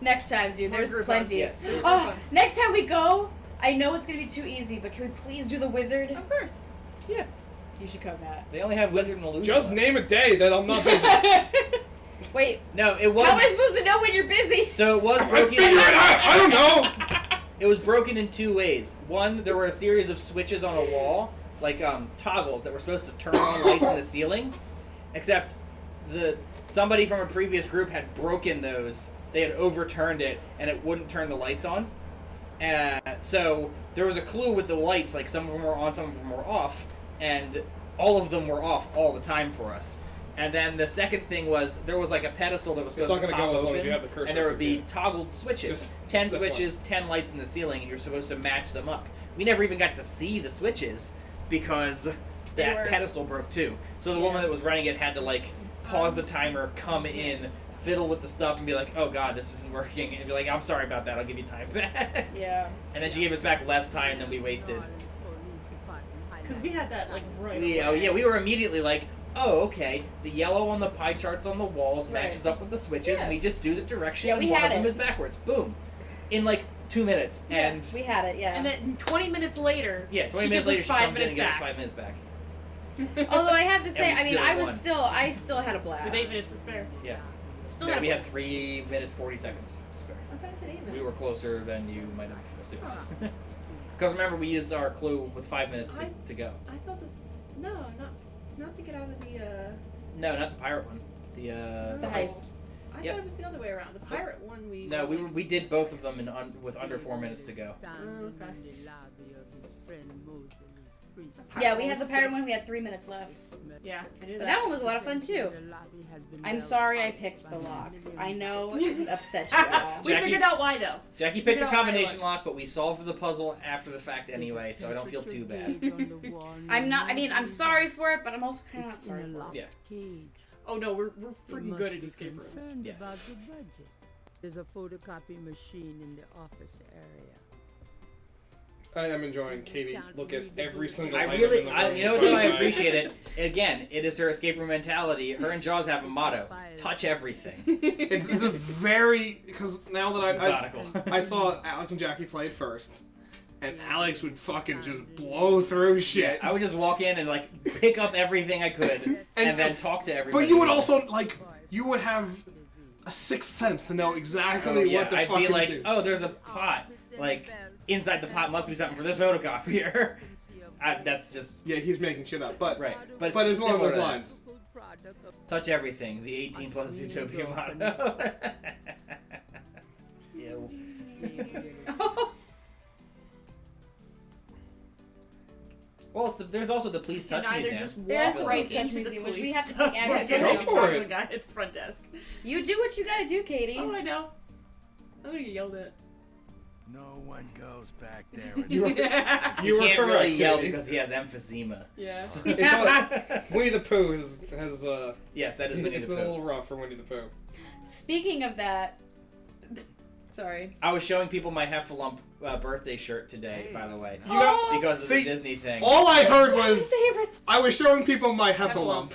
Next time, dude. More There's group plenty. hugs. Yeah, there's Oh, group hugs. next time we go, I know it's gonna be too easy, but can we please do the wizard? Of course. Yeah. You should come, Matt. They only have Wizard and Illusion. Just left. name a day that I'm not busy. Wait, No, it was. how am I supposed to know when you're busy? So it was broken. Figure it out. I don't know. It was broken in two ways. One, there were a series of switches on a wall, like toggles that were supposed to turn on lights in the ceiling, except somebody from a previous group had broken those. They had overturned it, and it wouldn't turn the lights on. So there was a clue with the lights, like some of them were on, some of them were off, and all of them were off all the time for us. And then the second thing was there was like a pedestal that was It's supposed not to gonna pop go as long open, as you have the cursor and there would be up. toggled switches. Just 10 step one. switches, 10 lights in the ceiling, and you're supposed to match them up. We never even got to see the switches because They that were- pedestal broke too. So the Yeah. woman that was running it had to like pause the timer, come in, fiddle with the stuff, and be like, oh god, this isn't working, and be like, I'm sorry about that, I'll give you time back. Yeah. And then she gave us back less time than we wasted. Because we had that like right We, oh away. yeah, we were immediately like, oh okay, the yellow on the pie charts on the walls matches up with the switches, Yeah. and we just do the direction, Yeah, and we one had of them it. is backwards. Boom. In like 2 minutes. And We had it, yeah. And then 20 minutes later, yeah, 20 she minutes gives later us she 5 comes in and minutes gives us back. 5 minutes back. Although I have to say, And we I mean, still won. I still had a blast. With 8 minutes to spare. Yeah. Still Yeah, had a we had blast. 3 minutes 40 seconds to spare. I thought I said 8 minutes. We were closer than you might have assumed. Huh. Because remember, we used our clue with 5 minutes to go. I thought that. No, not to get out of the. No, not the pirate one. The heist. I Yep. thought it was the other way around. The pirate one we. No, were like- we did both of them with under 4 minutes to go. Oh, okay. Yeah, we had the pirate one. We had 3 minutes left. Yeah, I knew But that. that one was a lot of fun too. I'm sorry I picked the lock. I know it upset you all. We Jackie- figured out why though. Jackie picked the Figure out why combination it lock, but we solved the puzzle after the fact anyway, so I don't feel too bad. I'm not. I mean, I'm sorry for it, but I'm also kind of not sorry for it. Yeah. Oh no, we're freaking good at escape rooms. Yes. About the budget. There's a photocopy machine in the office area. I am enjoying Katie look at every single I item really, in the room. you know what though, I appreciate it. Again, it is her escape room mentality. Her and Jaws have a motto: touch everything. It's a very, because now that It's I methodical. I saw Alex and Jackie play it first, and Alex would fucking just blow through shit. I would just walk in and like pick up everything I could, and then talk to everybody. But you would also like you would have a sixth sense to know exactly Oh, yeah, what to I'd fucking be like, do. oh, there's a pot. Like inside the pot must be something for this photocopier. That's just yeah, he's making shit up, but right. But it's one of similar those to that. lines. Touch everything. The 18 plus Zootopia motto. Ew. Well, there's also the Please Touch And either Museum. just There's walk the right Please Touch into the Museum, which we police have to stuff. take Right, action Go right, for talk to it. the guy at the front desk. You do what you gotta do, Katie. Oh, I know. I'm gonna get yelled at. No one goes back there. You were, You you were can't correct, really yell Katie. because he has emphysema. Yeah. It's all, Winnie the Pooh has Yes, that is Winnie it's the been a Pooh. little rough for Winnie the Pooh. Speaking of that, sorry. I was showing people my Heffalump birthday shirt today, by the way, You know, because of see, the Disney thing. all I heard My was favorites. I was showing people my Heffalump,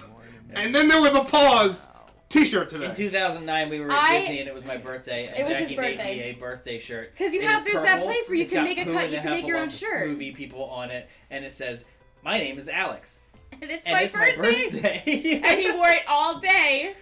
and then there was a pause. T-shirt today. In 2009, we were at Disney, and it was my birthday, and It was his Jackie made birthday. me a birthday shirt. 'Cause you It have- is there's that purple. place where you It's can got make a Pooh cut- and you the can make your own Heffalump shirt. movie people on it, and it says, "My name is Alex." And it's And my it's my birthday. birthday. And he wore it all day.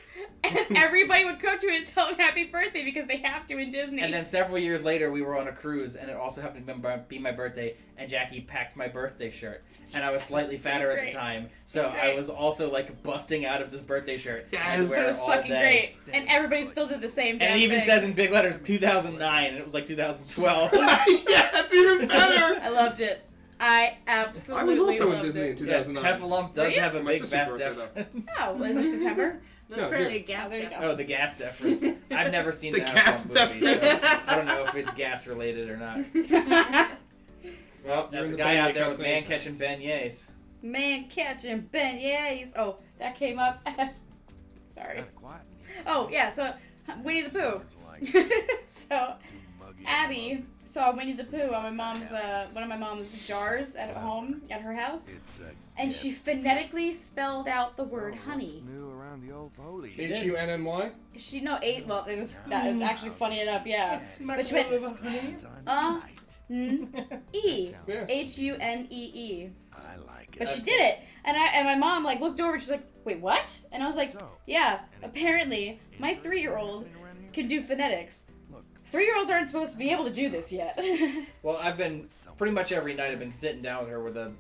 And everybody would come to it and tell him happy birthday because they have to in Disney. And then several years later, we were on a cruise, and it also happened to be my birthday, and Jackie packed my birthday shirt. And I was slightly fatter at great. the time, so This is I great. was also like busting out of this birthday shirt. Yes. I'd wear it it was all fucking day. great. And everybody still did the same And damn it even thing. says in big letters 2009, and it was like 2012. Yeah, that's even better. I loved it. I absolutely I was also in loved Disney in it. 2009. Heffalump does Were you? have a My big sister's gas birthday, difference. Oh, was it September? That's No, apparently a dude. gas Oh, there you step. go. Oh, the gas difference. I've never seen The the gas Heffalump movie, so difference. I don't know if it's gas related or not. Well, You're that's in a the guy beignet out there with cutscene. man catching beignets. Man catching beignets. Oh, that came up. Sorry. Kinda quiet. Oh, yeah, so Winnie the Pooh. So Abby saw Winnie the Pooh on my mom's one of my mom's jars at home at her house, It's and she phonetically spelled out the word honey. New around the old police. H-U-N-N-Y? She no ate well. It was that was actually funny enough, yeah. But she went E Yeah. H-U-N-E-E. I like it. But she did it, and my mom like looked over. And she's like, "Wait, what?" And I was like, So, "Yeah. Apparently, my 3-year-old can do phonetics. 3-year-olds aren't supposed to be able to do this yet." Well, I've been pretty much every night. I've been sitting down with her with a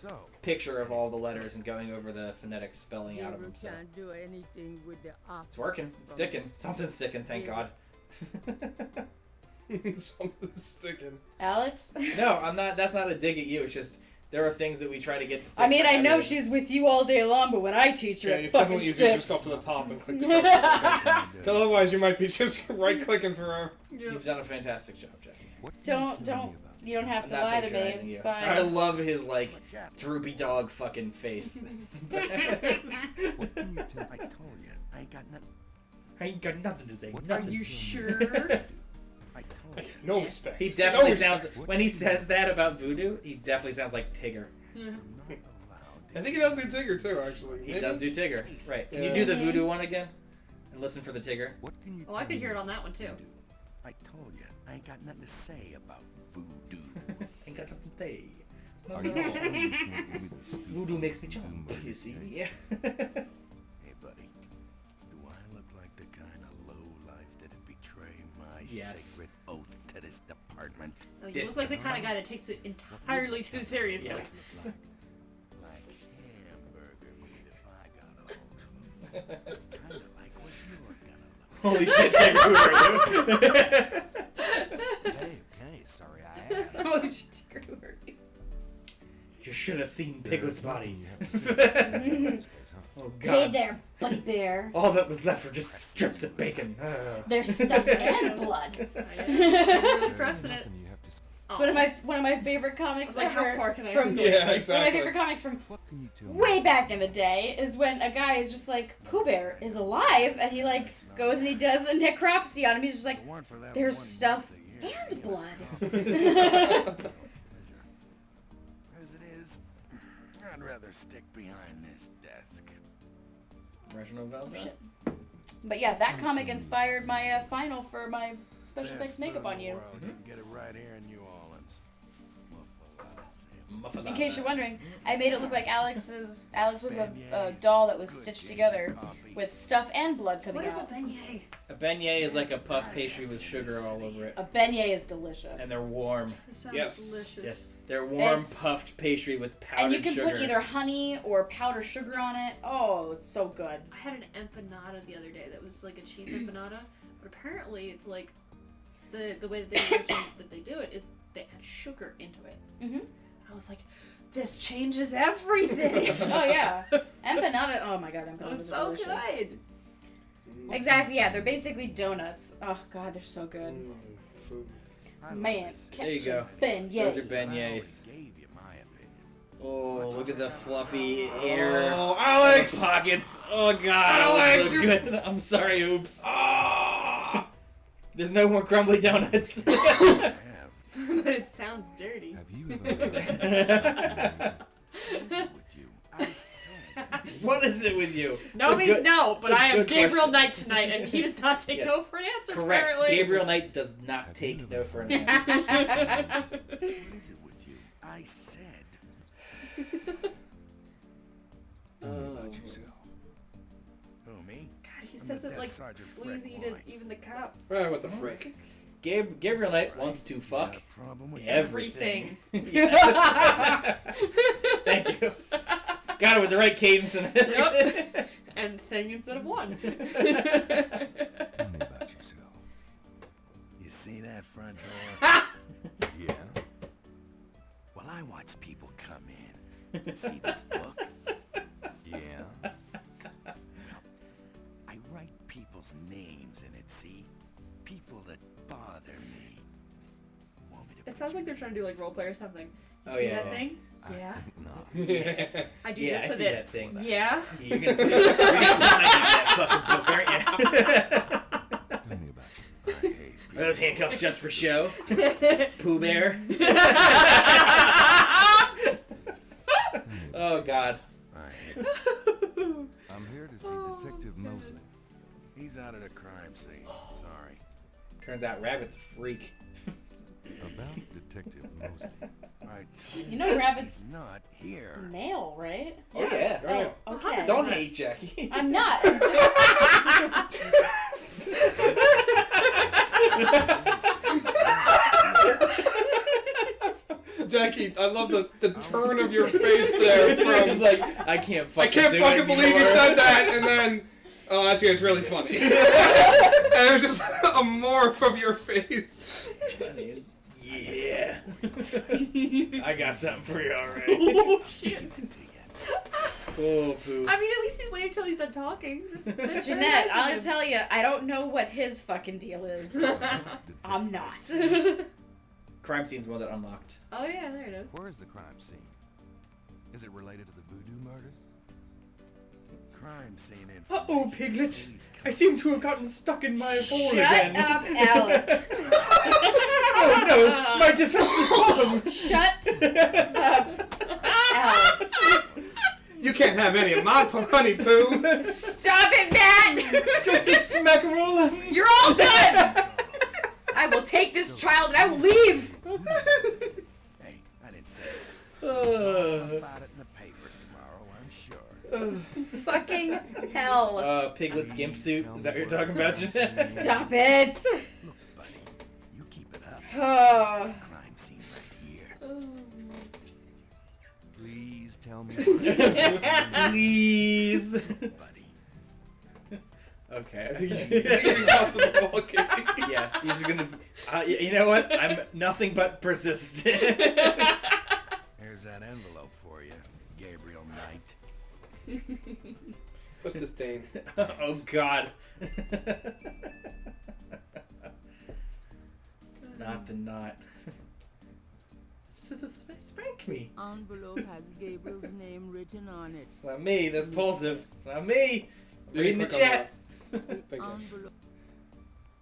so picture of all the letters and going over the phonetic spelling out of them. So can't do anything with the it's working. It's sticking. Something's sticking. Thank God. Something's sticking. Alex. No, I'm not. That's not a dig at you. It's just there are things that we try to get to stick. I mean, for I know everything. she's with you all day long, but when I teach her, Yeah, it it's fucking definitely easier to just sticks. go up to the top and click the cursor. Because otherwise you might be just right-clicking forever. You've done a fantastic job, Jackie. what can you Don't. tell me You don't have I'm to not lie to me. patronizing It's you. fine. I love his like droopy dog fucking face. It's the best. about- What can you tell? I told you. I ain't got nothing. I ain't got nothing to say. Are you sure? I told you. No respect. He definitely No sounds. respect. When he says that about voodoo, he definitely sounds like Tigger. I think he does do Tigger too, actually. He Maybe? does do Tigger. Right. Can you Yeah. do the voodoo one again? And listen for the Tigger. What can you Oh, I could hear it on that one too. I told you. I ain't got nothing to say about voodoo. Ain't got nothing to say. Are you sure you can't give me the scoop Voodoo on makes me voodoo jump, murders, you see. eh? Yeah. Hey, buddy. Do I look like the kind of low life that'd betray my Yes. sacred oath to this department? Oh, you This- look like the kind of guy that takes it entirely too seriously. Yeah. Like hamburger meat if I got a hold of them. Kind of like what you're gonna look. Holy shit, Tigger, who are you? Okay, sorry I asked. Holy shit, Tigger, who are you? You should have seen Piglet's body. Oh Hey god. there, buddy bear. All that was left were just strips of bacon. There's stuff and blood. Really pressing it. It's one of my favorite comics I was like, ever. how far can I from go? Yeah, One of my exactly. favorite comics from What can you tell me? way back in the day is when a guy is just like, Pooh Bear is alive, and he like goes and he does a necropsy on him. He's just like, If it weren't for that there's one stuff month a year, and blood. As it is, I'd rather stick behind this desk. Reginald Oh, Velvet. shit. But yeah, that comic inspired my final for my special effects Best makeup food in on the you. world. You can get it right here in New Orleans. Muffaletta. In case you're wondering, I made it look like Alex was a doll that was stitched together with stuff and blood coming What is a out. beignet? A beignet is like a puff pastry with sugar all over it. A beignet is delicious. And they're warm. It sounds Yes. delicious. Yes. They're warm, It's- puffed pastry with powdered and you can sugar. put either honey or powdered sugar on it. Oh, it's so good. I had an empanada the other day that was like a cheese empanada, but apparently it's like the way that they do it is they add sugar into it. Mm-hmm. And I was like, this changes everything. Oh yeah, empanada. Oh my god, It empanadas was are so delicious. good. Exactly. Yeah, they're basically donuts. Oh god, they're so good. Food. Man, There you go. beignets. Those are beignets. Gave you my opinion. Oh, look at the fluffy hair. Oh, Alex! The pockets. Oh god, Alex, so you're- good. I'm sorry, oops. Ah! There's no more crumbly donuts. I have. But it sounds dirty. Have you ever with you? I said. What is it with you? No It's a means good- no, it's but a I am good Gabriel question. Knight tonight, and he does not take Yes. no for an answer. Correct. Apparently. Gabriel Knight does not take no for an answer. What is it with you? I said. Tell me about yourself. Who, me? God, he I'm says the it Death like Sergeant sleazy Fred to White. even the cop. Right, what the frick? Gabriel Knight wants to fuck Got a problem with everything. Yes. Thank you. Got it with the right cadence and everything. Yep. And thing instead of one. Tell me about yourself. You see that front door? Yeah. Well, I watch people come in. See this book? Yeah. Well, I write people's names in it, see? People that bother me. Want me to It sounds like they're trying to do like roleplay or something. You Oh, see yeah, that yeah. thing? Yeah. No. Yeah. I do Yeah, this I with see it. that thing. Yeah. You're gonna put that fucking book, aren't you? Tell me about you. I hate Are those handcuffs just for show? Pooh Bear? Oh god. I hate I'm here to see Detective Mosley. He's out at a crime scene. Sorry. Turns out Rabbit's a freak. About Detective Mosley. I You know rabbits He's not here. male, right? Oh yeah. Oh, okay. Don't hate Jackie. I'm not. I'm just... Jackie, I love the turn of your face there It's from like, I can't I fucking can't do fucking it believe you anymore. said that, and then oh, actually, it's really funny. And it was just a morph of your face. Yeah. I got something for you already. Oh shit. Oh, Pooh. I mean, at least he's waiting till he's done talking. That's Jeanette, very nice of I'll him. tell you, I don't know what his fucking deal is. I'm not. Crime scene's one that unlocked. Oh yeah, there it is. Where is the crime scene? Is it related to the voodoo murders? crime scene in. Uh-oh, Piglet. I seem to have gotten stuck in my hole again. Shut up, Alex. Oh no, my defenseless bottom. Shut up, Alex. You can't have any of my honey poo. Stop it, Matt. Just a smackerel. You're all done. I will take this child and I will leave. Hey, I didn't say it. About it in the paper tomorrow, I'm sure. Fucking hell. Piglet's gimp suit. Is that what you're talking about, Jeanette? Stop it. Look, buddy, you keep it up. Oh. Crime scene right here. Please tell me. Please. Buddy. Okay. I think you exhausted the whole game. Yes, you're just gonna. You know what? I'm nothing but persistent. Here's that envelope for you, Gabriel Knight. Such disdain. Oh God. Not the knot. Spank me. Envelope has Gabriel's name written on it. It's not me. That's Poltiv. It's not me. You Read in the click on chat. Thank you. Envelope.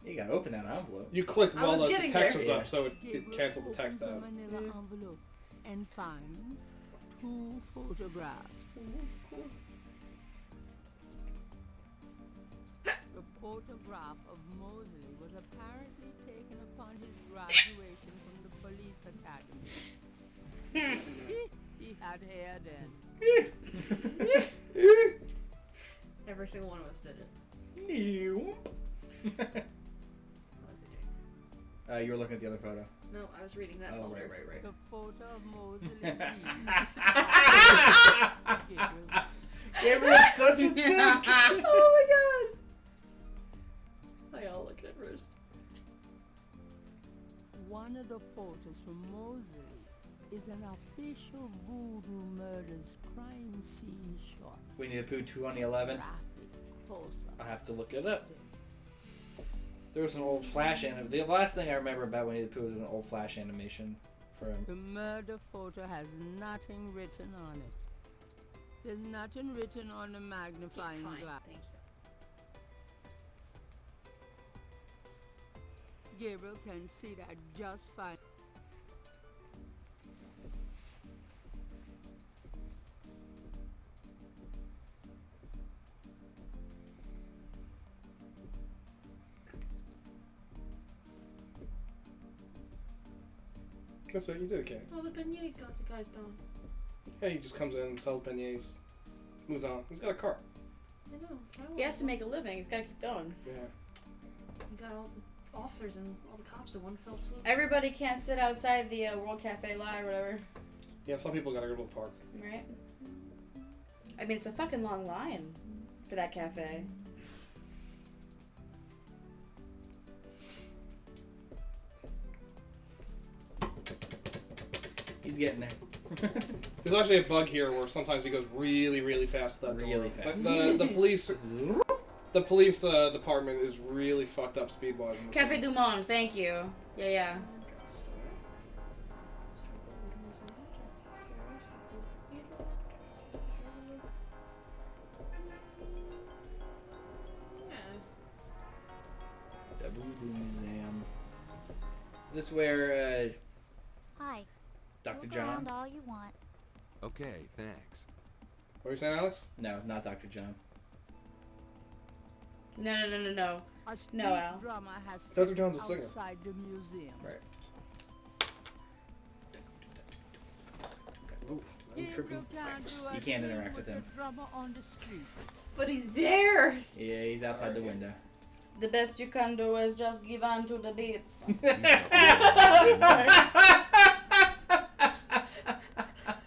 You gotta open that envelope. You clicked I while was the getting text there. was up, so it Gabriel canceled the text opens out. a manila envelope and finds 2 photographs. The photograph of Mosley was apparently taken upon his graduation from the police academy. He had hair then. Every single one of us did it. What was he doing? You were looking at the other photo. No, I was reading that Oh, folder. right. The photo of Mosley Gabriel. Gabriel's such a dick. Oh my god! I all look at first. One of the photos from Mosley is an official Voodoo Murders crime scene shot. Winnie the Pooh 2011. Graphic close-up. I have to look it up. There was an old Flash animation. The last thing I remember about Winnie the Pooh was an old Flash animation from. The murder photo has nothing written on it. There's nothing written on the magnifying Fine, glass. thank you. Gabriel can see that just fine. That's it, you did okay. Oh, the beignet got the guys done. Yeah, he just comes in and sells beignets, moves on. He's got a car. I know. He has to make a living. He's got to keep going. Yeah. He got all the officers and all the cops in one fell swoop. Everybody can't sit outside the World Cafe Live or whatever, Yeah, some people gotta go to the park. right? I mean, it's a fucking long line for that cafe. He's getting there. There's actually a bug here where sometimes he goes really, really fast. That Really door. fast. The police department is really fucked up speed-wise. in this Cafe game. du Monde, thank you. Yeah. The Voodoo Museum. Is this where Hi. Dr. Look John? around all you want. Okay, thanks. What were you saying, Alex? No, not Dr. John. No. A street No, Al. drama has Dr. John's a singer. outside the museum. Right. Ooh, I'm tripping. You can't interact with him. Drama on the street. But he's there! Yeah, he's outside the window. The best you can do is just give on to the beats.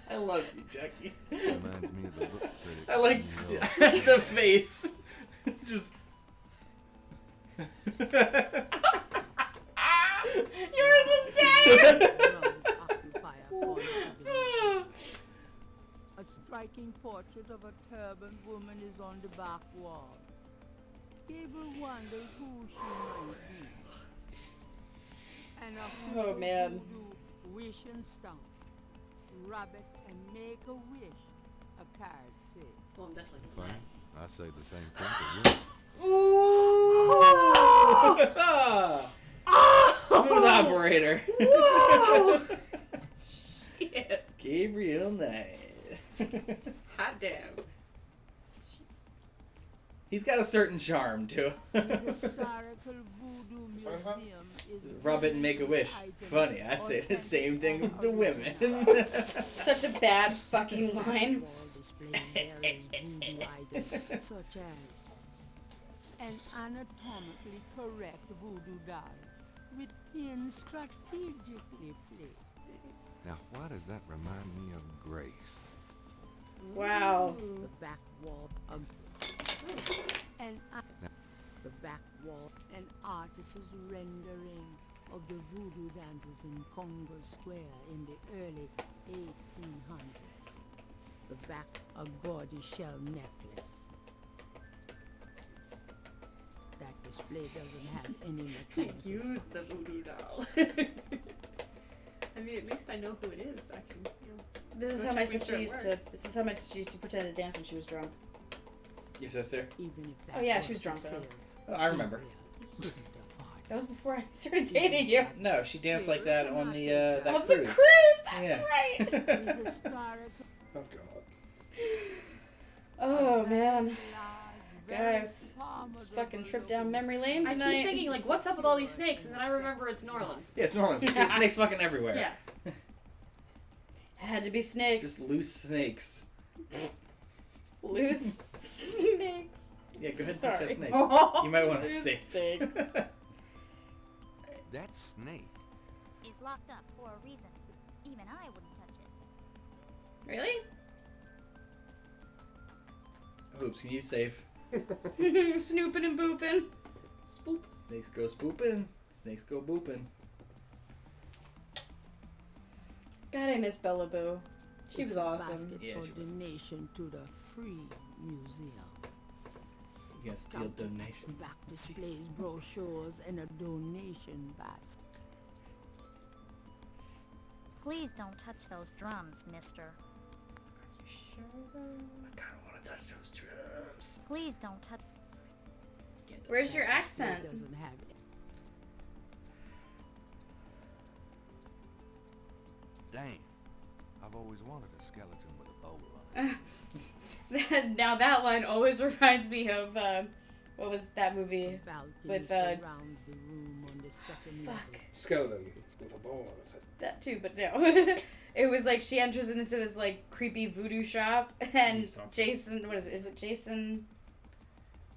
I love you, Jackie. Reminds me of the book critic. I like in New York. the face. Just. Yours was better! Drums occupy a corner of the museum. A striking portrait of a turbaned woman is on the back wall. Gabriel wonders who she might be. And a Oh, man. voodoo wish and stomp. Rub it and make a wish, a card says. Well, I'm definitely Fine. glad. I say the same thing to you. Smooth operator. Whoa! Shit. Gabriel Knight. Hot damn. He's got a certain charm to The historical voodoo museum is rub it and make a wish. Funny, I say the same thing with the women. Such a bad fucking line. such as an anatomically correct voodoo doll with pins strategically placed. Now, why does that remind me of Grace? Wow. The back wall of the back wall, an artist's rendering of the voodoo dancers in Congo Square in the early 1800s. The back, a gaudy shell necklace. That display doesn't have any mechanical. Use the voodoo doll. I mean, at least I know who it is. So I can, you know. This is go how my check, make sister sure it used to. works. This is how my sister used to pretend to dance when she was drunk. Your sister? Even if that Oh yeah, she was drunk though. Oh, I remember. That was before I started dating you. No, she danced like that on the that On cruise. the cruise, that's Yeah. right. Oh god. Oh man, guys, this fucking trip down memory lane I tonight. keep thinking, like, what's up with all these snakes? And then I remember it's New Orleans. Yeah, it's normal. Snakes fucking everywhere. Yeah. Had to be snakes. Just loose snakes. Loose snakes. Yeah, go ahead and touch Sorry. that snake. You might want to Loose see. snakes. That snake. It's locked up for a reason. Even I wouldn't touch it. Really? Oops, can you save? Snooping and booping. Spoop. Snakes go spooping. Snakes go booping. God, I miss Bella Boo. She was awesome. Basket Yeah, for she was. donation to the free museum. You gotta steal donations. Back displays, brochures, and a donation basket. Please don't touch those drums, mister. I kinda wanna touch those drums. Please don't touch. Where's your accent? Doesn't have it. Dang. I've always wanted a skeleton with a bowl on it. Now that line always reminds me of what was that movie Balcony with surrounds the room on the second level. fuck Skeleton with a bowl on its head. that too, but no. It was like she enters into this like creepy voodoo shop and Jason, what is it? Is it Jason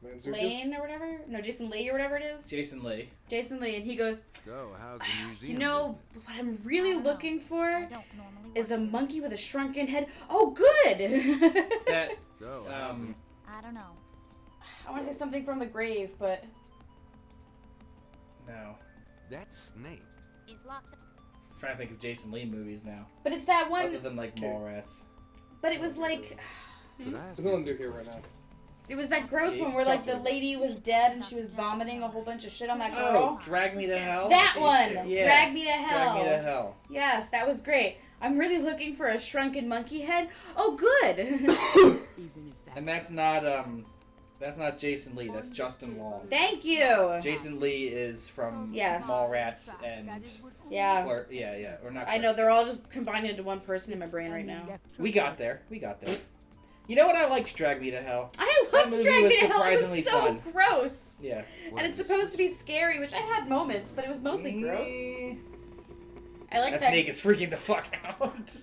Manzukis? Lane or whatever? No, Jason Lee or whatever it is. Jason Lee. Jason Lee, and he goes, So, how's the museum you know business? what I'm really looking for I don't normally is a work here. monkey with a shrunken head. Oh, good. Is that So, I don't know. I want to say something from the grave, but no. that snake. It's locked up. I'm trying to think of Jason Lee movies now. it's that Other one. than like Mallrats. But it was like Could I ask There's nothing to do here right now. it was that gross one where like the lady was dead and she was vomiting a whole bunch of shit on that Oh, girl. Drag Me to Hell? That one. Yeah. Drag Me to Hell. Drag Me to Hell. Yes, that was great. I'm really looking for a shrunken monkey head. Oh, good. Even if that And that's not Jason Lee, that's Justin Long. Thank you. Jason Lee is from Yes. Mallrats and Yeah. Clerk. Yeah, or not. I know Clerks. they're all just combined into one person in my brain right now. We got there. You know what? I liked Drag Me to Hell. I That loved movie Drag was Me to Hell. It surprisingly was so fun. gross. Yeah. And it's supposed to be scary, which I had moments, but it was mostly gross. I like That that. snake is freaking the fuck out.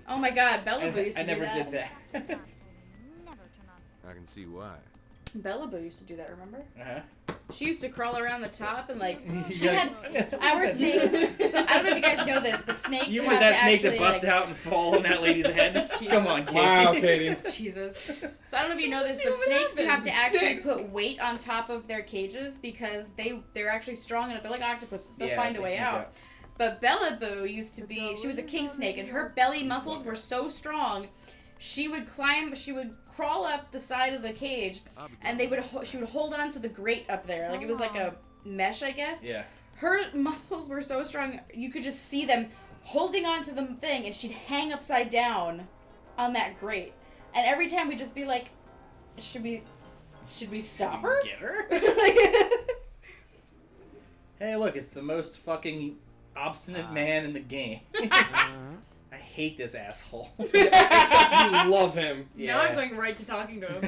Oh my god, Bella Boo used to I never do that. did that. Never turn on. I can see why. Bella Boo used to do that, remember? Uh-huh. She used to crawl around the top and like she You're had like- our snake. So I don't know if you guys know this, but snakes You have want that to snake actually, to bust like, out and fall on that lady's head? Jesus. Come on, Katie. Wow, Katie. Jesus. So I don't know if you know this, see but what snakes have to happens. actually put weight on top of their cages because they're actually strong enough. They're like octopuses. They'll Yeah, find a they way sneak out. But Bella Boo used to be, she was a king snake, and her belly muscles were so strong, she would crawl up the side of the cage, and she would hold on to the grate up there, like it was like a mesh, I guess. Yeah. Her muscles were so strong, you could just see them holding on to the thing, and she'd hang upside down on that grate. And every time we'd just be like, Should we stop her? Get her? Hey, look, it's the most fucking obstinate man in the game. I hate this asshole. Except you love him. Yeah. Now I'm going right to talking to him.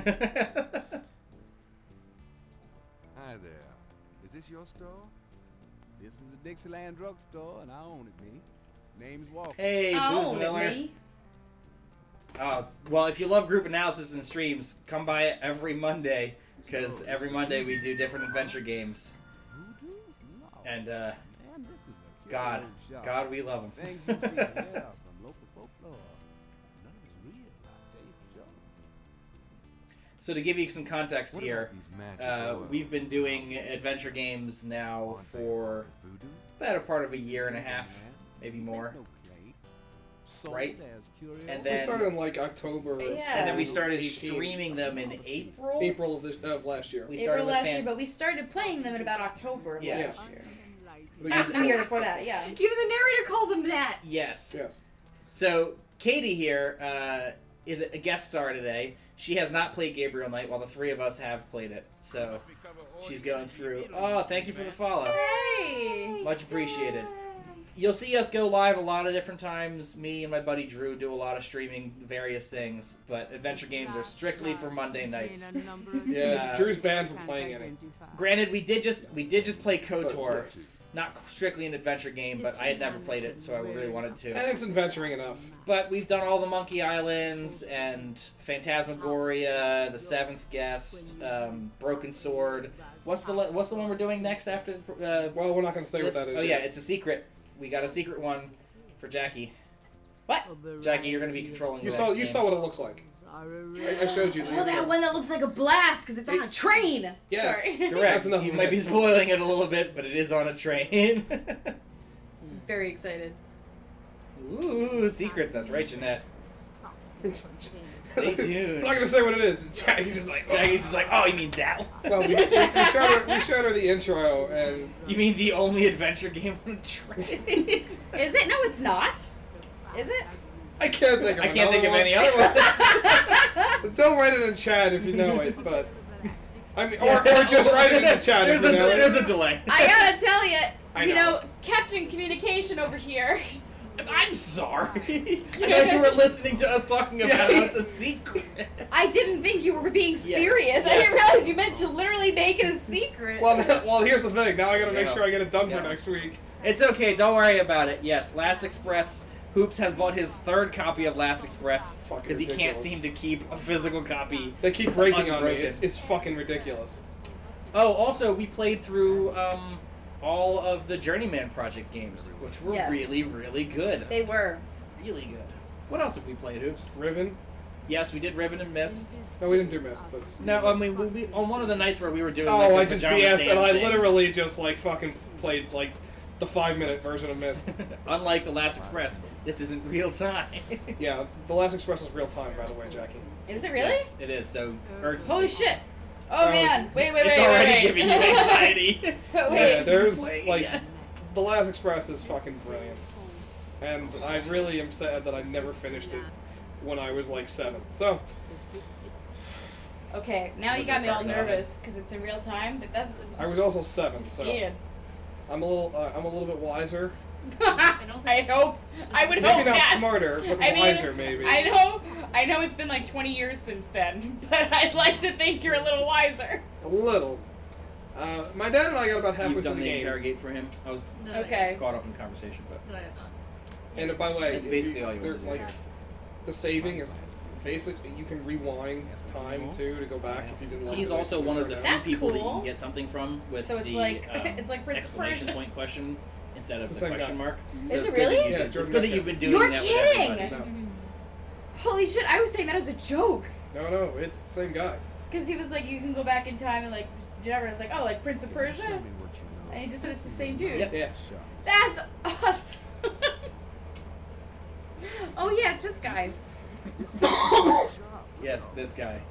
Hi there. Is this your store? This is a Dixieland drugstore, and I own it, me. Name's Walker. Hey, Booze Miller. Well, if you love group analysis and streams, come by it every Monday, because every Monday we do different adventure games. And, God, we love them. Things you see here from local folklore. None of it's real, I tell you for sure. So to give you some context here, we've been doing adventure games now for about a part of a year and a half, maybe more. Right? And then we started in like October. And then we started streaming them in April. April of last year. We started April last year, but we started playing them in about October of Yeah. last year. The year before that, yeah. Even the narrator calls him that. Yes. Yes. So Katie here is a guest star today. She has not played Gabriel Knight, while the three of us have played it. So she's going through. Oh, thank you for the follow. Hey! Much appreciated. You'll see us go live a lot of different times. Me and my buddy Drew do a lot of streaming various things, but adventure games are strictly for Monday nights. Yeah, Drew's banned from playing any. Granted, we did just play KOTOR. Not strictly an adventure game, but I had never played it, so I really wanted to. And it's adventuring enough. But we've done all the Monkey Islands and Phantasmagoria, The Seventh Guest, Broken Sword. What's the one we're doing next after? Well, we're not going to say what that is. Oh yeah, it's a secret. We got a secret one for Jackie. What? Jackie, you're going to be controlling. You the saw next you game. saw what it looks like. I showed you. Oh, that one that looks like a blast because it's on a train. Yes, Sorry. Correct. That's enough You of might it. be spoiling it a little bit, but it is on a train. Very excited. Ooh, secrets. That's right, Jeanette. Stay tuned. I'm not going to say what it is. Jackie's just like, oh, you mean that one? Well, we showed her the intro, and You mean the only adventure game on a train? Is it? No, it's not. Is it? I can't think of any other one. So don't write it in chat if you know it, but I mean, or just write it in the chat if you know it. There's a delay. I gotta tell you, I you know. know, Captain Communication over here. I'm sorry. I thought you were listening to us talking about it's a secret. I didn't think you were being Yeah. serious. I Yes. didn't realize you meant to literally make it a secret. Well, here's the thing. Now I gotta make Yeah. sure I get it done for Yeah. next week. It's okay. Don't worry about it. Yes, Last Express. Hoops has bought his third copy of Last Express because he can't ridiculous. seem to keep a physical copy. They keep breaking on me. unbroken. It's fucking ridiculous. Oh, also, we played through all of the Journeyman Project games, which were Yes. really, really good. They were. Really good. What else have we played, Hoops? Riven? Yes, we did Riven and Mist. No, we didn't do Mist. But... No, I mean, we on one of the nights where we were doing Oh, like, I the just Pajama BS'd, Sam and I thing. literally just like fucking played like the 5-minute version of Mist. Unlike the Last Express, this isn't real time. Yeah, the Last Express is real time, by the way, Jackie. Is it really? Yes, it is. So urgency. Holy shit! Oh man! Wait! It's already giving you anxiety. Wait. Yeah, there's Wait. like the Last Express is fucking brilliant, and I really am sad that I never finished it when I was like 7. So Okay, now you got me all nervous because it's in real time. That's. I was also 7, so scared. I'm a little bit wiser. I hope. I would Maybe hope not that. smarter, but I mean, wiser maybe. I know it's been like 20 years since then, but I'd like to think you're a little wiser. A little. My dad and I got about halfway You've through done the the game. interrogate for him. I was Okay. caught up in conversation, but No, I have not. And by the way, That's basically all you they're, want to do. like the saving is basic. You can rewind time too to go back if you didn't like. he's the way also it one of the turned few out. That's people that you cool. can get something from with So it's the like it's like Prince of exclamation Persia. point question instead of It's the the same question guy. mark. Is it's it good really? that you Yeah, did- it's Jordan good that Mechner. you've been doing You're that kidding! with everybody. Holy shit! I was saying that as a joke No, it's the same guy. because he was like, you can go back in time and like whatever. It's like, oh, like Prince of Persia, and he just said it's the same dude. Yep. Yeah. That's awesome. Oh yeah, it's this guy. Yes, this guy.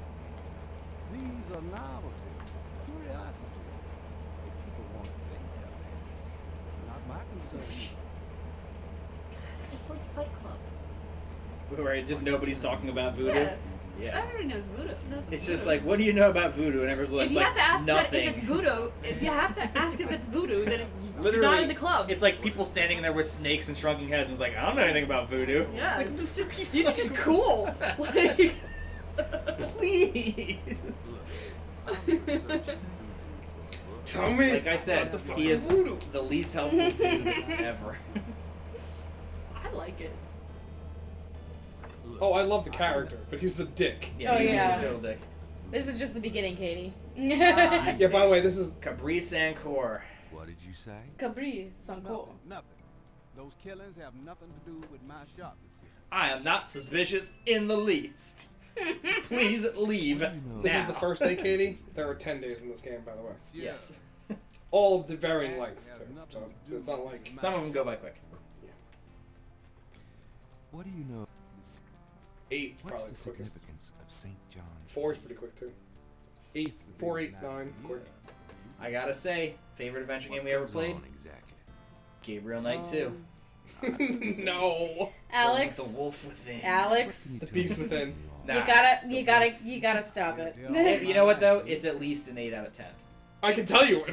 These are novelty, curiosity. If people want to think that way. Not my concern. It's like Fight Club. Where just nobody's talking about voodoo. Yeah. Yeah. Everybody knows voodoo. It's just like, what do you know about voodoo? And everyone's like, if you have to ask nothing. if it's voodoo, if you have to ask if it's voodoo, then you're Literally, not in the club. It's like people standing there with snakes and shrunken heads, and it's like, I don't know anything about voodoo. Yeah, It's it's like, just these are just cool. Like, please. Tell me. Like I said, he is the least helpful dude ever. I like it. Oh, I love the character, but he's a dick. Yeah, Oh, he's yeah. a total dick. This is just the beginning, Katie. Yeah, by the way, this is Capri Sancor. What did you say? Capri Sanko. Nothing. Those killings have nothing to do with my shop. I am not suspicious in the least. Please leave now. This is the first day, Katie. There are 10 days in this game, by the way. Yes. All of the varying lengths, too. So it's not like... Some of them go by quick. What do you know? 8 What's probably the the quickest. significance of St. John? 4 is pretty quick, too. 8, 4, 8, 9, quick. I gotta say, favorite adventure game we ever played? Exactly. Gabriel Knight 2. No. Alex. The Wolf Within. Alex. The Beast Within. Nah. You gotta stop it. You know what though? It's at least an 8 out of 10. I can tell you.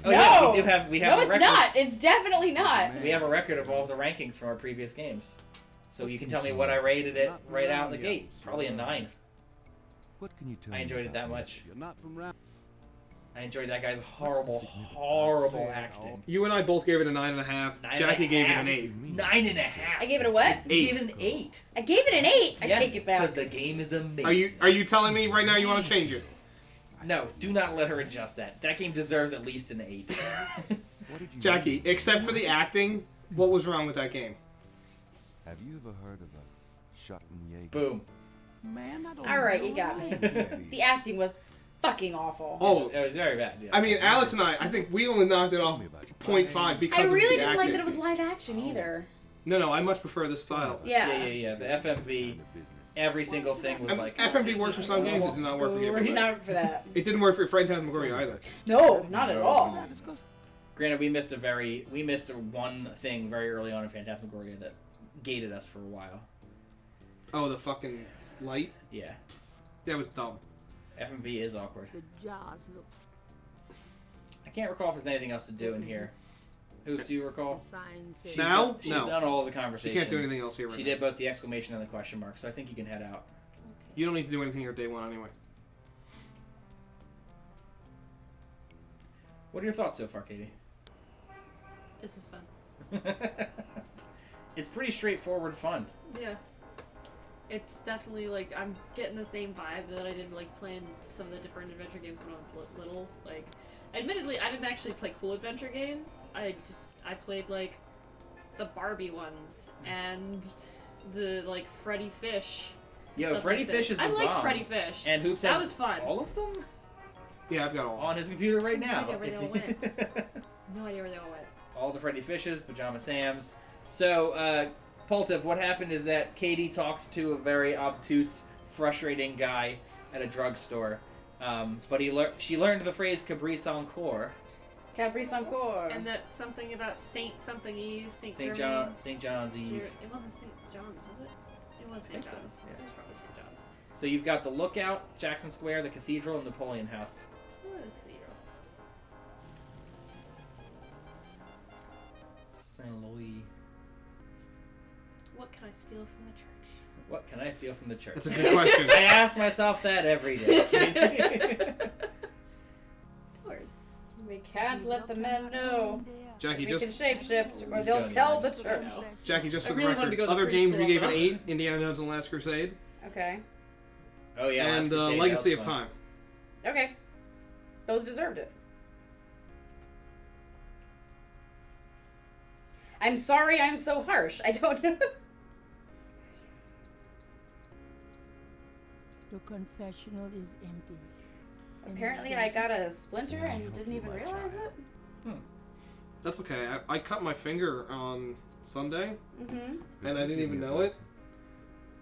Oh, yeah, we have no, a it's record. not. It's definitely not. We have a record of all of the rankings from our previous games. So you can tell me what I rated it right out of the gate. Probably a 9. What can you tell I me enjoyed it about that me? much. You're not from round. I enjoyed that guy's horrible acting. You and I both gave it a 9.5. Jackie gave it an 8. 9.5. I gave it a what? You gave it an 8. I gave it an 8. I Yes, take it back. because the game is amazing. Are you telling me right now you want to change it? No, do not let her adjust that. That game deserves at least an 8. Jackie, except for the acting, what was wrong with that game? Have you ever heard of a Schottenjäger? Boom. Man, I don't All right, know you got me. what that is. The acting was fucking awful. Oh, It was very bad. Yeah. I mean, Alex and I think we only knocked it off 0.5 because I of really the didn't like acting. that it was live action either. No, I much prefer this style. Yeah. The FMV, every single thing was like... FMV works for some games, it did not work for It Gabriel did Knight. not work for that. It didn't work for Phantasmagoria either. No, not at all. Granted, we missed one thing very early on in Phantasmagoria that gated us for a while. Oh, the fucking light? Yeah. That was dumb. FMV is awkward. The jars look I can't recall if there's anything else to do in here. Hoops, do you recall? sign says Now? She's No. done all the conversation. She can't do anything else here right She now. did both the exclamation and the question mark, so I think you can head out. You don't need to do anything here day one anyway. What are your thoughts so far, Katie? This is fun. It's pretty straightforward fun. Yeah. It's definitely like I'm getting the same vibe that I did like playing some of the different adventure games when I was little. Like, admittedly, I didn't actually play cool adventure games. I played like the Barbie ones and the like Freddy Fish. Yo, stuff Freddy like that. Fish is the I liked bomb. Freddy Fish. And Hoops That has was fun. all of them Yeah, I've got all. on his computer right now. No idea where they all went. No idea where they all went. All the Freddy Fishes, Pajama Sams. So, Poltev, what happened is that Katie talked to a very obtuse, frustrating guy at a drugstore. But she learned the phrase Cabri Sancour. Capri Sancour. And that something about Saint something Eve, Saint St. Germain. St. John's Eve. It wasn't St. John's, was it? It was St. think so, John's. yeah. It was probably St. John's. So you've got the Lookout, Jackson Square, the Cathedral, and Napoleon House. What is the St. Louis. What can I steal from the church? What can I steal from the church? That's a good question. I ask myself that every day. Doors. We can't let the men know. Jackie, We just can shapeshift, or He's they'll going tell the mad. church. Jackie, just I for the really wanted to record, go to other the games we preschool gave an though. 8: Indiana Jones and the Last Crusade, Okay. Oh yeah, Last and Crusade, that Legacy was of fun. Time. Okay. Those deserved it. I'm sorry I'm so harsh. I don't know. the confessional is empty. Apparently I got a splinter and didn't even realize it. That's okay. I cut my finger on Sunday, Mm-hmm. and I didn't even know it.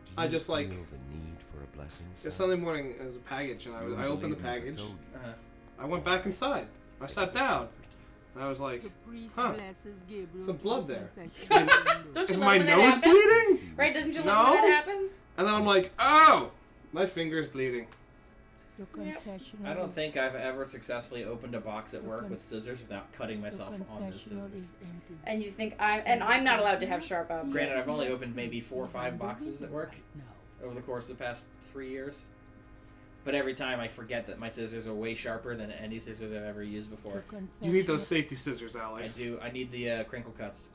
Do I you just, like- feel the need for a blessing, Just son? Sunday morning, there was a package, and You I opened the believe me if I package. told you. Uh-huh. I went back inside. I sat down, and I was like, The priest huh. blesses Gabriel Some blood to there. confession. Don't you is love my when that nose happens? bleeding? Right, doesn't you No. love when that happens? And then I'm like, oh, My finger's bleeding. The confessional I don't is- think I've ever successfully opened a box at work with scissors without cutting myself on the confessional scissors. is empty. And you think I'm not allowed to have sharp objects. Granted, I've only opened maybe 4 or 5 boxes at work No. over the course of the past 3 years. But every time I forget that my scissors are way sharper than any scissors I've ever used before. You need those safety scissors, I Alex. do. I need the crinkle cuts.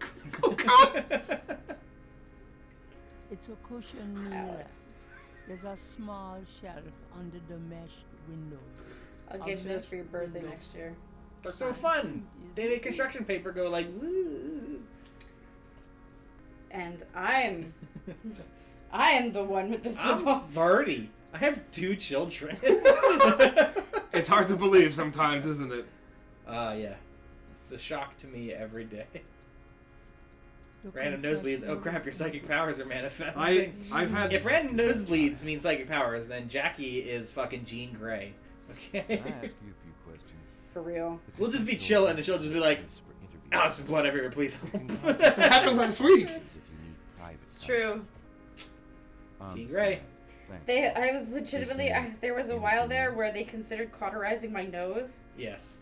Crinkle cuts! It's a cushion mirror. Alex. There's a small shelf under the mesh window. I'll get you those for your birthday next year. They're so fun. They make construction paper go like woo. And I am the one with the I'm small. 30. I have 2 children. It's hard to believe sometimes, isn't it? Yeah. It's a shock to me every day. The Random nosebleeds. Oh confessional crap! is Your psychic powers are manifesting. I've had. If random nosebleeds mean psychic powers, then Jackie is fucking Jean Grey. Okay. Can I ask you a few questions? For real. We'll just be chilling, and she'll just be like, "Alex, there's blood everywhere, please." That happened last week. It's true. Jean Grey. I was legitimately. There was a while there where they considered cauterizing my nose. Yes.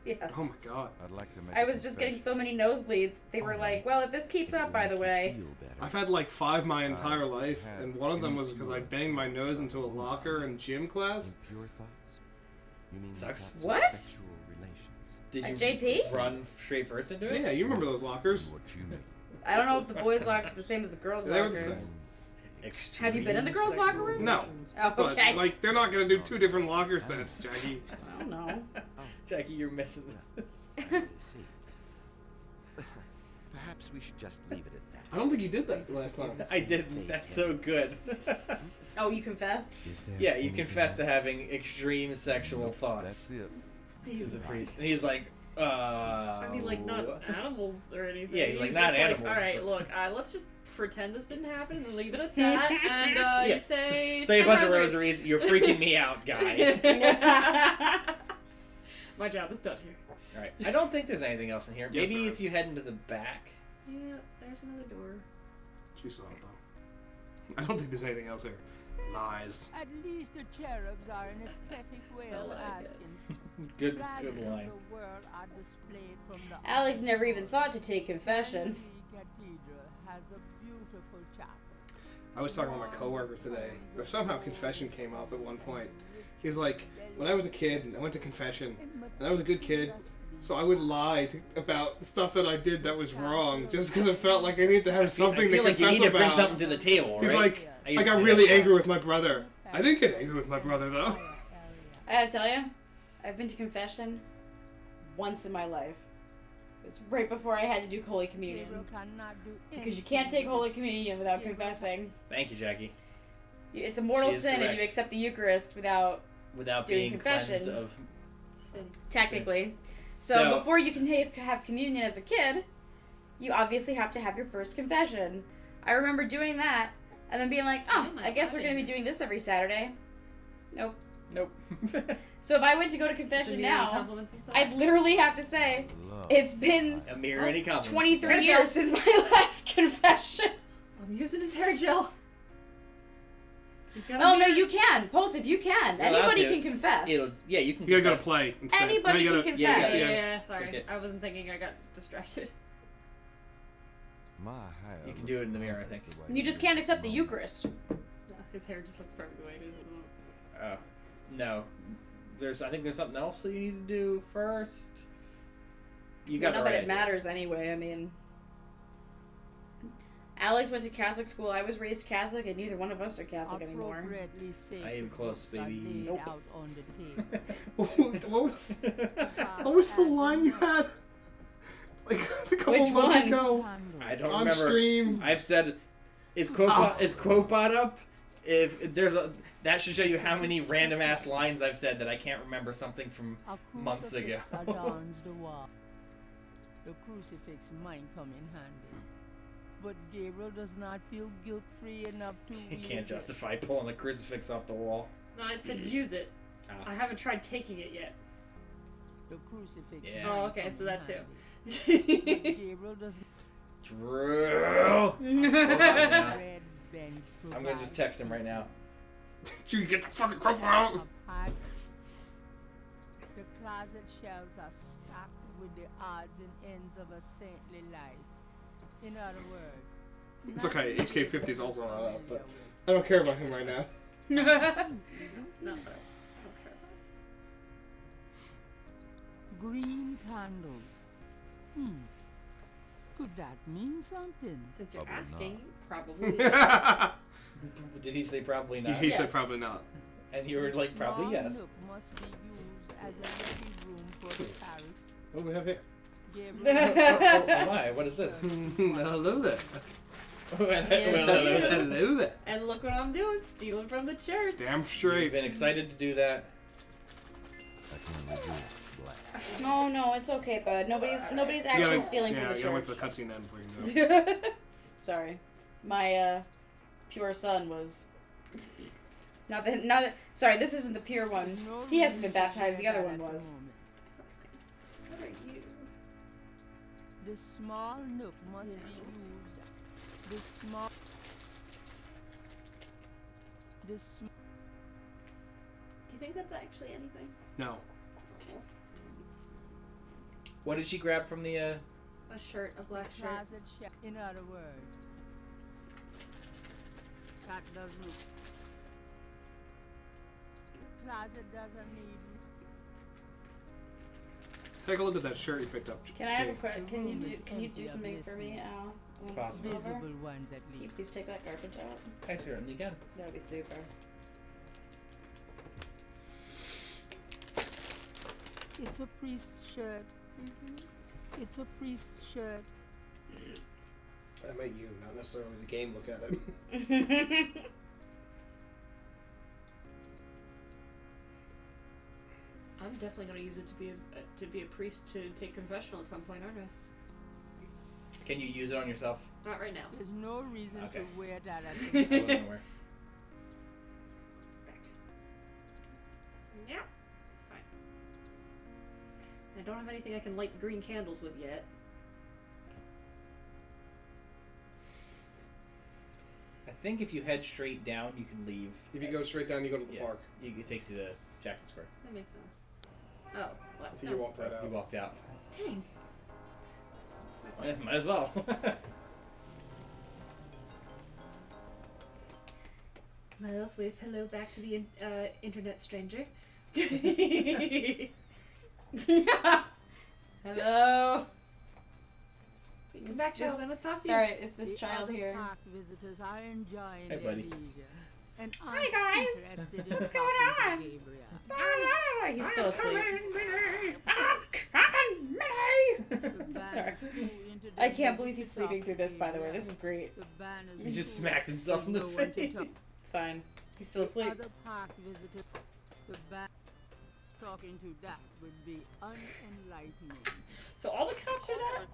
Yes. Oh my god. I'd like to make I was just getting so many nosebleeds. They were like, well, if this keeps up, by the way. I've had like 5 my entire life, and one of them was because I banged my nose into a locker in gym class. Impure thoughts? You mean Sucks. thoughts of What? sexual relations? Did At you JP? run straight first into it? Yeah, you remember those lockers? What you mean? I don't know if the boys' lockers are the same as the girls' They were the lockers. same. Have you been in the girls' locker room? No. Oh, okay. But, like, they're not gonna do 2 different locker sets, Jackie. I don't know. Jackie, you're missing this. I see. Perhaps we should just leave it at that. I don't think you did that last time. I didn't. That's so good. Oh, you confessed? Is there Yeah, you anything confess to else? having extreme sexual thoughts That's it. to the priest, and he's like, I mean, like, not animals or anything. Yeah, he's like, just not animals, All right, but- look, let's just pretend this didn't happen and leave it at that. And Yeah. you say Say a 10 bunch of rosaries. rosaries. You're freaking me out, guy. My job is done here. All right. I don't think there's anything else in here. Yes, Maybe there if is. you head into the back. Yeah, there's another door. She saw it though. I don't think there's anything else here. Lies. At least the cherubs are an aesthetic way of like it. asking. Good Values of line. the world are displayed from the Alex never even thought to take confession. Cathedral has a beautiful chapel. I was talking to my coworker today. But somehow confession came up at one point. He's like, when I was a kid, I went to confession, and I was a good kid, so I would lie about stuff that I did that was wrong, just because it felt like I needed to have something I feel to like you confess need to bring about. something to the table, He's right? like, I used to got do really that. angry with my brother. I didn't get angry with my brother though. I gotta tell you, I've been to confession once in my life. It was right before I had to do Holy Communion. Gabriel cannot do Because you can't take Holy Communion without confessing. Thank you, Jackie. It's a mortal She is sin if correct. you accept the Eucharist without Without doing being confession. cleansed of. technically. So So- before you can have communion as a kid, you obviously have to have your first confession. I remember doing that and then being like, oh, I guess we're going to be doing this every Saturday. Nope. Nope. So if I went to go to confession Did you have any now, compliments and stuff? I'd literally have to say, it's been A mirror any compliment. 23 Hair years gel. since my last confession. I'm using his hair gel. He's got a Oh, no, mirror. you can. Poltif, you can. You're allowed Anybody to. can confess. Yeah, you can. You gotta go to confess. play instead. Anybody No, you can gotta- yeah, confess. Yeah, sorry. Okay. I wasn't thinking. I got distracted. My hair You can do it in the mirror, I think. You just can't accept the Eucharist. No, his hair just looks perfect the way it is at the moment. No. I think there's something else that you need to do first. You got Not the that right it idea. matters anyway. I mean, Alex went to Catholic school. I was raised Catholic, and neither one of us are Catholic anymore. Appropriately sacred I am close, books are baby. laid Nope. out on the table. what was the line you had? Like a couple Which months one? ago. I don't On remember. stream. I've said, is Quotebot up? If there's a, that should show you how many random ass lines I've said that I can't remember something from A months ago. crucifix adorns the wall. The crucifix might come in handy, but Gabriel does not feel guilt-free enough to You wield can't it. justify pulling the crucifix off the wall. No, it said use it. Ah. I haven't tried taking it yet. The crucifix. Yeah. might Oh, okay, come so in that too. handy. Gabriel does Drew! not. Red bench I'm gonna just text him right now. You get the fucking crowbar out. of hard. The closet shelves are stocked with the odds and ends of a saintly life. In other words, It's okay. HK50 is also not up, but I don't care about him right now. No, but I don't care about green candles. Could that mean something? it. Since you're Probably asking, not. probably yes. Did he say probably not? He said Yes. probably not. And you were like, probably Small yes. nook must be used as a ready room for the parish. What do we have here? Gabriel Oh my, what is this? Hello there. Well, Hello there. And look what I'm doing, stealing from the church. Damn You've straight. been excited to do that. I can only do black. No, it's okay, bud. Nobody's actually stealing from the you gotta wait for church. the cutscene then before you can go. Sorry, my pure son was. Not that. Sorry, this isn't the pure one. He hasn't been baptized. The other one was. What are you? The small nook must be used. The small. Do you think that's actually anything? No. What did she grab from the, A shirt, a black shirt. Closet shelf. In other words, that doesn't. Closet doesn't need. Take a look at that shirt you picked up. Can I have a Kate. question? Can you do something for me, Al? Once it's Possible. over? Visible ones at Can you least. please take that garbage out? I certainly can. That would be super. It's a priest's shirt. It's a priest's shirt. I meant you, not necessarily the game. Look at it. I'm definitely gonna use it to be a priest to take confessional at some point, aren't I? Can you use it on yourself? Not right now. There's no reason Okay. to wear that at I wasn't aware. Back. Yeah. Fine. I don't have anything I can light the green candles with yet. I think if you head straight down, you can leave. If you go straight down, you go to the Yeah. park. It takes you to Jackson Square. That makes sense. Oh, what? I think you walked right out. You walked out. Dang. Yeah, might as well. Well, let's wave hello back to the internet stranger. Hello. Come back, Just- child. I must talk to you. Sorry, it's this The child other here. park visitors are enjoying Hey, their buddy. leisure. And Hi, aren't guys. interested in What's going talking to on? Gabriel. He's still asleep. Sorry. I can't believe he's sleeping through this, by the way. This is great. He just smacked himself in the face. It's fine. He's still asleep. Other park visitors, the talking to that would be unenlightening. So all the cops are that?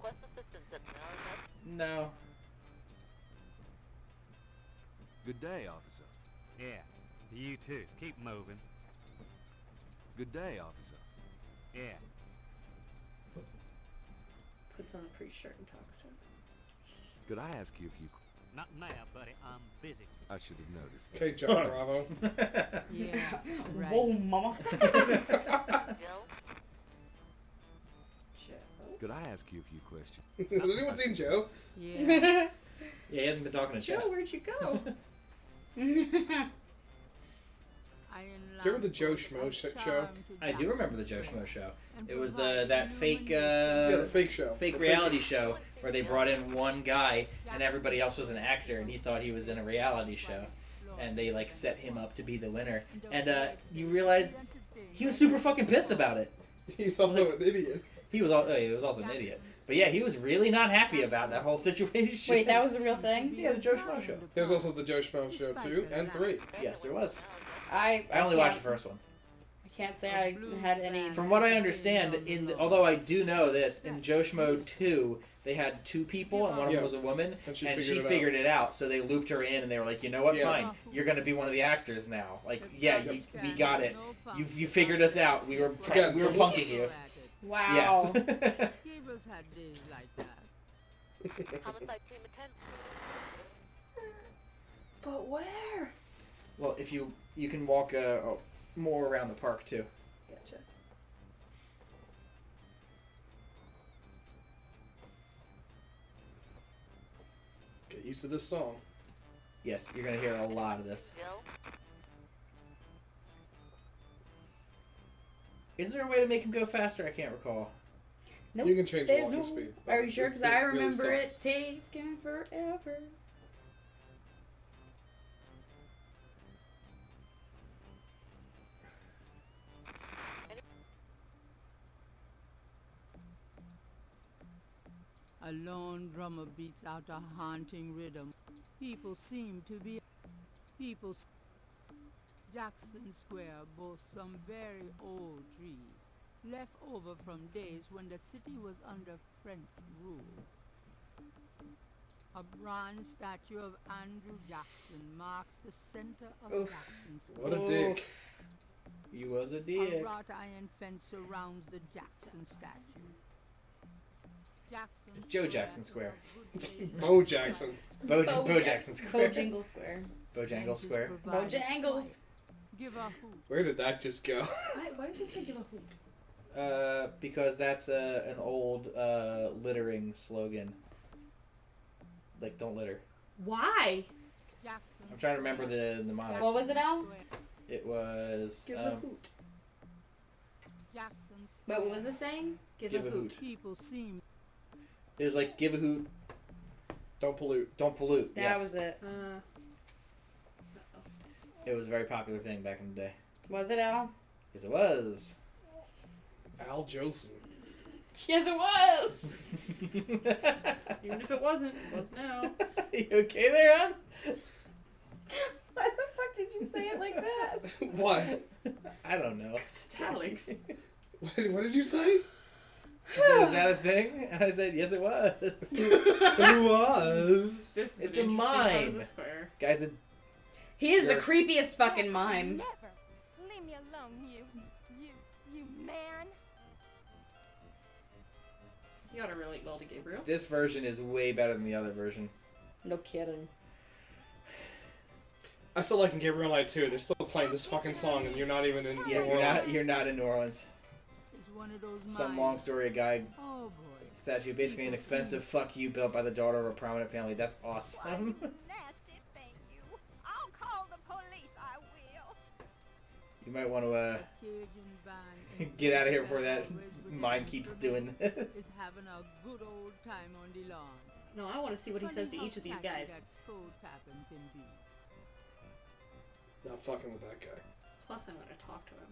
No. Good day, officer. Yeah, you too. Keep moving. Good day, officer. Yeah. Puts on a priest shirt and talks to him. Could I ask you a few? Not now, buddy. I'm busy. I should have noticed. Okay, John Bravo. Yeah, right. Whoa, mama. Could I ask you a few questions? Has anyone seen Joe? Yeah. Yeah, he hasn't been talking to Joe, Chat. where'd you go? Do you remember the Joe Schmo show? I do remember the Joe Schmo show. It was that fake Yeah, the fake show. fake The reality show where they brought in one guy and everybody else was an actor and he thought he was in a reality show and they like set him up to be the winner and you realize he was super fucking pissed about it. He's also an idiot. He was also an idiot. But yeah, he was really not happy about that whole situation. Wait, that was a real thing? Yeah, the Joe Schmo show. There was also the Joe Schmo show 2 and 3. Yes, there was. I only can't- watched the first one. I can't say I had any. From what I understand, although I do know this, in Joe Schmo 2, they had two people and one of them Yeah. was a woman, And she and figured she it figured it out. So they looped her in, and they were like, you know what, Yeah. fine, you're gonna be one of the actors now. Like, yeah, we got it. You figured us out. We were Again, we were this- punking you. Wow. Yes. Gabriel's had days like that. But where? Well, if you you can walk more around the park too. Gotcha. Get used to this song. Yes, you're gonna hear a lot of this. Is there a way to make him go faster? I can't recall. Nope. You can change the There's walking no- speed. Are you sure? Because I really remember it sucks. taking forever. A lone drummer beats out a haunting rhythm. People seem to be... Jackson Square boasts some very old trees, left over from days when the city was under French rule. A bronze statue of Andrew Jackson marks the center of Oof. Jackson What Square. a dick. He was a A dick. wrought iron fence surrounds the Jackson statue. Jackson Joe Jackson Square. Bo Jackson. Bo Jackson Square. Bojangles Square. Bojangles Square. Bojangles. Give a hoot. Where did that just go? Why did you think of a hoot? Because that's an old littering slogan. Like, don't litter. Why? I'm trying to remember the motto. What was it, Al? It was. Give a hoot. Jackson But what was the saying? Give a hoot. People seem... It was like, give a hoot. Don't pollute. Don't pollute. That yes. was it. It was a very popular thing back in the day. Was it, Al? Yes, it was. Al Jolson. Yes, it was. Even if it wasn't, it was now. You okay there, hon? Why the fuck did you say it like that? What? I don't know. It's Alex. What did you say? I said, is that a thing? And I said, yes, it was. It was. This is It's an a interesting part of mime. the square. Guys, He is Sure. the creepiest fucking mime. Never. Leave me alone, you man. You gotta relate well to Gabriel. this version is way better than the other version. No kidding. I still like in Gabriel Knight too. They're still playing this fucking song, and you're not even in Yeah, New you're Orleans. not in New Orleans. It's one of those Some mines. long story, a guy Oh boy. statue, basically an expensive fuck you built by the daughter of a prominent family. That's awesome. Nasty thing, you. I'll call the police, I will. You might want to Cajun band get out of here before that mime keeps doing this. is having a good old time on the lawn. No, I want to see what he says to each of these guys. That cold tapping can be. Not fucking with that guy. Plus, I'm gonna talk to him.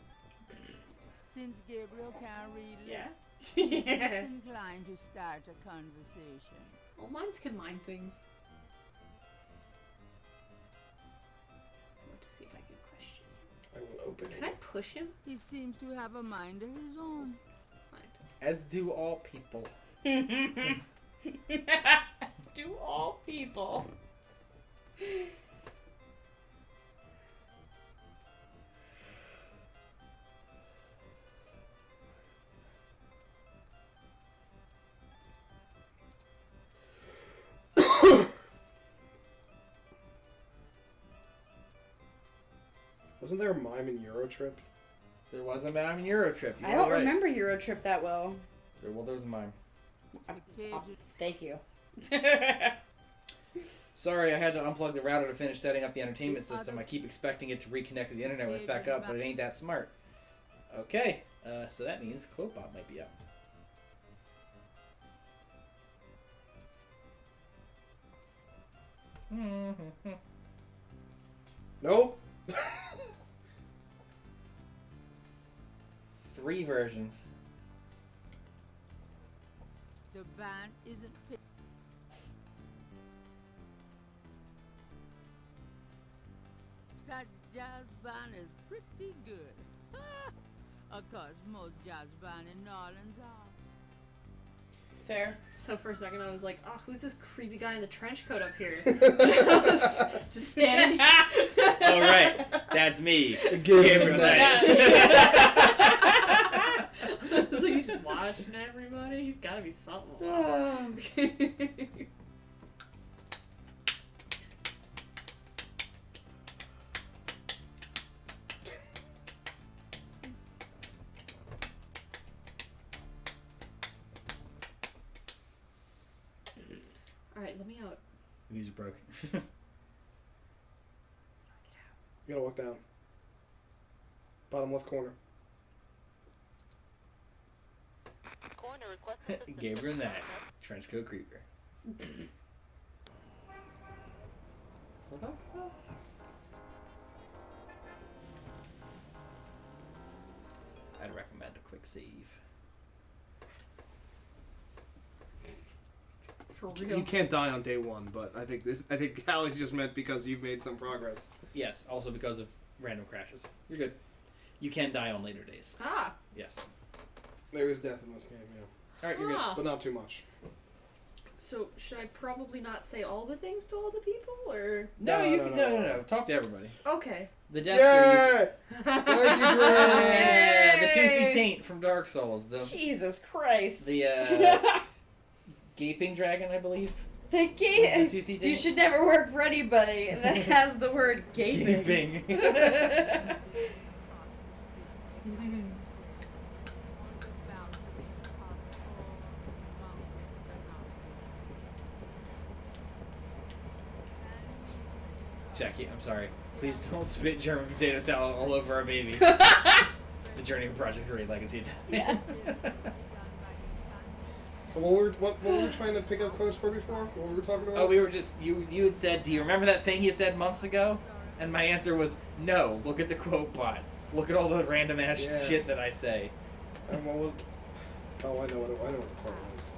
Since Gabriel can't read Yeah. lips, Yeah. he's inclined to start a conversation. Well, mimes can mime things. So to see if I can question. I will open Can I push him? He seems to have a mind of his own. As do all people. As do all people. Wasn't there a mime in Eurotrip? There was a mime in Eurotrip. I don't remember Eurotrip that well. Well, there was a mime. Thank you. Sorry, I had to unplug the router to finish setting up the entertainment system. I keep expecting it to reconnect to the internet when it's back up, but it ain't that smart. Okay, so that means Quotebot might be up. Nope. 3 versions. The band isn't fit. That jazz band is pretty good. Of course, most jazz band in New Orleans are. It's fair. So for a second, I was like, "Oh, who's this creepy guy in the trench coat up here?" Just standing. All right, that's me, Gabriel Knight. So he's just watching everybody. He's got to be something. Alright, let me out. The music broke. You gotta walk down. Bottom left corner. Gabriel Knight, Trenchcoat Creeper. I'd recommend a quick save. For real. You can't die on day one, but I think Alex just meant because you've made some progress. Yes, also because of random crashes. You're good. You can die on later days. Ah! Yes. There is death in this game, yeah. Alright, you're good. But not too much. So, should I probably not say all the things to all the people, or...? No. Talk to everybody. Okay. The deaths are Thank you, Dre! Yeah, the toothy taint from Dark Souls. The Jesus Christ. The gaping dragon, I believe. The toothy taint. You should never work for anybody that has the word gaping. Jackie, I'm sorry. Please don't spit German potato salad all over our baby. The Journey of Project 3 Legacy. Yes. So what were we trying to pick up quotes for before? What were we talking about? Oh, we were just you had said, do you remember that thing you said months ago? And my answer was no. Look at the quote bot. Look at all the random ass shit that I say. And what would... Oh, I know what the quote was.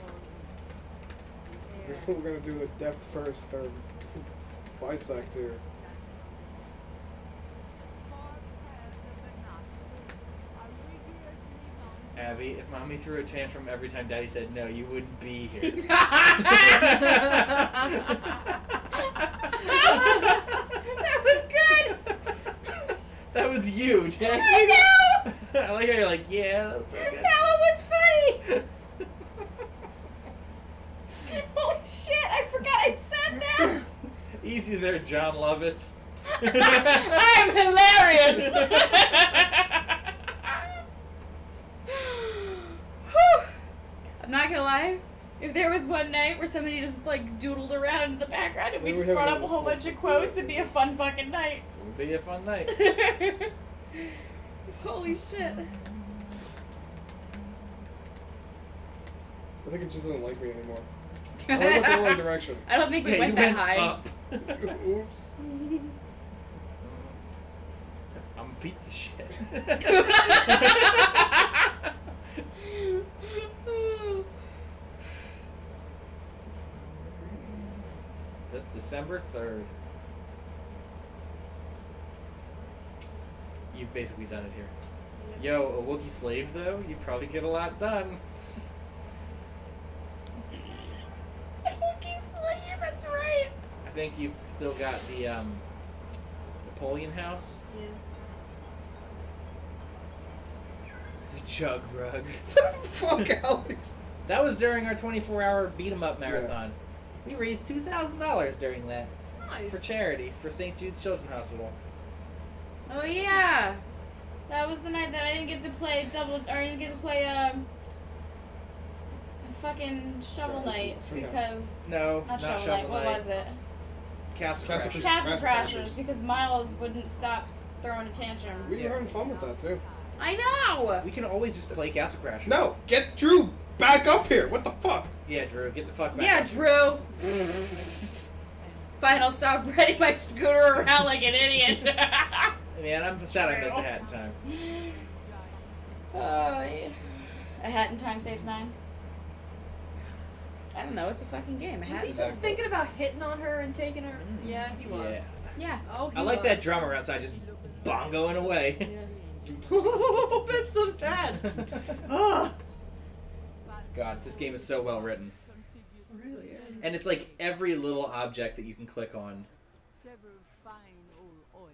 We're gonna do a depth first or bisect here. Abby, if Mommy threw a tantrum every time Daddy said no, you wouldn't be here. That was good! That was you, Jackie. I know! I like how you're like, yeah, that's so good. That one was funny! Holy shit, I forgot I said that! Easy there, John Lovitz. I'm hilarious! I'm not gonna lie. If there was one night where somebody just like doodled around in the background and we just brought up a whole bunch of quotes, it'd be a fun fucking night. It would be a fun night. Holy shit. I think it just doesn't like me anymore. I went the wrong direction. I don't think we went that high. Up. Oops. I'm a pizza shit. That's December 3rd. You've basically done it here. Yo, a Wookiee slave though? You'd probably get a lot done. Wookiee slave, that's right. I think you've still got the Napoleon house. Yeah. The chug rug. Fuck, Alex. That was during our 24-hour beat 'em up marathon. We raised $2,000 during that. Nice. For charity for St. Jude's Children's Hospital. Oh yeah. That was the night that I didn't get to play fucking Shovel Knight because No, not not Shovel Shovel Knight. What Knight. was it? Castle Castle Crashers. Castle Crashers because Miles wouldn't stop throwing a tantrum. We were having fun with that too. I know. We can always just play Castle Crashers. No, get Drew back up here. What the fuck? Yeah, Drew, get the fuck back. Yeah, up. Drew. Fine, I'll stop riding my scooter around like an idiot. Man, I'm sad I missed a hat in time. Yeah. A hat in time saves 9. I don't know. It's a fucking game. A Was hat he in just time. thinking about hitting on her and taking her? Yeah, he was. Yeah. Oh, he I like was. that drummer outside just bongoing away. Yeah. That's so sad. Ah. God, this game is so well written. Really is. And it's like every little object that you can click on. Several fine old oil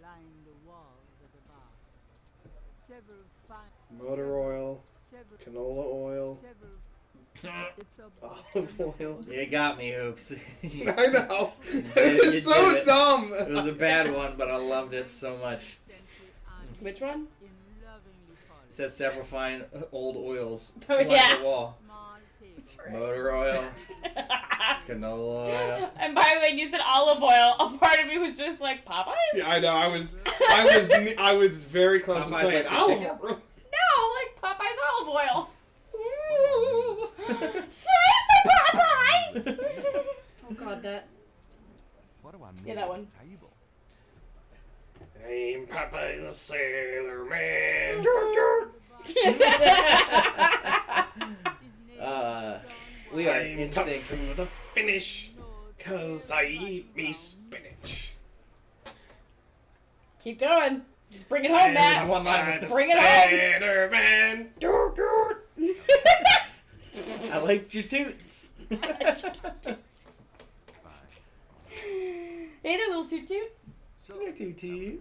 line the walls of the bar. Several fine Motor oil, canola oil, olive oil. You got me, Hoops. I know. You It's so did it. dumb. It was a bad one, but I loved it so much. Which one? It says several fine old oils Oh, line yeah. the wall. Motor oil. Canola oil. And by the way, when you said olive oil, a part of me was just like, Popeyes? Yeah, I know. I was very close to Popeyes saying like the olive chicken. oil. No, like Popeye's olive oil. Save the Popeye! Oh god, that. What do I Yeah, that one. Table? I'm Popeye the Sailor Man. We are I'm in tough sync. to the finish, 'cause I eat me spinach. Keep going. Just bring it home, Matt. One line. Bring it home. Sailor Man. I liked your toots. Hey there, little toot toot. Your toot toot.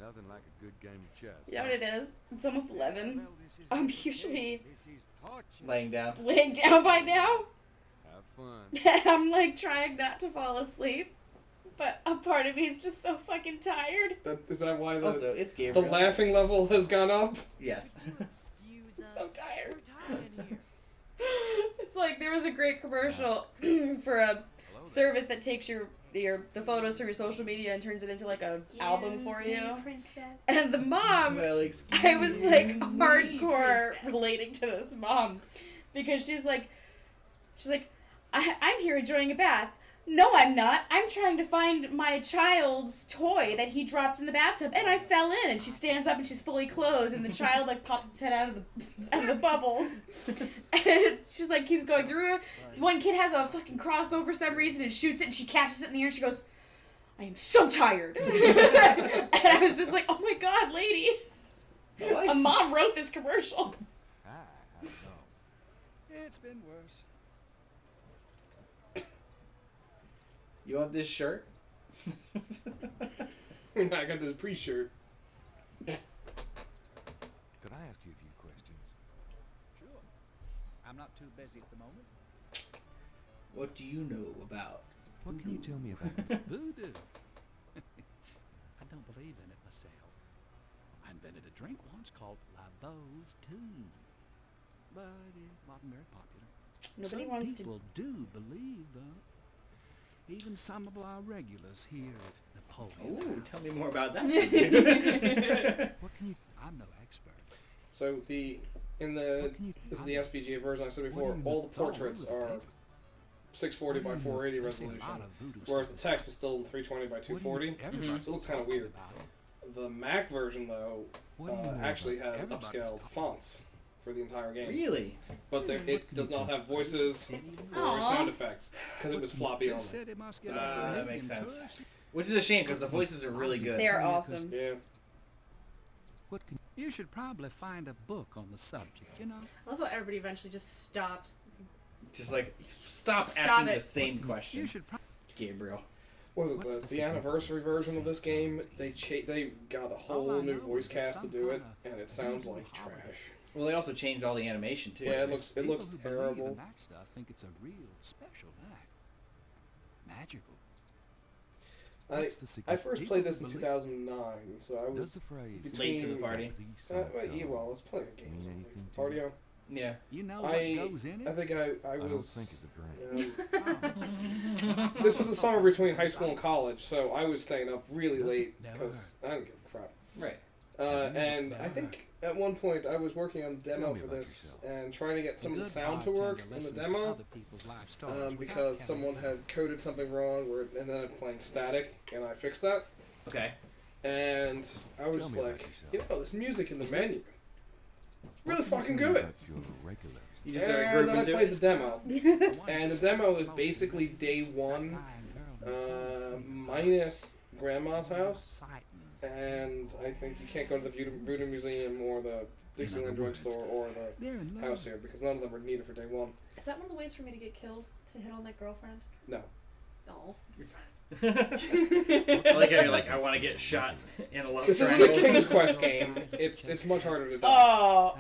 Nothing like a good game of chess. You know what it is? It's almost 11. I'm usually Laying down. laying down by now. Have fun. And I'm like trying not to fall asleep. But a part of me is just so fucking tired. Is that why the, Also, it's the Gabriel. laughing levels has gone up? Yes. I'm so tired. It's like there was a great commercial for a service that takes the photos from your social media and turns it into like a album for you. And the mom, Well, I was like hardcore relating to this mom because she's like, I'm here enjoying a bath. No, I'm not. I'm trying to find my child's toy that he dropped in the bathtub, and I fell in. And she stands up and she's fully clothed, and the child like pops its head out of the bubbles. And she's like keeps going through it. One kid has a fucking crossbow for some reason and shoots it, and she catches it in the air. And she goes, "I am so tired." And I was just like, "Oh my god, lady! A mom wrote this commercial." I know. It's been worse. You want this shirt? I got this pre-shirt. Could I ask you a few questions? Sure. I'm not too busy at the moment. What do you know about? What can you tell me about voodoo? I don't believe in it myself. I invented a drink once called Lavau's Tune. But it wasn't very popular. Nobody Some wants to- people do believe, though. Even some of our regulars here at Napoleon. Ooh, tell me more about that. What can you? I'm no expert. So this is the SVGA version I said before. All the portraits are 640 by 480 resolution, whereas the text is still 320 by 240. So it looks kind of weird. The Mac version though actually has upscaled fonts for the entire game. Really? But it does not have voices or Aw. sound effects because it was floppy only. That makes sense. Which is a shame because the voices are really good. They are awesome. Yeah. What can you should probably find a book on the subject. You know. I love how everybody eventually just stops. Just like stop Stop asking it. the same question. You should. Gabriel. What was it? The anniversary version of this game? They got a whole new voice cast to do it, and it sounds like trash. Well, they also changed all the animation too. Yeah, it looks People who believe terrible. in that stuff think it's a real special act. Magical. I first played this in 2009, so I was between, late to the party. Yeah, well, there's plenty of games. Party on. Yeah. You know what goes in it? I think I was. think it's a drink. This was the summer between high school and college, so I was staying up really late Never because I didn't give a crap. Right. And I think at one point I was working on the demo for this and trying to get some of the sound to work in the demo because someone had coded something wrong where it ended up playing static, and I fixed that. Okay. And I was like, this music in the menu, it's really fucking good. You just started And grooving then I to played it? the demo, and the demo is basically day one minus Grandma's house. And I think you can't go to the Voodoo Museum or the Dixieland drugstore or the house here because none of them are needed for day one. Is that one of the ways for me to get killed? To hit on that girlfriend? No. No. You're fine. I like how you're like, I want to get shot in a love This isn't triangle. a King's Quest game. It's much harder to die.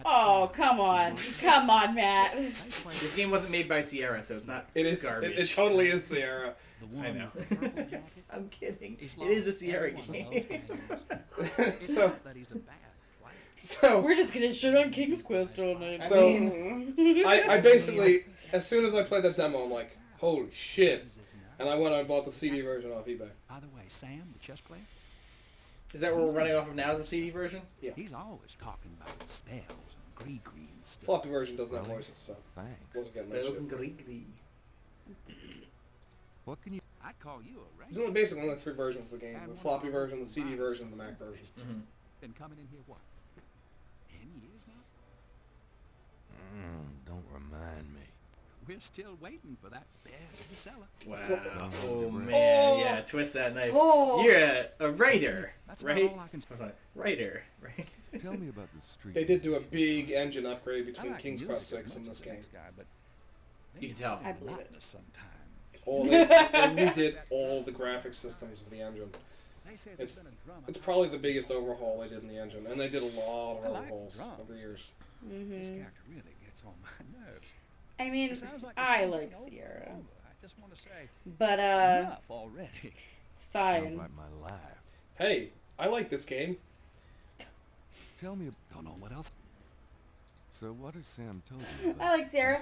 Oh, come on. Come on, Matt. This game wasn't made by Sierra, so it's not It is. garbage. It totally is Sierra. I know. I'm kidding. It is a Sierra game. So So We're just gonna shit on King's Quest all night. So, I basically, as soon as I played that demo, I'm like, holy shit. And I went and bought the CD version off eBay. By the way, Sam, the chess player, Is that what we're running off of now? Is the CD version? Yeah. he's always talking about spells and gree-gree and stuff. Floppy version doesn't have voices, so Thanks. wasn't getting that Spells shit. and glee. What can you... I'd call you a There's regular. only basically only 3 versions of the game: the floppy version, the CD version, and the Mac version. Mm-hmm. Been coming in here, what, 10 years now? don't remind me. We're still waiting for that bestseller. Wow. Oh, man. Yeah, twist that knife. You're a writer, That's about right? all I can Writer, right? Tell me about the street. They did do a big engine upgrade between I like King's music Quest as 6 and much this as the game. next guy, but You can tell. I believe it. monotonous sometimes. They redid all the graphic systems of the engine. They say there's It's been a drum it's probably the biggest overhaul they did in the engine, and they did a lot of I like overhauls drums. over the years. This character really gets on my nerves. I mean, It sounds like I there's like something over Sierra, and over. I just want to say but enough already. it's Sounds fine. like my life. Hey, I like this game. Tell me... Don't know what else. So what has Sam told you about? I like Sierra.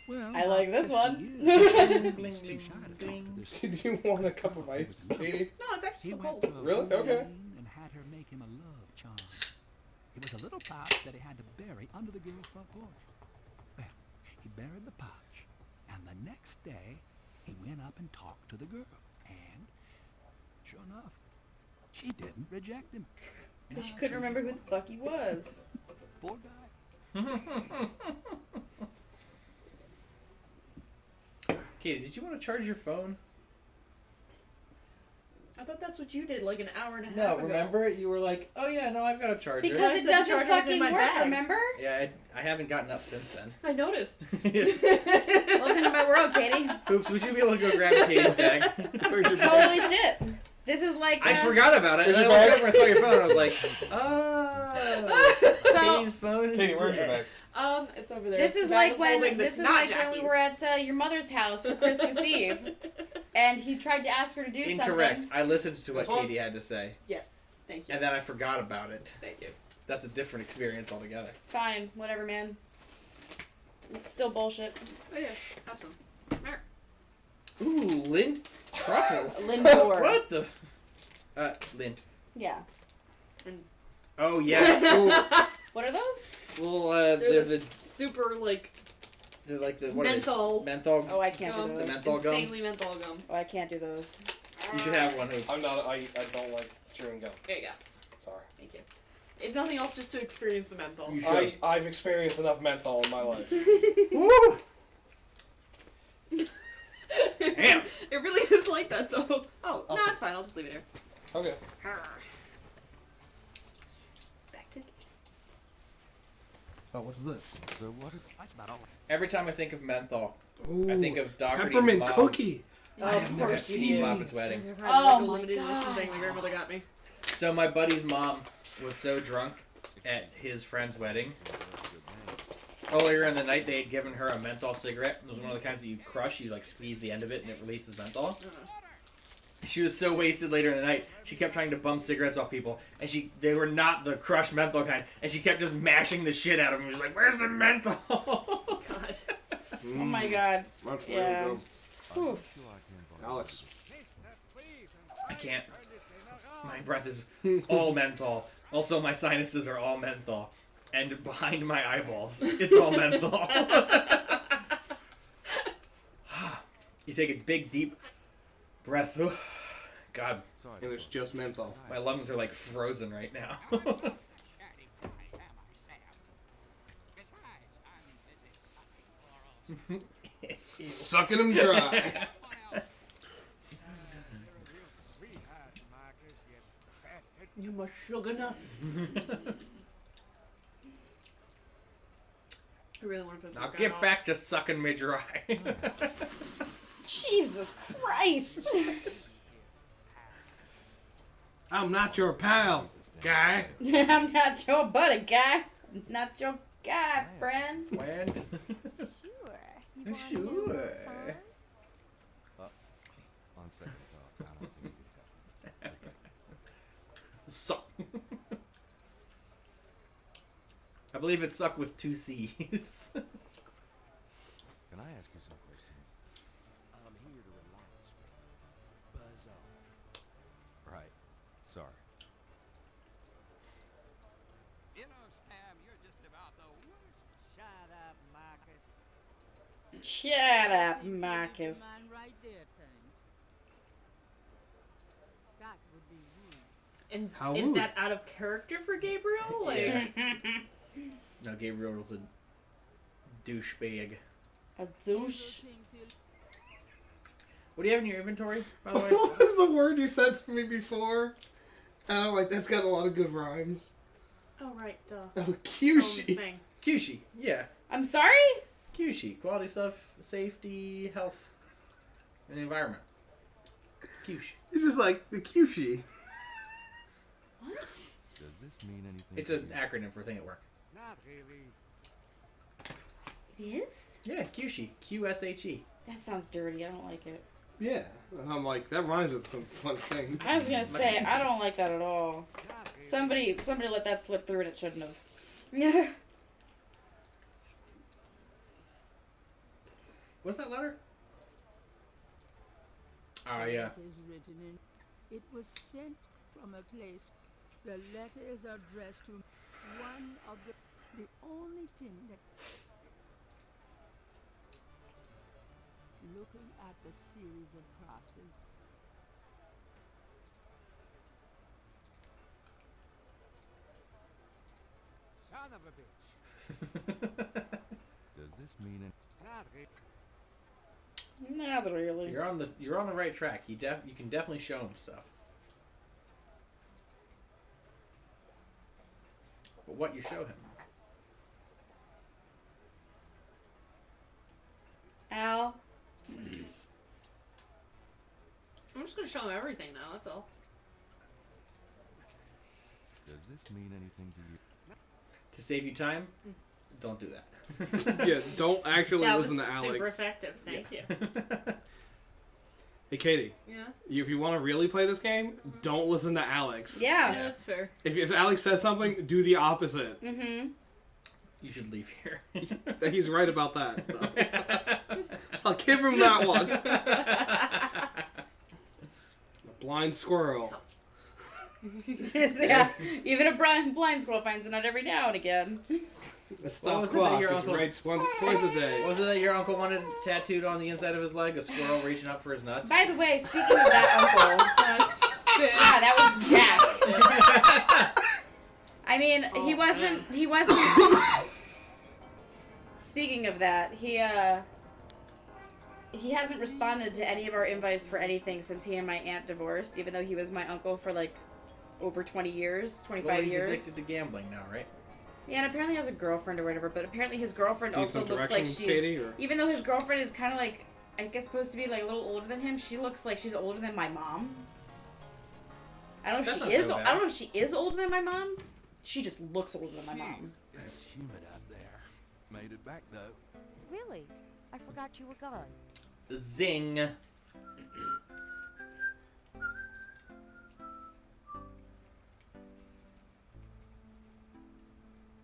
Well, I like this 50 one. years, Bling, he's too bling, shy to talk bling. to this. Did you want a cup of ice, Katie? No, it's actually He so went cold. to a Really? woman Okay. And had her make him a love charm. It was a little pouch that he had to bury under the girl's front porch. Well, he buried the pouch, and the next day he went up and talked to the girl. And sure enough, she didn't reject him. Because she Now couldn't she's remember his who the wife. fuck he was. Poor guy. Katie, did you want to charge your phone? I thought that's what you did like an hour and a half No, ago. remember? You were like, oh yeah, no, I've got a charger. Because I it said the doesn't charger was in fucking my work, bag. remember? Yeah, I haven't gotten up since then. I noticed. Welcome to my world, Katie. Oops, would you be able to go grab Katie's bag? Where's your bag? Holy shit. This is like. I forgot about it, and Where's then I your looked over and saw your phone, and I was like, oh, So- Katie's phone is Katie, where's your dead. bag? It's over there. This is The bag like when holding the- this is not like when we Jackie's. were at your mother's house for Christmas Eve, and he tried to ask her to do Incorrect. something. I listened to what This one? Katie had to say, Yes. Thank you. and then I forgot about it. Thank you. That's a different experience altogether. Fine, whatever, man. It's still bullshit. Oh yeah. Have some. Ooh, lint truffles. Lindor. What the? Lint. Yeah. Oh yes. Ooh, What are those? well, They're there's the a super like they're like the what are they? menthol. Menthol. Oh, I can't gum. do The those. menthol gums. Insanely menthol gum. Oh, I can't do those. You should have one. Hoops. I'm not. I don't like chewing gum. There you go. Sorry. Thank you. If nothing else, just to experience the menthol. You should. I've experienced enough menthol in my life. Woo! Damn. It really is like that though. Oh, no, it's fine. I'll just leave it here. Okay. Back to. Oh, what is this? So what... That's about all. Every time I think of menthol, Ooh, I think of Doherty's peppermint mom. cookie. Oh, I have of never course you seen do. Muppet's wedding. Oh, Oh my limited edition God. thing my grandmother got me. So my buddy's mom was so drunk at his friend's wedding. Earlier in the night, they had given her a menthol cigarette. It was one of the kinds that you crush. You like squeeze the end of it, and it releases menthol. She was so wasted later in the night, she kept trying to bum cigarettes off people, and they were not the crushed menthol kind, and she kept just mashing the shit out of them. She was like, "Where's the menthol?" God. Oh my god. That's Yeah. really Oof. good. Alex. I can't. My breath is all menthol. Also, my sinuses are all menthol. And behind my eyeballs, it's all menthol. You take a big, deep breath. God, And it's just menthol. my lungs are like frozen right now. Sucking them dry. You must sugar nut. I really want to piss Now this guy get off. back to sucking me dry. Jesus Christ. I'm not your pal, guy. I'm not your buddy, guy. I'm not your guy, friend. Friend. Sure. You want a Sure. little fun? On second thought, I don't think you'd help. Suck. believe it's suck with 2 C's. Can I ask you some questions? I'm here to relax. Buzz off. Right. Sorry. You know, Sam, you're just about the worst. Shut up, Marcus. Shut up, Marcus. Man right there, Tank. That would be rude. And How is rude. that out of character for Gabriel? Like, Yeah. No, Gabriel was a douchebag. A douche. What do you have in your inventory, by the way? What was the word you said to me before? And I'm like, that's got a lot of good rhymes. oh right, duh. Oh, Kyushi. Thing. Kyushi, yeah. I'm sorry? Kyushi, quality stuff, safety, health, and the environment. Kyushi. It's just like the Kyushi. What? Does this mean anything? It's to an you? acronym for thing at work. Not really. It is? Yeah, Kyushi. QSHE. That sounds dirty. I don't like it. Yeah. And I'm like, that rhymes with some fun things. I was gonna say, I don't like that at all. Somebody let that slip through and it shouldn't have. Yeah. What's that letter? Oh, yeah. It is written in. It was sent from a place. The letter is addressed to one of the only thing that. Looking at the series of crosses. Son of a bitch. Does this mean anything? Not really. Not really. You're on the right track. You can definitely show him stuff. But what you show him? Al. I'm just gonna show him everything now. That's all. Does this mean anything to you? To save you time, don't do that. Yeah, don't actually That listen was to super Alex. effective. Thank you. Hey, Katie. Yeah. If you want to really play this game, don't listen to Alex. Yeah. Yeah, that's fair. If Alex says something, do the opposite. Mm-hmm. You should leave here. He's right about that. I'll give him that one. A blind squirrel. Yeah. Even a blind squirrel finds a nut every now and again. A stop was it that clock your is uncle- right twice a day. Was it that your uncle wanted tattooed on the inside of his leg a squirrel reaching up for his nuts? By the way, speaking of that uncle, That's fair. yeah, that was Jack. I mean, he wasn't. Speaking of that, he hasn't responded to any of our invites for anything since he and my aunt divorced, even though he was my uncle for like over 20 years, 25 well, he's years. addicted to gambling now, right? Yeah, and apparently he has a girlfriend or whatever, but apparently his girlfriend Need also some looks like directions, she's... Katie, or- Even though his girlfriend is kind of like, I guess supposed to be like a little older than him, she looks like she's older than my mom. I don't know That's if not she is. so I bad. don't know if she is older than my mom. She just looks older than my mom. It's humid out there. Made it back though. Really? I forgot you were gone. Zing.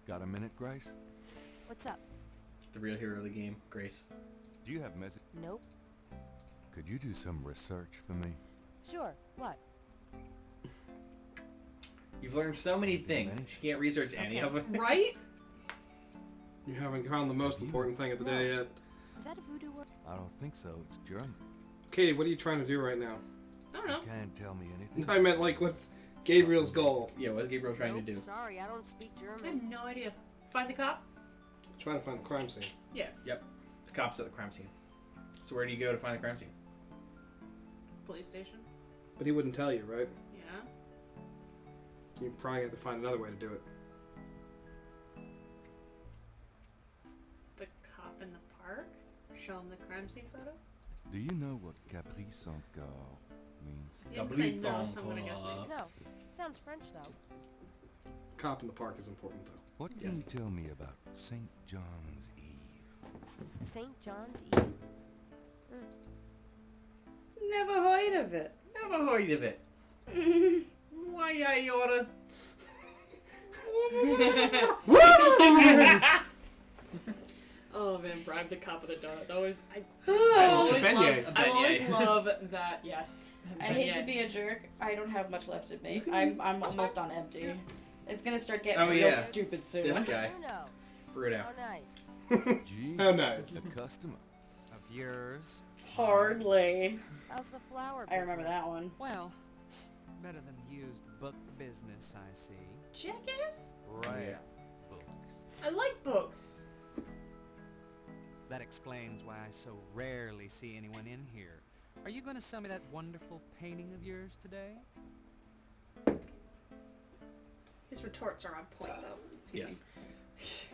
Got a minute, Grace? What's up? The real hero of the game, Grace. Do you have message? Nope. Could you do some research for me? Sure. What? You've learned so many things. She can't research any of it. Right? You haven't found the most important thing of the day yet. Is that a voodoo word? I don't think so. It's German. Katie, what are you trying to do right now? I don't know. You can't tell me anything. I meant, like, what's Gabriel's goal? Yeah, what's Gabriel trying Nope, to do? Sorry, I don't speak I have German. no idea. Find the cop? Trying to find the crime scene. Yeah. Yep. The cops at the crime scene. So where do you go to find the crime scene? Police station? But he wouldn't tell you, right? Yeah. You probably have to find another way to do it. The cop in the park? Show him the crime scene photo? Do you know what Caprice encore means? You didn't say no, so I'm gonna guess maybe. No. Sounds French, though. Cop in the park is important, though. What can you tell me about St. John's Eve? St. John's Eve? Never heard of it. Never heard of it. Why I oughta? Oh man, bribe the cop with a donut. That always, I Oh, always love, beignet. I always love that. Yes. I hate to be a jerk. I don't have much left in me. I'm almost on empty. It's gonna start getting Oh, real yeah. stupid soon. This guy. Bruno. Bruno. How nice. Gee, How nice. a customer. Of yours? Hardly. How's the flower I remember business? that one. Well, better than the used book business, I see. Jackass. Right. Books. I like books. That explains why I so rarely see anyone in here. Are you going to sell me that wonderful painting of yours today? His retorts are on point, though. Excuse Yes.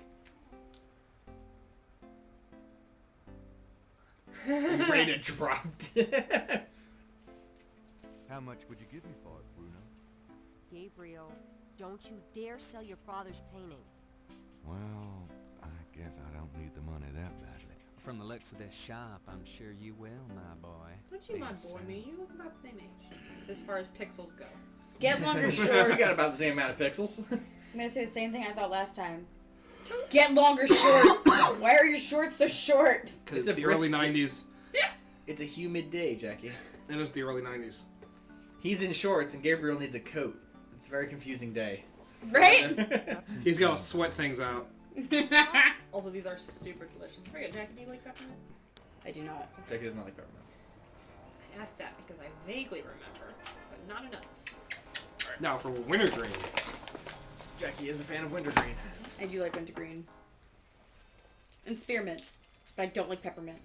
Are you ready to drop? How much would you give me for it, Bruno? Gabriel, don't you dare sell your father's painting. Well, I guess I don't need the money that badly. From the looks of this shop, I'm sure you will, my boy. Don't you not boy me? You look about the same age. As far as pixels go. Get longer We shorts. got about the same amount of pixels. I'm gonna say the same thing I thought last time. Get longer shorts. Why are your shorts so short? Because It's it's a the early brisk- 90s. It's a humid day, Jackie. It was the early 90s. He's in shorts and Gabriel needs a coat. It's a very confusing day. Right? He's gotta sweat things out. Also, these are super delicious. Very good. Jackie, do you like peppermint? I do not. Jackie does not like peppermint. I asked that because I vaguely remember, but not enough. Now for wintergreen. Jackie is a fan of wintergreen. I do like wintergreen. And spearmint. But I don't like peppermint.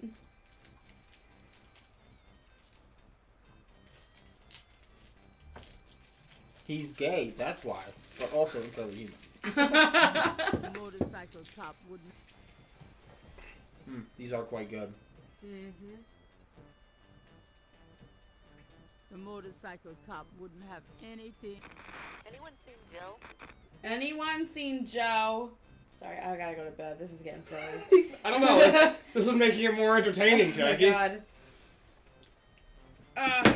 He's gay, that's why. But also incredibly human. The motorcycle cop wouldn't. These are quite good. Mm-hmm. The motorcycle cop wouldn't have anything. Anyone seen Joe? Anyone seen Joe? Sorry, I gotta go to bed. This is getting silly. I don't know. This is making it more entertaining, Jackie. Oh my god.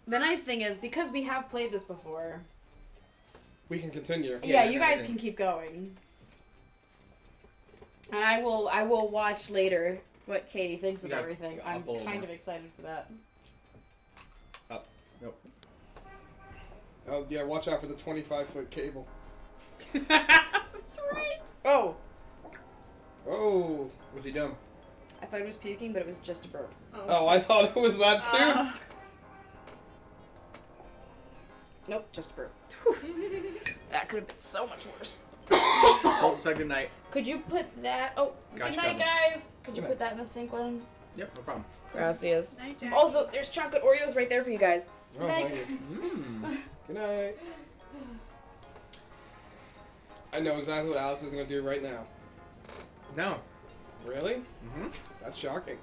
The nice thing is, because we have played this before, We can continue. yeah, you guys can keep going. And I will watch later what Katie thinks of Yeah, everything. I'll I'm follow kind more. of excited for that. Nope. Oh, yeah, watch out for the 25-foot cable. That's right. Oh, Oh. What's he doing? I thought he was puking, but it was just a burp. Oh, I thought it was that too. Nope, just a burp. That could have been so much worse. Oh, say good night. Could you put that? Oh, Gotcha, good night, Kevin. guys. Could you Good put that in the sink one? Yep, no problem. Gracias. Night, Jackie. Also, there's chocolate Oreos right there for you guys. Oh, Good night, thank you. guys. Good night. I know exactly what Alex is gonna do right now. No. Really? Mm-hmm. That's shocking.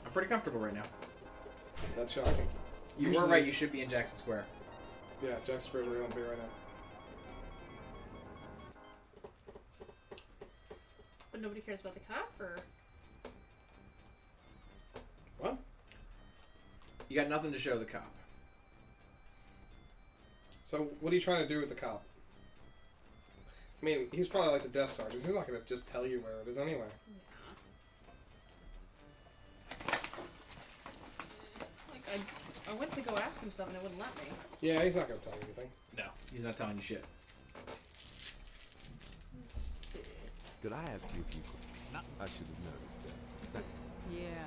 I'm pretty comfortable right now. That's shocking. You were right, you should be in Jackson Square. Yeah, Jack's where we're gonna be right now. But nobody cares about the cop, or? What? You got nothing to show the cop. So, what are you trying to do with the cop? I mean, he's probably like the desk sergeant. He's not gonna just tell you where it is anyway. Like, I went to go ask him stuff and it wouldn't let me. Yeah, he's not gonna tell you anything. No, he's not telling you shit. Let's see. Could I ask you a few questions? I should have noticed that. Yeah.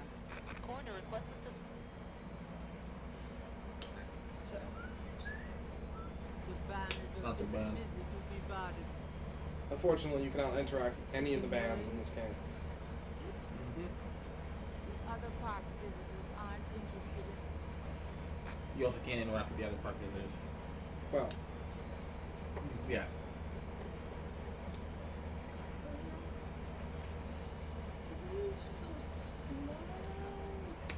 Corner and button So. The band is Not the band. busy to be bothered. Unfortunately, you cannot interact with any of the bands in this game. The other park visitors aren't interested in. You also can't interact with the other park visitors. Well, Yeah.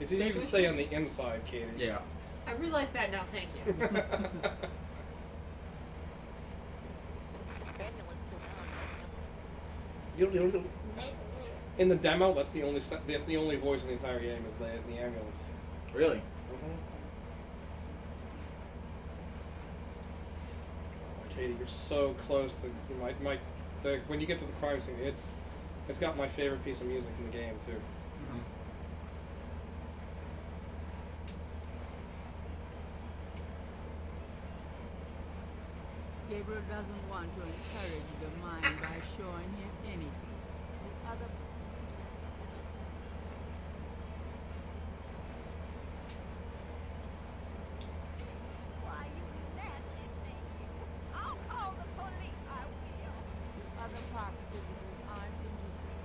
it's easier to stay on the inside, Katie. Yeah. I realize that now, thank you. In the demo, that's the only voice in the entire game is the ambulance. Really? Mm-hmm. lady. You're so close to when you get to the crime scene, it's got my favorite piece of music in the game too. Mm-hmm. Gabriel doesn't want to encourage the mind by showing him anything. The other Why, you nasty thing, you. I'll call the police, I will. The other participants aren't interested.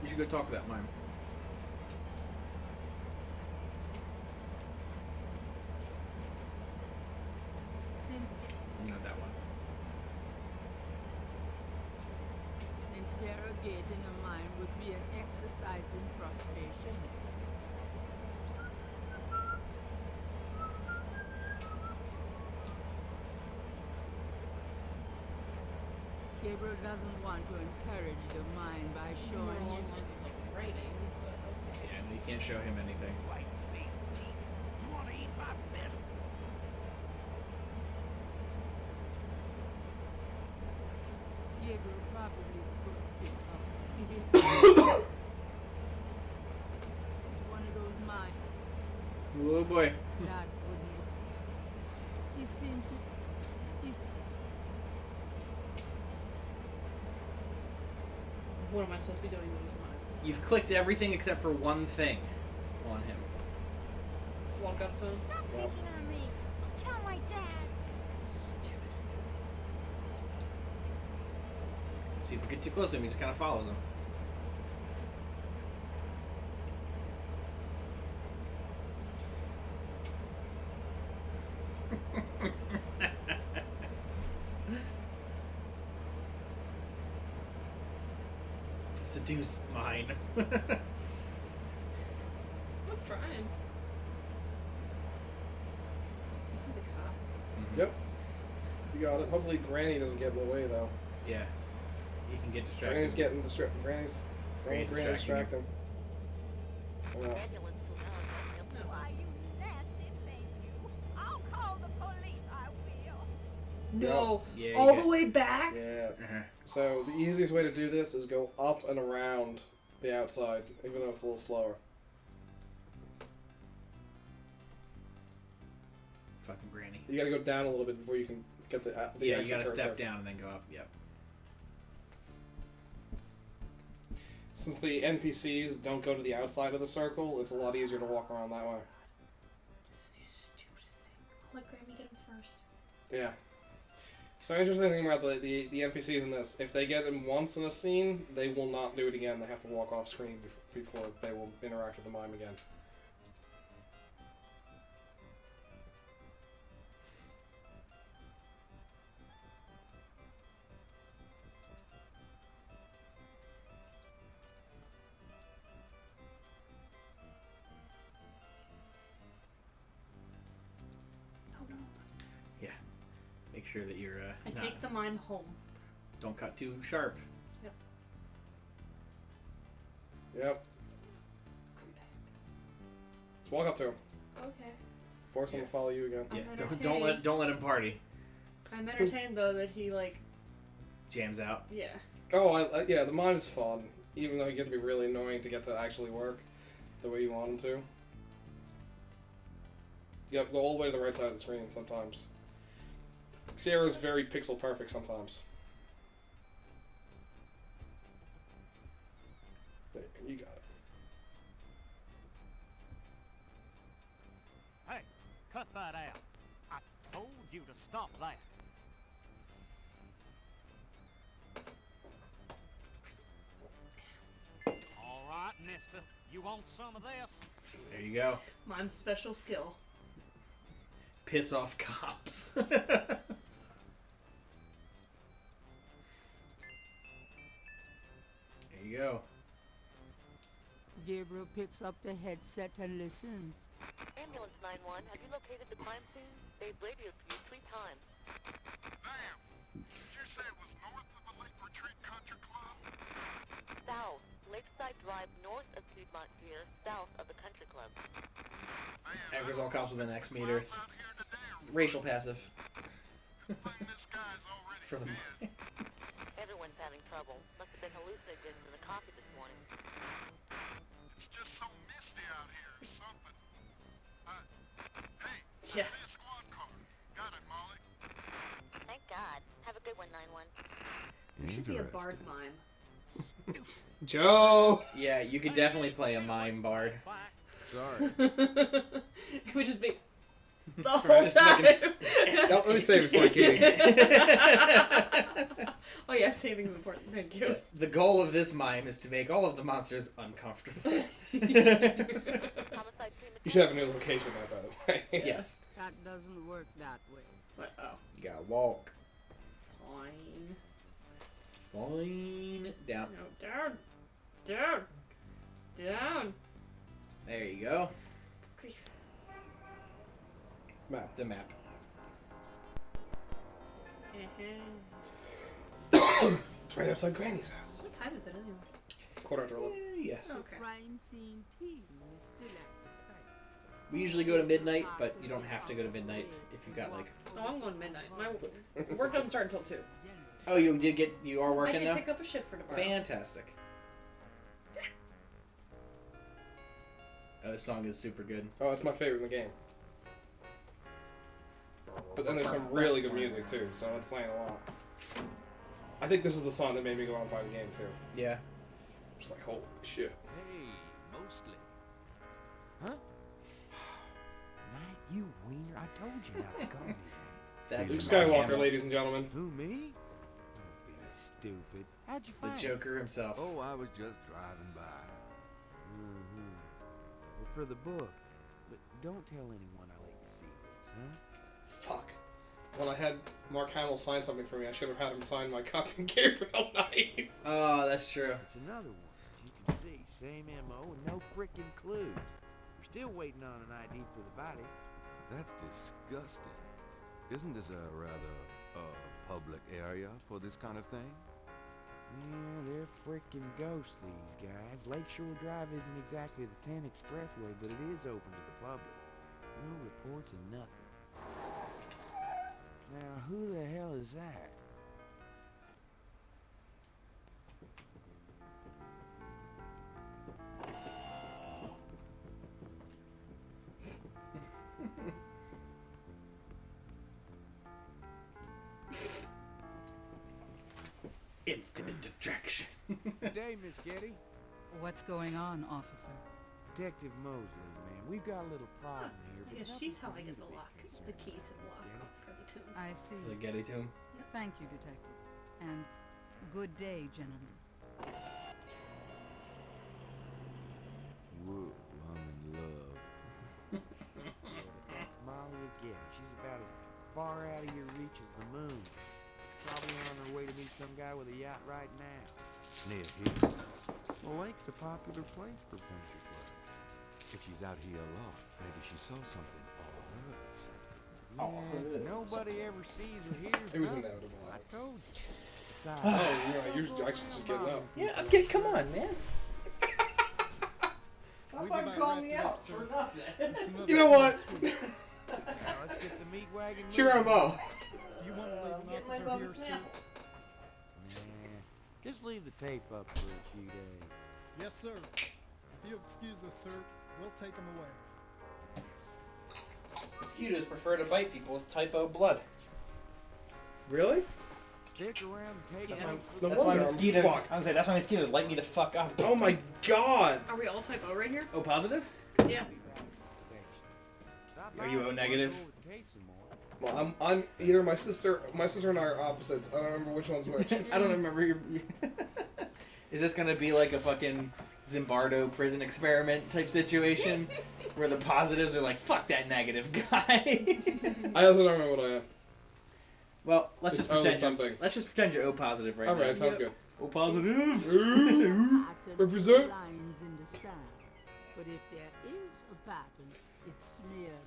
You should go talk to that mime. Not that one. Interrogating a mind would be an exercise in frustration. Gabriel doesn't want to encourage the mind by showing him writing, but okay. Yeah, no, you can't show him anything. You want to eat my fist? Gabriel probably could pick up. One of those minds Oh boy. that wouldn't. He seemed to. What am I supposed to be doing with this mime? You've clicked everything except for one thing on him. Walk up to him. Stop picking on me. Tell my dad. As people get too close to him, he just kind of follows them. Seduce mine. Let's try him. Taking the cop. Yep. You got it. Hopefully Granny doesn't get in the way though. Yeah. You can get distracted. Granny's getting distracted. Granny's don't let Granny distract him. Oh, well. Why, you nasty thing, you. I'll call the police, I will. No. Yeah, All the way back? Yeah. So the easiest way to do this is go up and around the outside, even though it's a little slower. Fucking Granny. You gotta go down a little bit before you can get the Yeah, you exit gotta cursor. step down and then go up. Yep. Since the NPCs don't go to the outside of the circle, it's a lot easier to walk around that way. This is the stupidest thing. I'll let Grammy get him first. Yeah. So interesting thing about the NPCs in this, if they get them once in a scene, they will not do it again. They have to walk off screen before they will interact with the mime again. Make sure that you're I take the mime home. Don't cut too sharp. Yep. Yep. Just walk up to him. Okay. Force him to follow you again. Yeah. I'm Don't let him party. I'm entertained though that he like Jams out. yeah. Oh, yeah, the mime's fun, even though it can be really annoying to get to actually work the way you want him to. You have to go all the way to the right side of the screen sometimes. Sierra's very pixel perfect sometimes. There, you got it. Hey, cut that out. I told you to stop that. All right, mister. You want some of this? There you go. Mime's special skill. Piss off cops. There you go. Gabriel picks up the headset and listens. Ambulance 911, have you located the crime scene? They've radioed for you 3 times. Ma'am, did you say it was north of the Lake Retreat Country Club? South, Lakeside Drive north of Piedmont Pier, south of the Country Club. Aggro's all cops within X meters. Racial passive. for the. Everyone's having trouble. Must have been hallucinogens in the coffee this morning. It's just so misty out here or something. Hey, Yeah. send me a squad car. Got it, Molly. Thank God. Have a good one, 9-1. There should be a bard mime. Joe. Yeah, you could definitely play a mime bard. Sorry. It would just be the whole Just time. No, let me save it for a kitty. Oh yeah, saving's important. Thank you. Yes, the goal of this mime is to make all of the monsters uncomfortable. You should have a new location there, by the way. Yes. That doesn't work that way. What? Oh. You gotta walk. Fine. Fine. Down. No, down. Down. Down. There you go. Grief. Map. The map. It's right outside Granny's house. What time is it anyway? 11:15. Yes. Okay. Crime scene team is still at the site. We usually go to midnight, but you don't have to go to midnight if you got like. Oh, I'm going midnight. My work doesn't start until 2. Oh, you are I working did now? pick up a shift for tomorrow. Fantastic. Oh, this song is super good. Oh, it's my favorite in the game. But then there's some really good music too, so it's saying a lot. I think this is the song that made me go out and buy the game too. Yeah. Just like, holy shit. Hey, mostly. Huh? Knight, you wiener. I told you not to call me. That's Luke Mark Skywalker, Hamill. ladies and gentlemen. Who, me? Don't be stupid. How'd you The find Joker himself. Oh, I was just driving by. Well, for the book. But don't tell anyone I let you see this, huh? Fuck. When I had Mark Hamill sign something for me, I should have had him sign my copy of Gabriel Knight. Oh, that's true. It's another one. You can see, same MO and no frickin' clues. We're still waiting on an ID for the body. That's disgusting. Isn't this a rather, public area for this kind of thing? Yeah, they're frickin' ghosts, these guys. Lakeshore Drive isn't exactly the 10 Expressway, but it is open to the public. No reports and nothing. Now, who the hell is that? Instant attraction. Good day, Miss Getty. What's going on, officer? Detective Mosley, ma'am. We've got a little problem here. I but guess nothing she's how for I you get to the be lock, concerned the key to the about, lock Miss Getty. for the tomb. I see. The Getty tomb. Thank you, detective. And good day, gentlemen. Whoa, I'm in love. That's Molly again. She's about as far out of your reach as the moon. Probably on her way to meet some guy with a yacht right now. Near here. Well, Lake's a popular place for country clubs. If she's out here a lot, maybe she saw something or heard something. Yeah, nobody ever sees or hears It was nothing. inevitable. I told you. Besides, Oh, you're actually just getting up. Yeah, okay, come on, man. We can call me out for nothing. You know what? now let's get the meat wagon It's your moving. MO. You want to leave an Get officer myself a here, sir? Snapple. Nah, just leave the tape up for a few days. Yes, sir. If you excuse us, sir, we'll take him away. Mosquitoes prefer to bite people with typo blood. Really? Stick around and take Yeah. notes No with That's the why wonder I'm mosquitoes. fucked. I was gonna say that's why mosquitoes light me the fuck up. Oh my god. Are we all type O right here? O positive? Yeah. Stop Are by you if O wanna negative? go with Kate some more. Well, I'm either my sister and I are opposites. I don't remember which one's which. I don't remember your. Is this gonna be like a fucking Zimbardo prison experiment type situation where the positives are like, fuck that negative guy? I also don't remember what I am. Well, let's It's just pretend. something. Let's just pretend you're O positive right now. Alright, sounds good. O positive. Ooh. Represent. Lines in the sand. But if there is a pattern, it's smeared.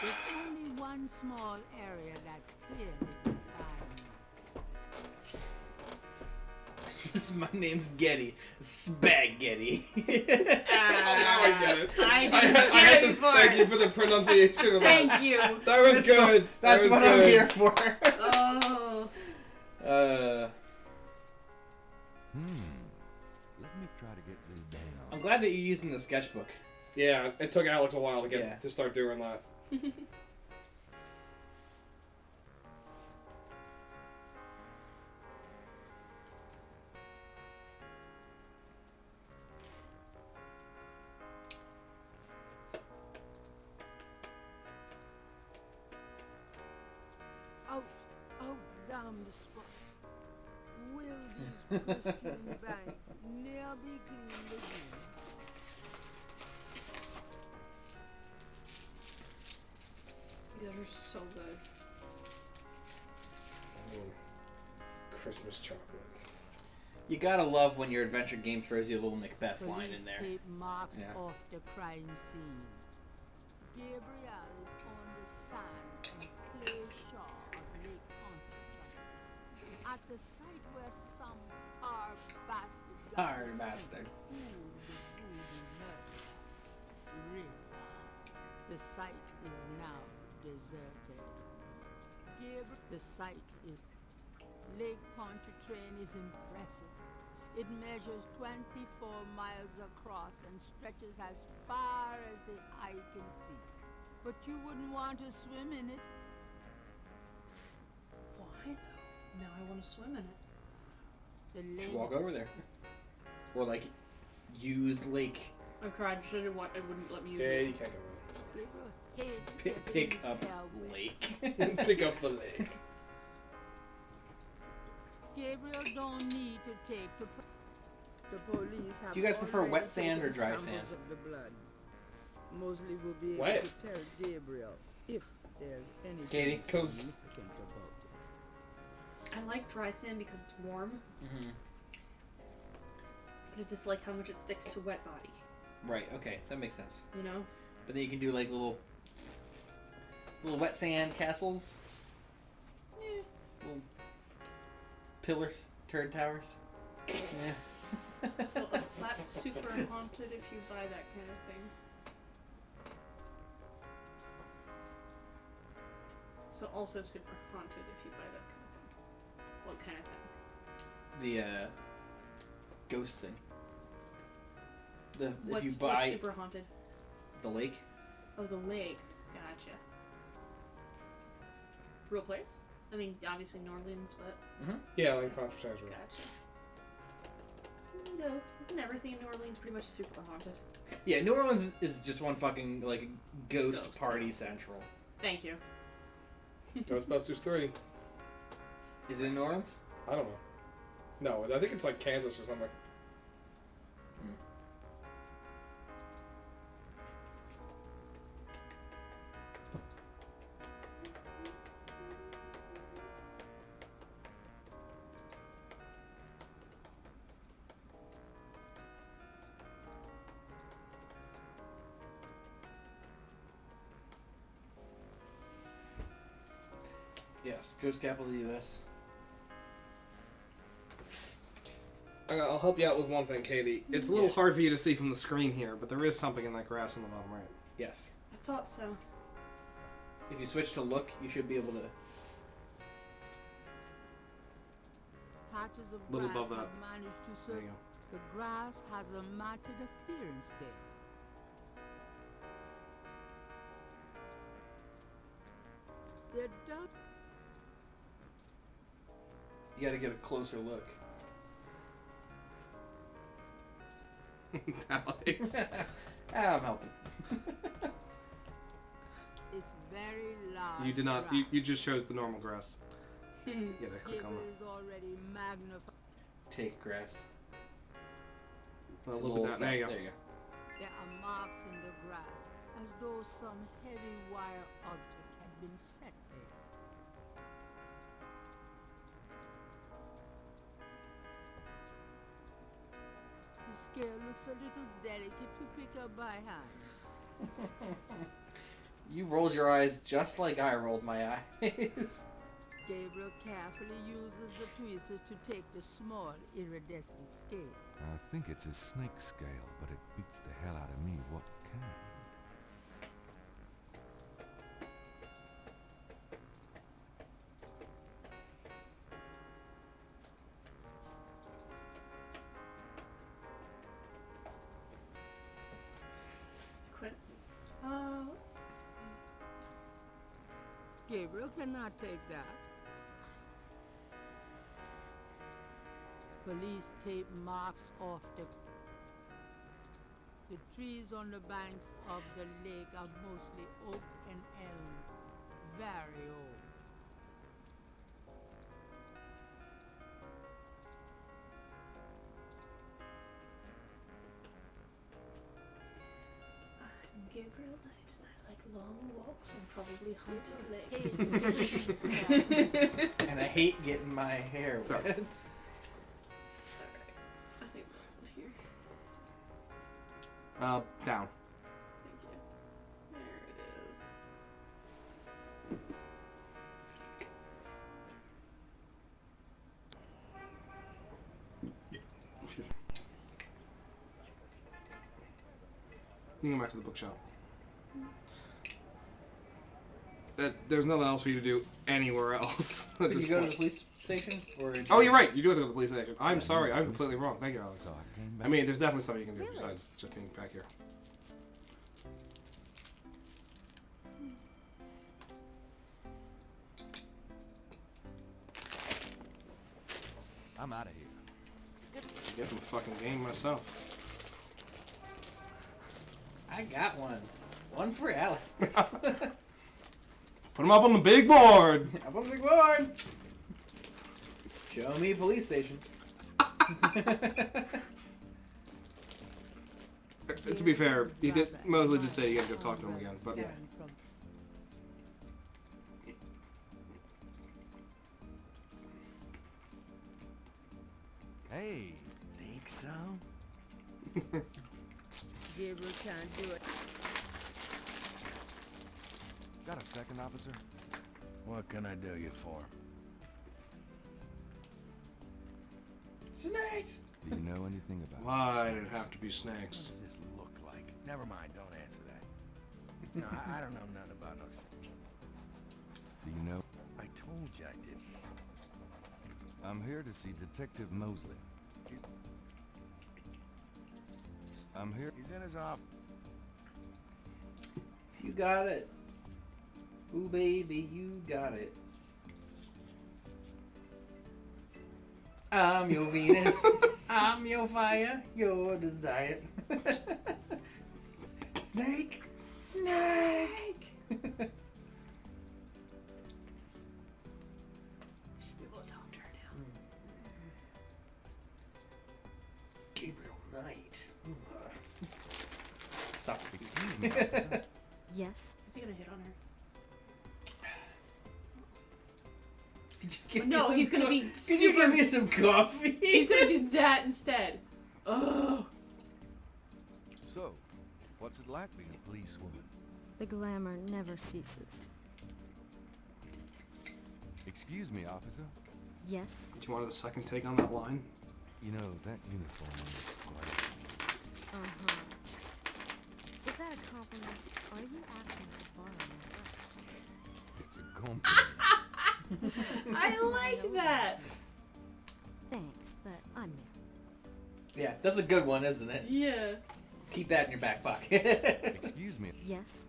There's only one small area that's clearly defined. My name's Getty. Spaghetti. Oh, now I get it. I didn't I get had it to before. thank you for the pronunciation of that. Thank you. That was good. That's That was what good. I'm here for. Oh. try to get this down. I'm glad that you're using the sketchbook. Yeah, it took Alex a while to get Yeah. to start doing that. Out down the spot. Will these pristine banks ne'er be cleaned again? These are so good. Christmas chocolate. You gotta love when your adventure game throws you a little Macbeth line in Police there. tape marks Yeah. off the crime scene. Gabriel is on the sand and clay shore of Lake Pontchartrain, at the site where some hard bastard got Hard the bastard. secret to the voodoo murder. Really, the site is now deserted. The site is Lake Pontchartrain is impressive. It measures 24 miles across and stretches as far as the eye can see. But you wouldn't want to swim in it. Why though? Now I want to swim in it. The You lake should walk over there. Or like use lake. I've tried. Should have what? It wouldn't let me use Yeah, it. you can't go hates Pick getting up held with. lake. Pick up the lake. Gabriel don't need to take the police have Do you guys prefer already wet sand or taken dry samples sand? of the blood. Mosley will be able Wet. to tell Gabriel if there's anything Katie? 'Cause- significant about it. I like dry sand because it's warm, Mm-hmm. but I dislike how much it sticks to wet body. Right. Okay, that makes sense. You know? But then you can do like little wet sand castles. Yeah. Little pillars, turd towers. Yeah. So a flat super haunted if you buy that kind of thing. So also super haunted if you buy that kind of thing. What kind of thing? The ghost thing. What's, if you what's buy super haunted? the lake. Oh, the lake. Gotcha. Real place? I mean, obviously New Orleans, but Yeah, like Pontchartrain's real. gotcha. You know, isn't everything in New Orleans pretty much super haunted? Yeah, New Orleans is just one fucking like ghost party central. Thank you. Ghostbusters 3. Is it in New Orleans? I don't know. No, I think it's like Kansas or something. Yes, ghost capital of the U.S. I'll help you out with one thing, Katie. It's a little hard for you to see from the screen here, but there is something in that grass on the bottom right. Yes. I thought so. If you switch to look, you should be able to. Patches of Little grass above that. have managed to There you survive. The grass has a matted appearance there. There does. You got to get a closer look. Alex. I'm helping. It's very large. You did not. grass. You just chose the normal grass. Yeah, that click on Gabriel it. is already magnified. Take grass. A It's a little little bit down. There you go. There you go. There are marks in the grass, as though some heavy wire object had been set there. The scale looks a little delicate to pick up by hand. You rolled your eyes just like I rolled my eyes. Gabriel carefully uses the tweezers to take the small iridescent scale. I think it's a snake scale, but it beats the hell out of me what kind. Gabriel cannot take that. Police tape marks off the trees on the banks of the lake are mostly oak and elm, very old. I'm Gabriel Knight, and I like long walks on probably haunted lakes. And I hate getting my hair wet. Alright. I think we're around here. Down. Thank you. There it is. Excuse me. You can go back to the bookshop. There's nothing else for you to do anywhere else. At Did this you go to point. the police station? Or Oh, you're right. You do have to go to the police station. I'm sorry. I'm completely wrong. Thank you, Alex. I mean, there's definitely stuff you can do besides just getting back here. I'm out of here. Get from the fucking game myself. I got one. One for Alex. Put them up on the big board. Up on the big board. Show me police station. To be fair, he did. Mosley did say you gotta go talk to him again, but. Yeah. Hey, think so? Gabriel can't do it. Got a second, officer? What can I do you for? Snakes! Do you know anything about Why did it have to be snakes? What does this look like? Never mind, don't answer that. No, I don't know nothing about no... Do you know? I told you I didn't. I'm here to see Detective Mosley. I'm here. He's in his office. You got it. Ooh, baby, you got it. I'm your Venus. I'm your fire. Your desire. Snake. Snake. Should be able to talk to her now. Gabriel Knight. Sucks. Excuse me, officer. Yes? Is he gonna hit on her? Could you give No, me he's some gonna be Could you give me some coffee? He's gonna do that instead. Oh. So, what's it like being a policewoman? The glamour never ceases. Excuse me, officer. Yes? Do you want a second take on that line? You know, that uniform is quite... Uh-huh. Is that a compliment? Or are you asking to borrow my dress? It's a compliment. I like that. Thanks, but I'm married. Yeah, that's a good one, isn't it? Yeah. Keep that in your back pocket. Excuse me. Yes?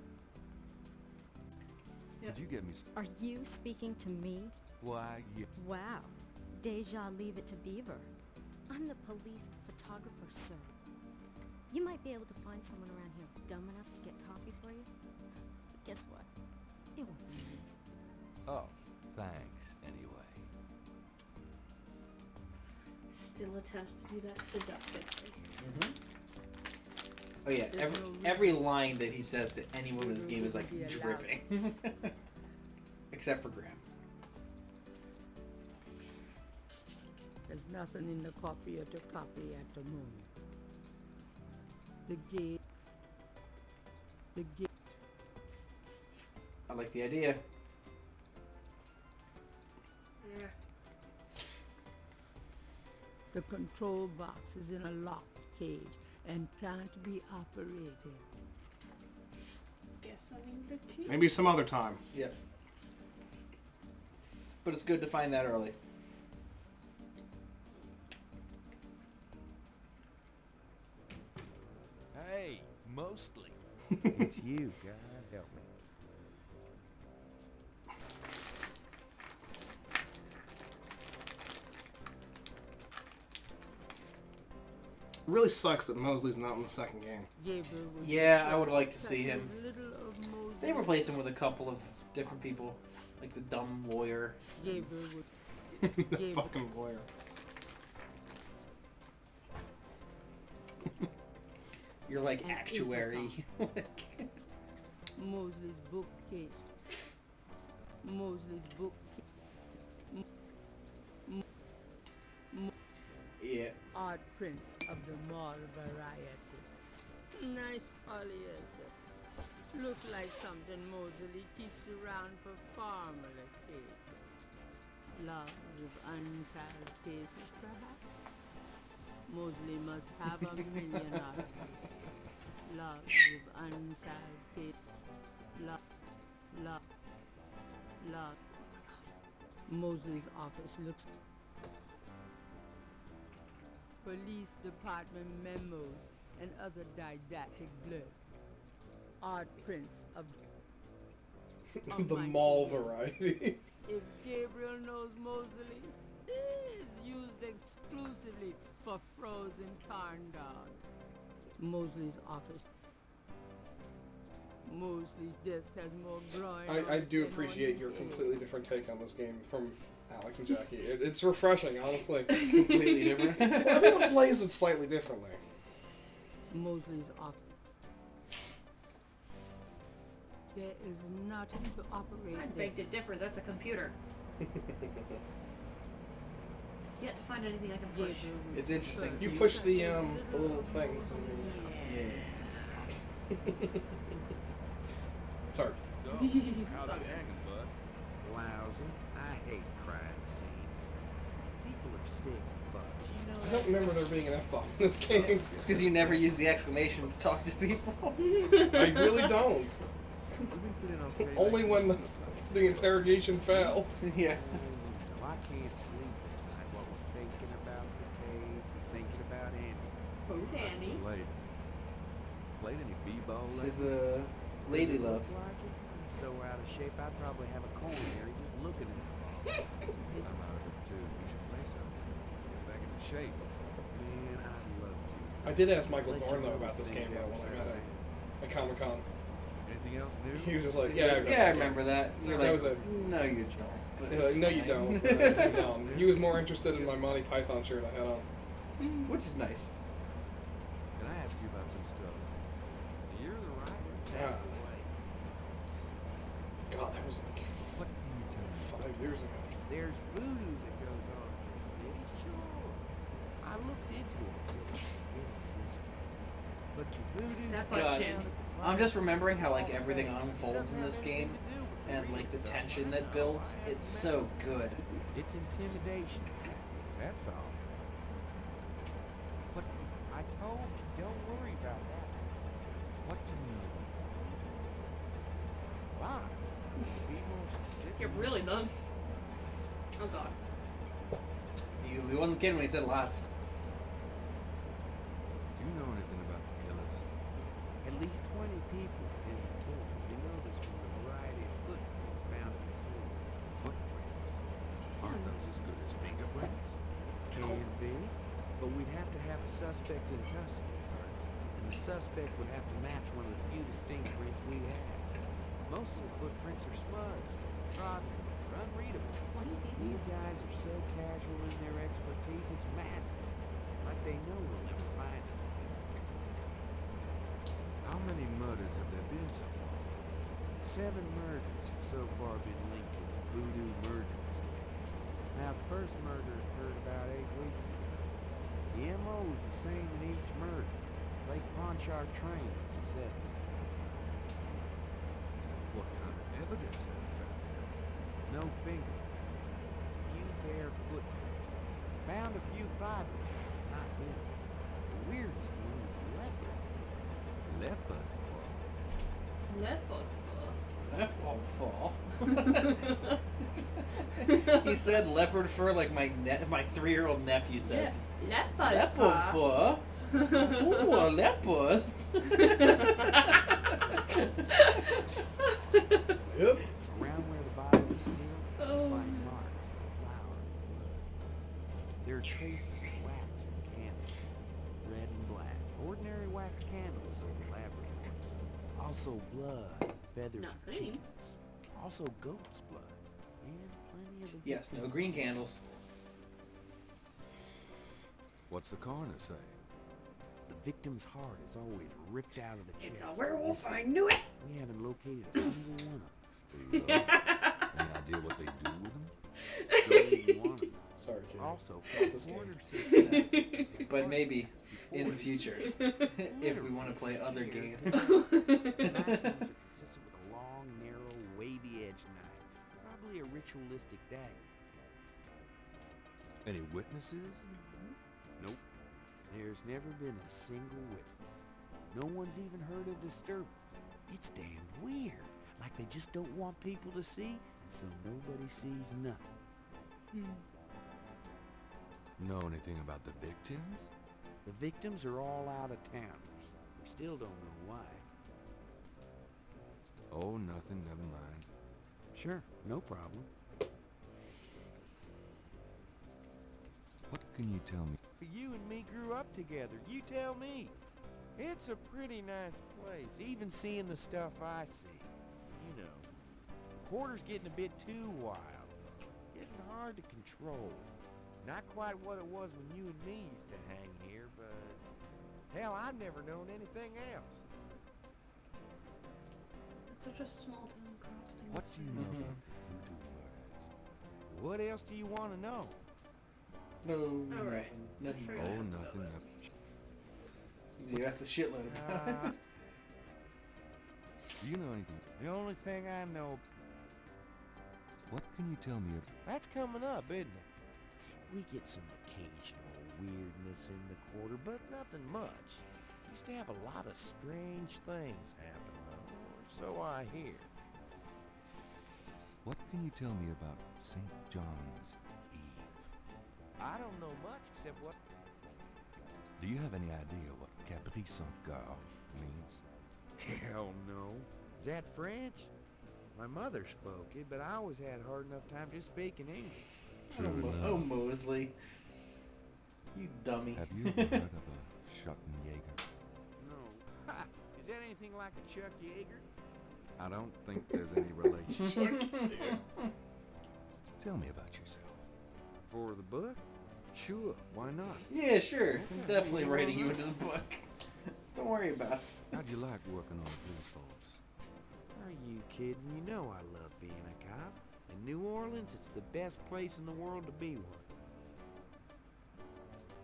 Could you get me... Are you speaking to me? Why, yeah. Wow. Deja leave it to Beaver. I'm the police photographer, sir. You might be able to find someone around here dumb enough to get coffee for you. But guess what? It won't be me. Oh, thanks, anyway. Still attempts to do that seductively. Oh yeah, every line that he says to anyone in this game is like dripping. Except for Graham. There's nothing in the copier to copy at the moment. The gate. I like the idea. Yeah. The control box is in a locked cage and can't be operated. Guess I need the key. Maybe some other time. Yep. But it's good to find that early. Hey, mostly. It's you, God help me. really sucks that Mosley's not in the second game. Yeah, I would like to see him. They replace him with a couple of different people, like the dumb lawyer. The fucking lawyer. You're like actuary. Mosley's bookcase. Mosley's bookcase. Yeah. Art prints of the mall variety. Nice polyester. Looks like something Mosley keeps around for formula cake. Loves of unsolved cases, perhaps? Mosley must have a million of them. Loves of unsolved cases. Love. Mosley's office looks... Police department memos and other didactic blurbs. Art prints of The my mall career. variety. If Gabriel knows Mosley, it is used exclusively for frozen corn dogs. Mosley's office. Mosley's desk has more groin. I do appreciate your completely different take on this game from Alex and Jackie. It's refreshing, honestly. Completely different. Well, everyone plays it slightly differently. Mosley's office. There is nothing to operate. I beg to differ. That's a computer. Yet to find anything I can push. It's interesting. You push the little things. Yeah. It's hard. So, how's it hanging, bud? Lousy. I hate crime scenes. People are sick fucks. I don't remember there being an F-bomb in this game. It's because you never use the exclamation to talk to people. I really don't. Only when the interrogation fails. Yeah. No, I can't sleep at night while we're thinking about the case and thinking about Andy. Who's Andy? Played any b-ball This lately? is Lady Love. Like it? I'm so out of shape, I'd probably have a coronary just looking at it. I'm out of it too. You should play sometime. Get back into shape. Man, I'd love to. I did ask Michael Dorn though about this game though when I met him at Comic-Con. Anything else new? He was just like, Yeah, I remember that. You're That like, was it. no, you don't. But He's it's like, no, you fine." don't. And I was like, "No." He was more interested in my Monty Python shirt I had on. Which is nice. Can I ask you about some stuff? You're the writer. Yeah. Ask away. God, that was like What can you tell me? 5 years ago. There's voodoo that goes on in the city, sure. I looked into it. But the voodoo That stuff- butt champ. I'm just remembering how like everything unfolds in this game, and like the tension that builds. It's so good. It's intimidation tactics, that's all. But I told you, don't worry about that. What do you know? Lots. Be more specific. You're really done. Oh god. He wasn't kidding when he said lots. Do you know anything about the killers? At least 20 people have been killed. You know this from the variety of footprints found in the city. Footprints? Aren't those as good as fingerprints? Can be, but we'd have to have a suspect in custody first, and the suspect would have to match one of the few distinct prints we have. Most of the footprints are smudged, trodden, or unreadable. These guys are so casual in their expertise, it's magic. Like they know we'll never find it. How many murders have there been so far? 7 murders have so far been linked to the voodoo murders. Now, the first murder occurred about 8 weeks ago. The MO is the same in each murder. Lake Ponchar train, as you said. What kind of evidence have you found? No fingerprints. Few bare footprints. Found a few fibers, not many. The weirdest one was leopard. Leopard Leopard fur. Leopard fur. He said leopard fur like my 3-year-old nephew says. Yeah. Leopard Leopard fur. Ooh, a leopard. Yep. Around where the body was killed, you'll find marks of flour and blood. There are traces of wax from candles, bread and wax candles so the laboratories. Also blood, feathers Not of green. chickens. Also goat's blood. And plenty of the Yes, no victims' green blood. candles. What's the coroner say? The victim's heart is always ripped out of the chest. It's a werewolf. I knew it. We haven't located a single one of them. Any idea what they do with them? Don't even want 'em. Sorry, kid. Also, Not this the game. coroner says But maybe in the future, if we want to play other games. knives are consistent with a long, narrow, wavy-edged knife. Probably a ritualistic dagger. Any witnesses? Nope. There's never been a single witness. No one's even heard of disturbance. It's damn weird. Like they just don't want people to see, and so nobody sees nothing. Know anything about the victims? The victims are all out-of-towners. We still don't know why. Oh, nothing, never mind. Sure, no problem. What can you tell me? You and me grew up together. You tell me. It's a pretty nice place, even seeing the stuff I see. You know, the quarter's getting a bit too wild. Getting hard to control. Not quite what it was when you and me used to hang here, but hell, I've never known anything else. It's such a small town cop thing. What to do you say. know about voodoo murders? What else do you want to know? No. All right. Nothing. Sure. Oh, Ask about nothing, that. nothing. Yeah, that's a shitload. Do you know anything? The only thing I know, What can you tell me of... that's coming up, isn't it? We get some occasional weirdness in the quarter, but nothing much. Used to have a lot of strange things happen, though, or so I hear. What can you tell me about St. John's Eve? I don't know much except what... Do you have any idea what Capri Saint-Gare means? Hell no. Is that French? My mother spoke it, but I always had a hard enough time just speaking English. Oh, Mosley. You dummy. Have you ever heard of a Schottenjäger? No. Ha! Is that anything like a Chuck Yeager? I don't think there's any relation. Tell me about yourself. For the book? Sure, why not? Yeah, sure. I'm definitely writing you into the book. Don't worry about it. How'd you like working on police force? Are you kidding? You know I love being a cop. In New Orleans, it's the best place in the world to be one.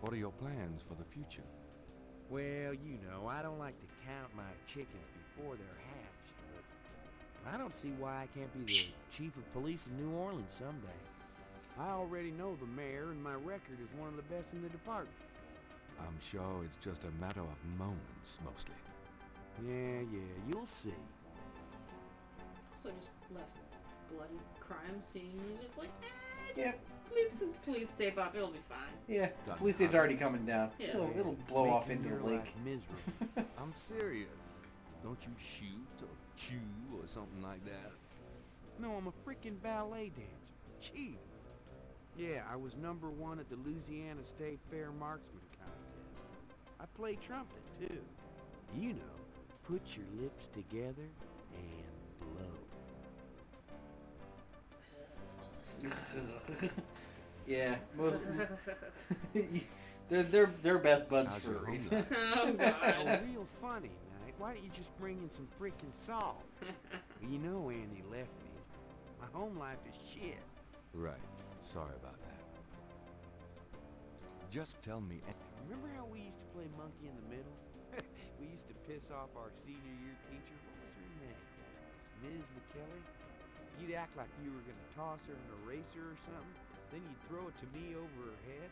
What are your plans for the future? Well, you know, I don't like to count my chickens before they're hatched, but I don't see why I can't be the chief of police in New Orleans someday. I already know the mayor, and my record is one of the best in the department. I'm sure it's just a matter of moments, mostly. Yeah, you'll see. Also just left bloody crime scene. He's just like, Yeah. leave some police tape up. It'll be fine. Yeah. Police tape's already coming down. Yeah. It'll blow Making off into the your lake. life miserable. I'm serious. Don't you shoot or chew or something like that? No, I'm a freaking ballet dancer. Jeez. Yeah, I was #1 at the Louisiana State Fair Marksman Contest. I play trumpet, too. You know, put your lips together and blow. Yeah, most they're best buds How's for your a home reason. life? Oh, Oh, God. real funny, Knight. Why don't you just bring in some freaking salt? Well, you know Andy left me. My home life is shit. Right. Sorry about that. Just tell me... Remember how we used to play monkey in the middle? We used to piss off our senior year teacher. What was her name? Ms. McKelly? You'd act like you were going to toss her an eraser or something. Then you'd throw it to me over her head.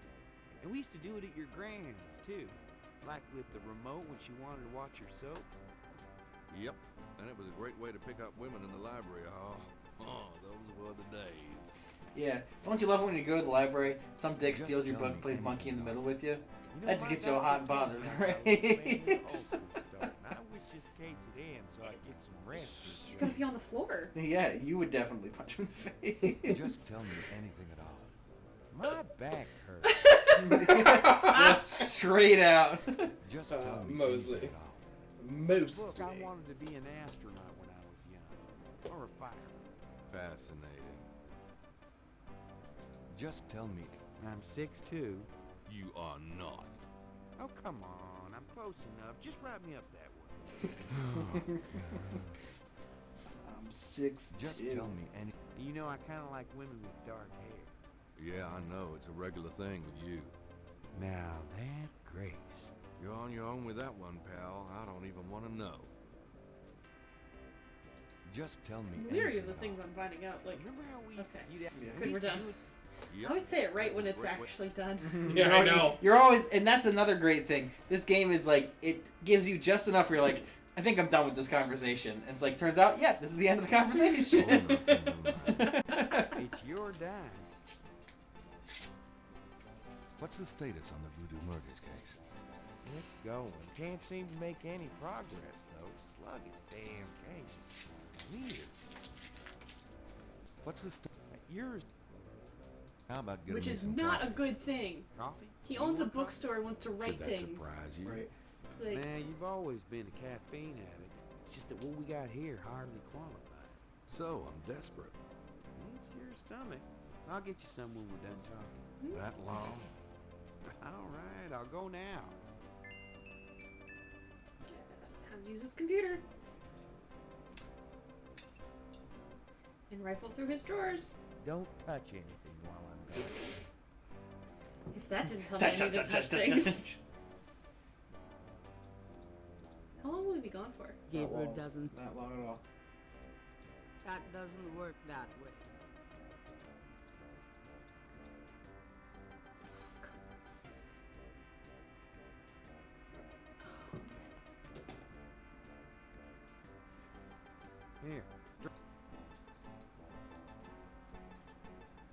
And we used to do it at your grand's, too. Like with the remote when she wanted to watch her soap. Yep. And it was a great way to pick up women in the library. Oh, those were the days. Yeah. Don't you love it when you go to the library, some dick Just steals your tell book me and plays monkey in the middle with you? You know, That just my gets you all God, hot and bothered, I right? was playing the old school stuff, and I wish this case would end so I could get some rest. He's gonna be on the floor. Yeah, you would definitely punch him in the face. Just tell me anything at all. My back hurts. Just straight out. Just tell me Mosley. anything at all. Most. Look, I wanted to be an astronaut when I was young. Or a fireman. Fascinating. Just tell me. I'm 6'2". You are not. Oh, come on. I'm close enough. Just write me up that way. I'm 6'2". Just tell me any. You know, I kind of like women with dark hair. Yeah, I know. It's a regular thing with you. Now, that Grace. You're on your own with that one, pal. I don't even want to know. Just tell me I'm leery of anything the at things I'm finding out. Like, Remember how we... okay, Yeah. good, we're done. Yep. I always say it right when it's actually done. Yeah, I know. You're always, and that's another great thing. This game is like, it gives you just enough where you're like, I think I'm done with this conversation. And it's like, turns out, yeah, this is the end of the conversation. It's your dime. What's the status on the Voodoo murders case? It's going. Can't seem to make any progress, though. Sluggish damn case. Weird. What's the Yours. How about getting Which me is some not coffee? a good thing. Coffee? He You owns a want bookstore and wants to write Should that things. surprise you? Right. Like, Man, you've always been a caffeine addict. It's just that what we got here hardly qualifies. So, I'm desperate. It's your stomach. I'll get you some when we're done talking. That long? All right, I'll go now. time to use his computer. And rifle through his drawers. Don't touch anything while I'm gone. If that didn't tell me I need to touch things. How long will he be gone for? Gabriel doesn't. Not long at all. That doesn't work that way. Here.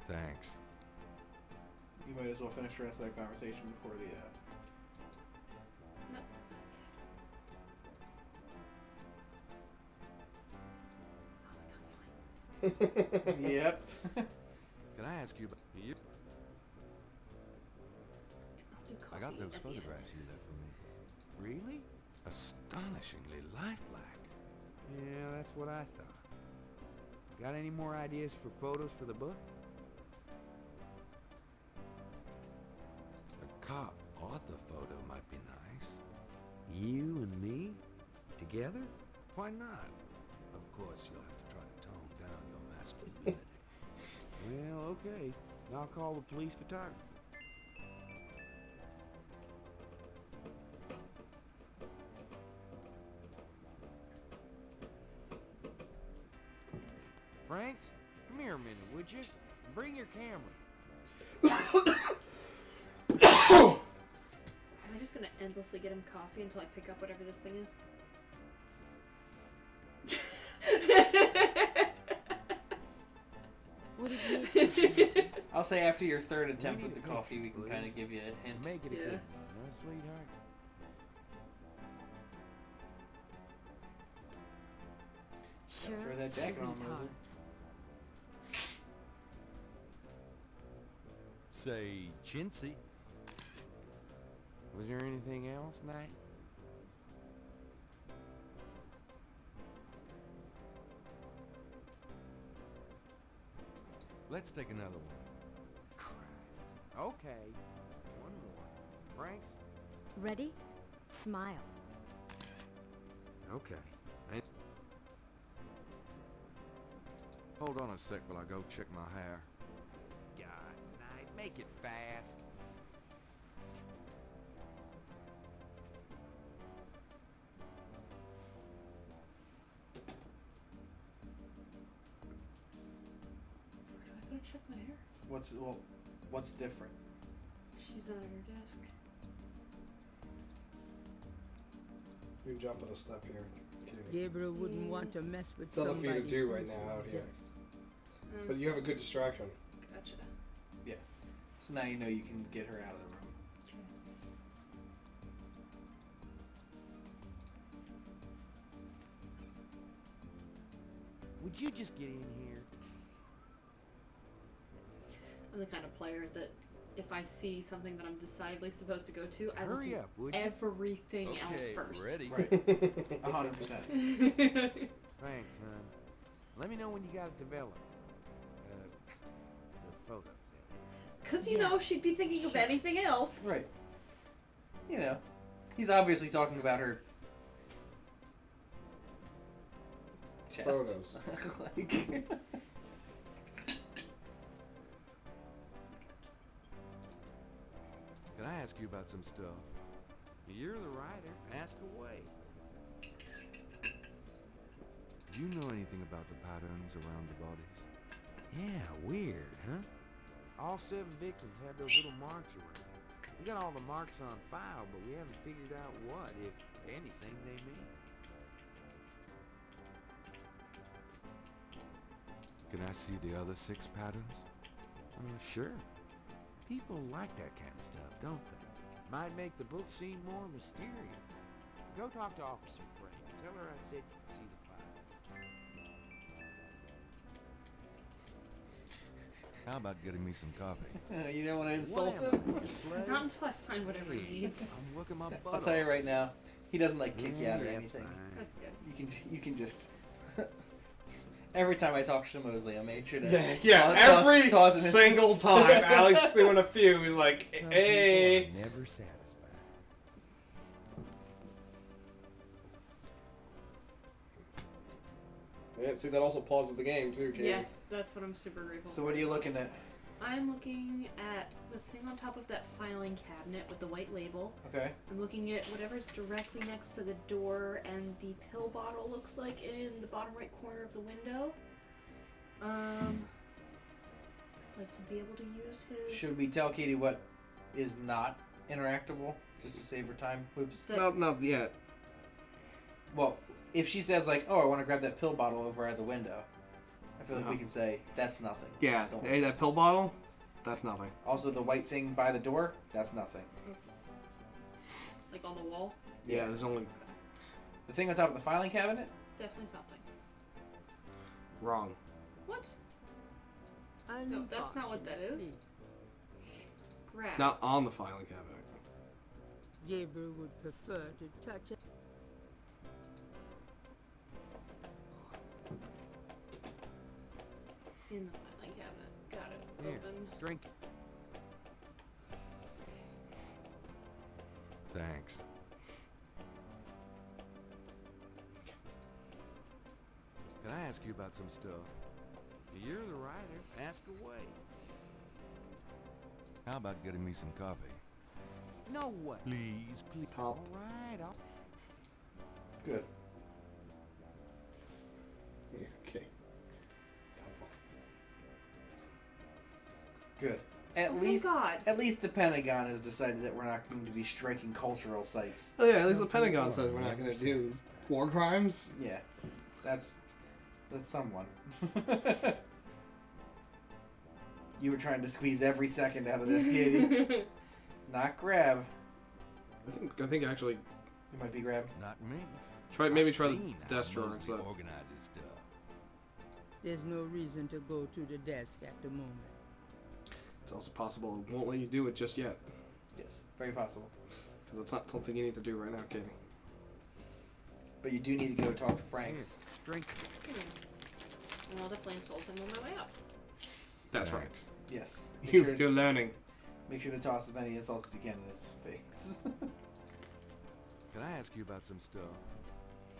Thanks. You might as well finish the rest of that conversation before the. Yep. Can I ask you about you? I got those photographs you left for me. Really? Astonishingly lifelike. Yeah, that's what I thought. Got any more ideas for photos for the book? A cop author photo might be nice. You and me? Together? Why not? Of course, you'll have to try to tone down your masculinity. Well, okay. I'll call the police photographer. Franks, come here a minute, would you? Bring your camera. Am I just gonna endlessly get him coffee until I pick up whatever this thing is? What did you I'll say after your third attempt with the coffee, we can kind of give you a hint. Make it a Yeah. good one, huh, sweetheart? Gotta throw that jacket on, Rosie. Say, chintzy. Was there anything else, Knight? Let's take another one. Christ. Okay. One more. Franks? ready? Smile. Okay. Hold on a sec while I go check my hair. God, Knight, make it fast. Where do I go to check my hair? What's different? She's not at her desk. You're jumping a step here. Kitty. Gabriel wouldn't want to mess with It's nothing for you somebody to do right who's now out here. Mm. But you have a good distraction. Gotcha. Yeah. So now you know you can get her out of the room. Would you just get in here? I'm the kind of player that if I see something that I'm decidedly supposed to go to, I will Hurry do up, would you? everything else Okay, first. ready. Right. 100%. Thanks, hon. Let me know when you got it developed. The photos. Because, you know, she'd be thinking of anything else. Right. You know, he's obviously talking about her chest. Photos. Like, Can I ask you about some stuff? You're the writer. Ask away. Do you know anything about the patterns around the bodies? Yeah, weird, huh? All 7 victims had those little marks around. We got all the marks on file, but we haven't figured out what, if anything, they mean. Can I see the other 6 patterns? Sure. People like that kind of stuff, don't they? Might make the book seem more mysterious. Go talk to Officer Franks. Tell her I said you can see the file. How about getting me some coffee? you don't want to insult him? Not until I find whatever he needs. I'm looking my butt I'll tell you right now, he doesn't like kick you out or Yeah, anything. fine. That's good. You can just. Every time I talk to Mosley, I made sure to. Every toss it in. single time Alex doing a few, he's like, Some hey. people are never satisfied. Yeah, see, that also pauses the game, too, Katie. Yes, that's what I'm super grateful for. So what are you looking at? I'm looking at the thing on top of that filing cabinet with the white label. Okay. I'm looking at whatever's directly next to the door and the pill bottle looks like in the bottom right corner of the window. Like to be able to use his... Should we tell Katie what is not interactable, just to save her time? Oops. Not yet. Well, if she says like, "Oh, I want to grab that pill bottle over at the window," I feel like we can say that's nothing. Yeah, Don't hey, that pill bottle, that's nothing. Also, the white thing by the door, that's nothing. Like on the wall? Yeah, there's only... The thing on top of the filing cabinet? Definitely something. Wrong. What? No, that's not what that is. Grab. Not on the filing cabinet. Gabriel would prefer to touch it. In the filing cabinet. Got it. Here, Open. drink it. Thanks. Can I ask you about some stuff? You're the writer. Ask away. How about getting me some coffee? No way. Please, please. Top. All right. Good. Yeah, okay. Good. At least the Pentagon has decided that we're not going to be striking cultural sites. Oh yeah, at least the Pentagon says we're not going to do war crimes. Yeah, that's someone. You were trying to squeeze every second out of this, Katie. Not grab. I think actually. It might be grab. Not me. Try the desk drawer instead. Organizes stuff. There's no reason to go to the desk at the moment. It's also possible it won't let you do it just yet. Yes, very possible. Because it's not something you need to do right now, Katie. But you do need to go talk to Franks. Drink. And I'll definitely insult him on my way out. That's right. Yes. You're learning. Make sure to toss as many insults as you can in his face. Can I ask you about some stuff?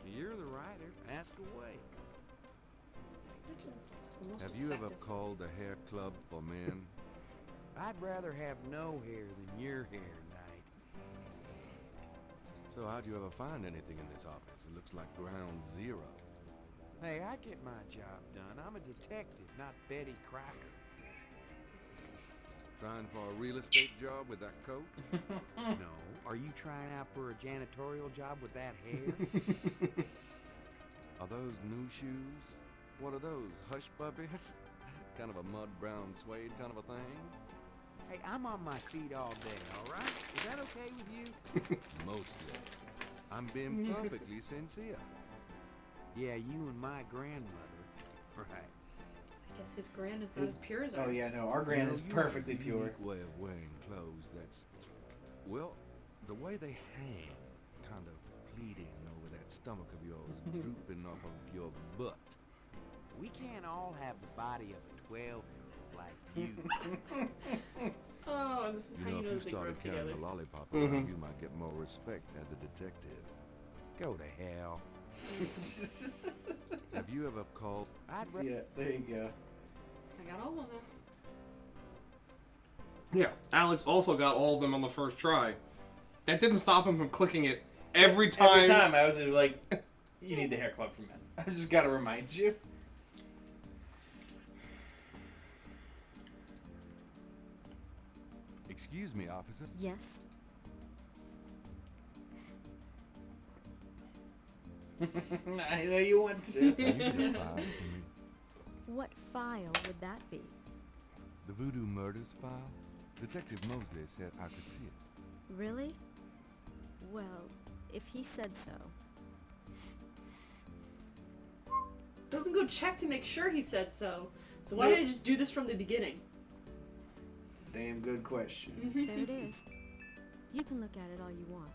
You're the writer. Ask away. Which insults are the most Have you ever effective? called a hair club for men? I'd rather have no hair than your hair, Knight. So how'd you ever find anything in this office? It looks like ground zero. Hey, I get my job done. I'm a detective, not Betty Crocker. Trying for a real estate job with that coat? No. Are you trying out for a janitorial job with that hair? Are those new shoes? What are those, hush puppies? Kind of a mud brown suede kind of a thing? Hey, I'm on my feet all day, all right? Is that okay with you? Mostly. I'm being perfectly sincere. Yeah, you and my grandmother. Right. I guess his grand is not as pure as ours. Oh yeah, no, our grand is perfectly pure. Unique way of wearing clothes that's, well, the way they hang, kind of pleating over that stomach of yours, drooping off of your butt. We can't all have the body of a 12-year-old like you. Oh, and this is You how know, you know if you that they grew started up carrying together. a lollipop around, you might get more respect as a detective. Go to hell. Have you ever called? Yeah, there you go. I got all of them. Yeah, Alex also got all of them on the first try. That didn't stop him from clicking it every time. Every time I was like, you need the hair club for men. I just gotta remind you. Excuse me, officer. Yes. I know you want to. Can you get a file for me? What file would that be? The Voodoo Murders file? Detective Mosley said I could see it. Really? Well, if he said so. Doesn't go check to make sure he said so. So why didn't I just do this from the beginning? It's a damn good question. There it is. You can look at it all you want,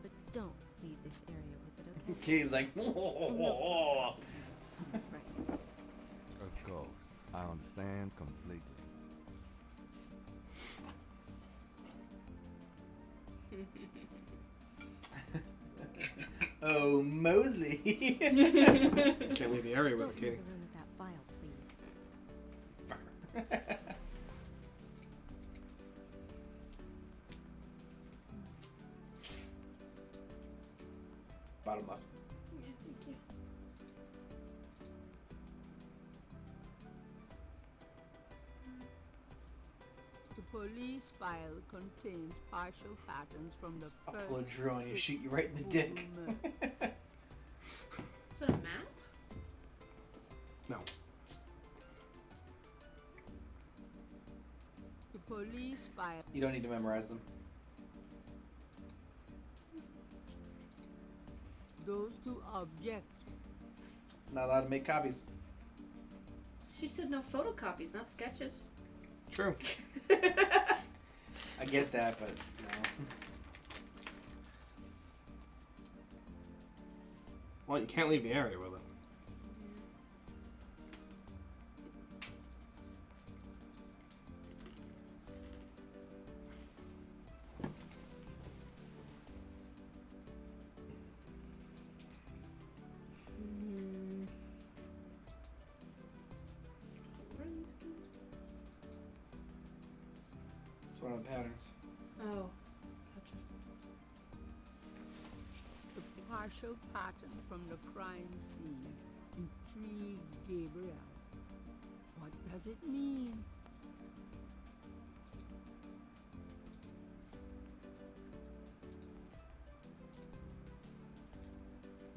but don't leave this area with it, okay? Kay's like, Of course. I understand completely. Oh, Mosley. Can't leave the area with Don't it, leave Katie. the room with that file, please. Bottom left. Yeah, thank you. The police file contains partial patterns from the I'll first pull a drill on you, 6 shoot you right in the voodoo dick. murders. Is that a map? No. The police file. You don't need to memorize them. Those two objects. Not allowed to make copies. She said no photocopies, not sketches. True. I get that, but no. Well, you can't leave the area with it. It's one of the patterns. Oh, gotcha. The partial pattern from the crime scene intrigues Gabriel. What does it mean?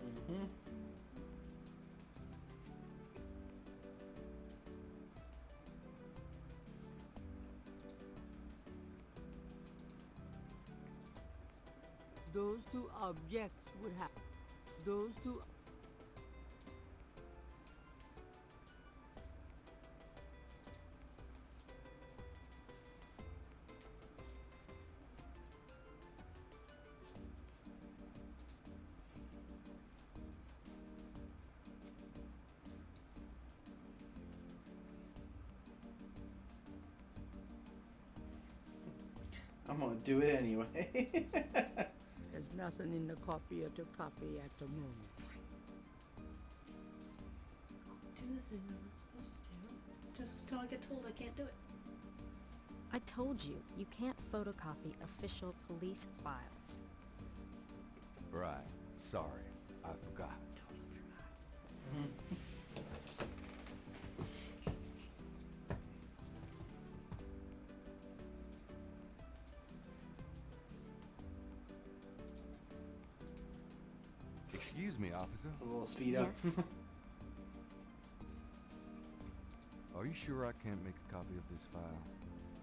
Mm-hmm. Those two objects would have. Those two. I'm gonna do it anyway. There's nothing in the copier to copy at the moment. Do the thing I'm not supposed to do. Just until I get told I can't do it. I told you, you can't photocopy official police files. Right. Sorry. I forgot. Excuse me, officer. A little speed up. Yes. Are you sure I can't make a copy of this file?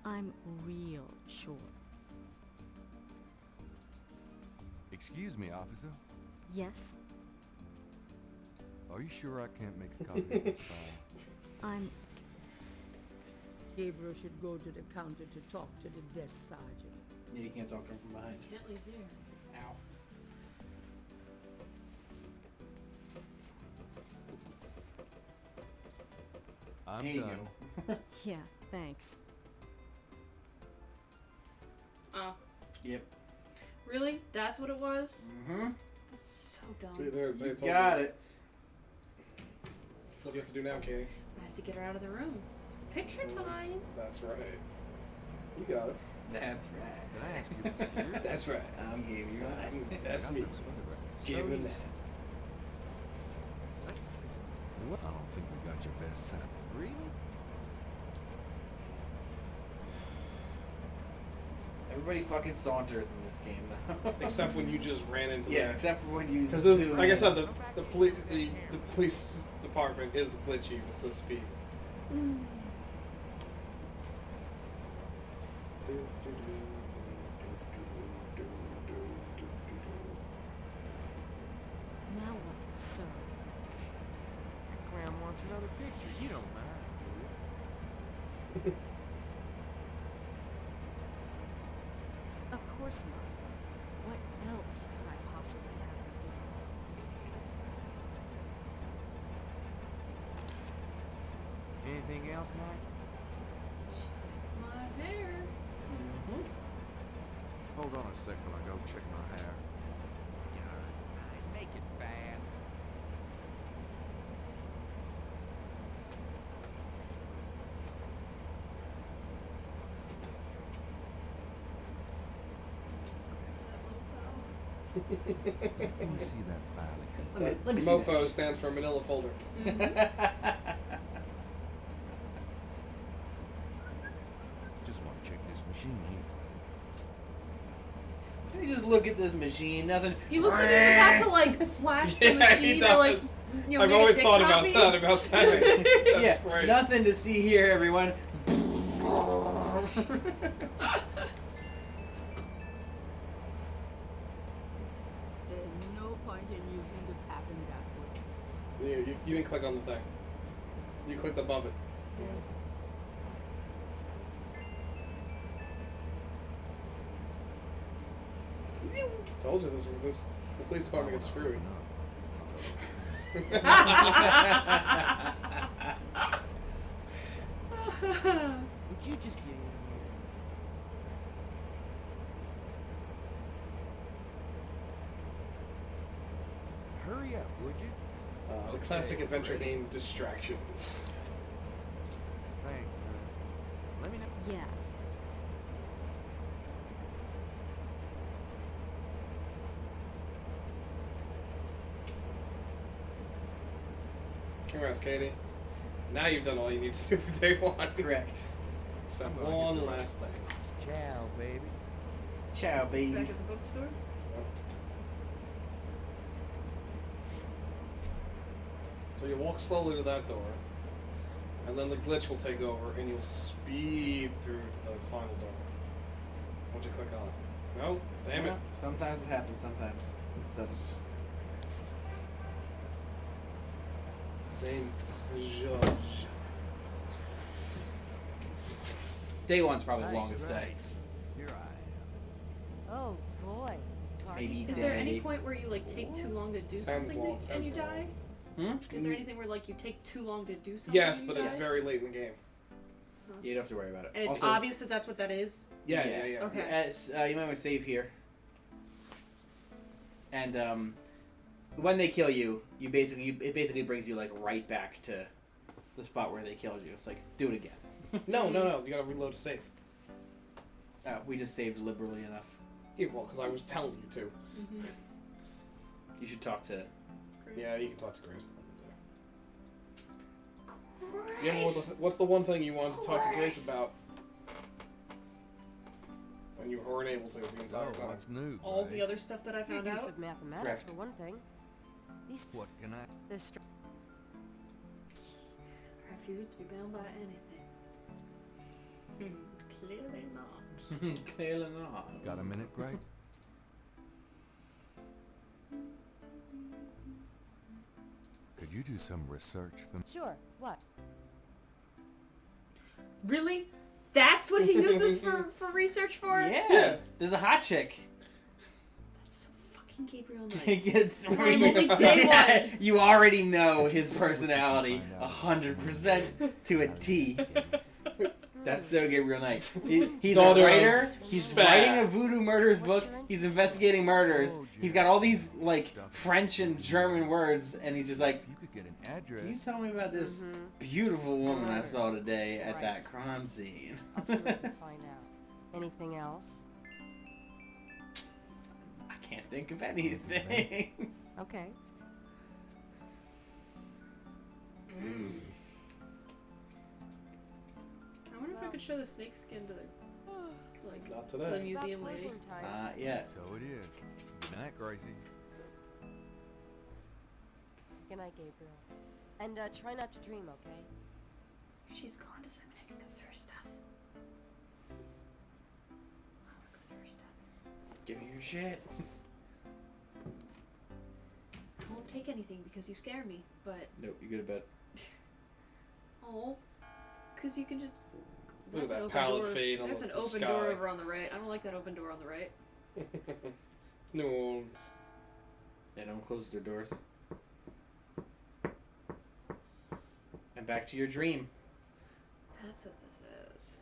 I'm real sure. Excuse me, officer. Yes, Are you sure I can't make a copy of this file? I'm Gabriel should go to the counter to talk to the desk sergeant. Yeah, you can't talk to him from behind. Can't leave here. Ow. I'm There you done. go. Yeah, thanks. Oh, Yep. really? That's what it was? Mm-hmm. That's so dumb. See, there's it's all Got this. it. What do you have to do now, Katie? I have to get her out of the room. Picture time. That's right. You got it. That's right. Did I ask you this year? That's right. I'm Gabriel Knight. That's me. Gabriel Knight. What? I don't think we got your best side. Really? Everybody fucking saunters in this game now. Except when you just ran into Yeah, them. except for when you Because zoom like I in. said, the police department is the glitchy with the speed. Now what, sir? Your clown wants another picture. You don't mind, do you? Of course not. What else could I possibly have to do? Anything else, Mike? My hair. Hold on a sec while I go check my hair. Make it fast. Let me see that file again. Let me see MOFO that. stands for Manila Folder. Just want to check this machine here. Can you just look at this machine? Nothing. He looks like he's about to like flash the Yeah, he machine or like does. you know, I've make a always dick thought copy. about that. That's Yeah, right. nothing to see here, everyone. There's no point in using the pattern that way. You didn't click on the thing. You clicked above it. Told you this the police department gets screwy. Would you just get in here? Hurry up, would you? The classic adventure game Distractions. Thanks, Let me know. Yeah. Congrats, Katie. Now you've done all you need to do for day one. Correct. Except one last thing. Ciao, baby. Ciao, baby. Back at the bookstore. So you walk slowly to that door, and then the glitch will take over, and you'll speed through to the final door. Once you click on it. No, damn it. Yeah, sometimes it happens. Sometimes that's. Saint George. Day one's probably the Hey, longest day. Grace. Here I am. Oh boy. Maybe Is there any point where you like take too long to do Depends something long- and you depends die? Hmm? Is there anything where like you take too long to do something? Yes, and but you it's die? very late in the game. You don't have to worry about it. And it's Also- obvious that that's what that is. Yeah. Okay. You might want to save here. And when they kill you, it basically brings you like right back to the spot where they killed you. It's like do it again. No. You gotta reload a save. We just saved liberally enough. Yeah, well, because I was telling you to. You should talk to. Yeah, you can talk to Grace. Yeah, what's the one thing you wanted to talk to Grace about? And you weren't able to the entire time. What's new, All the Grace? other stuff that I found Use out. of mathematics Correct. for one thing. These What can I... the str- I refuse to be bound by anything. Clearly not. Clearly not. Got a minute, Greg? Could you do some research for me? Sure. What? Really? That's what he uses for research for? Yeah. There's a hot chick. That's so fucking Gabriel Knight. It gets I'm only day one. You already know his personality 100% to a T. That's so Gabriel Knight. He's a Daughter of writer. He's Spat. writing a voodoo murders book. He's investigating murders. He's got all these like French and German words, and he's just like, "Can you tell me about this beautiful woman I saw today at that crime scene?" I'll see what I can find out. Anything else? I can't think of anything. Okay. I wonder if I could show the snake skin to the Not to today. the museum lady. Not yet. So it is. Good night, Gracie. Good night, Gabriel. And try not to dream, okay? She's gone. Does that mean I can go through her stuff? I want to go through her stuff. Give me your shit. I won't take anything because you scare me, but... Nope, you go to bed. Oh. Because you can just... Look at That's an that open pallid door. fade on That's the an open sky. door over on the right. I don't like that open door on the right. It's New Orleans. They don't close their doors. And back to your dream. That's what this is.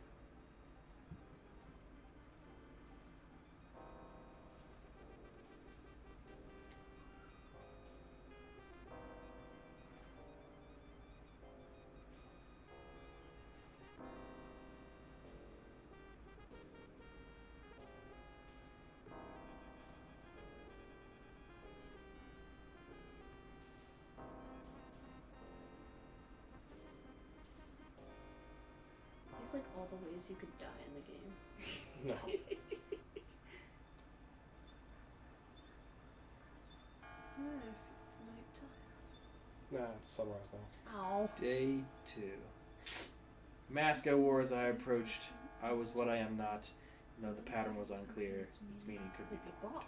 It's like all the ways you could die in the game. No. Yes, it's nighttime. Nah, it's sunrise now. Ow. Day 2. Masco War as I approached, I was what I am not. No, the pattern was unclear. Its meaning could be bought.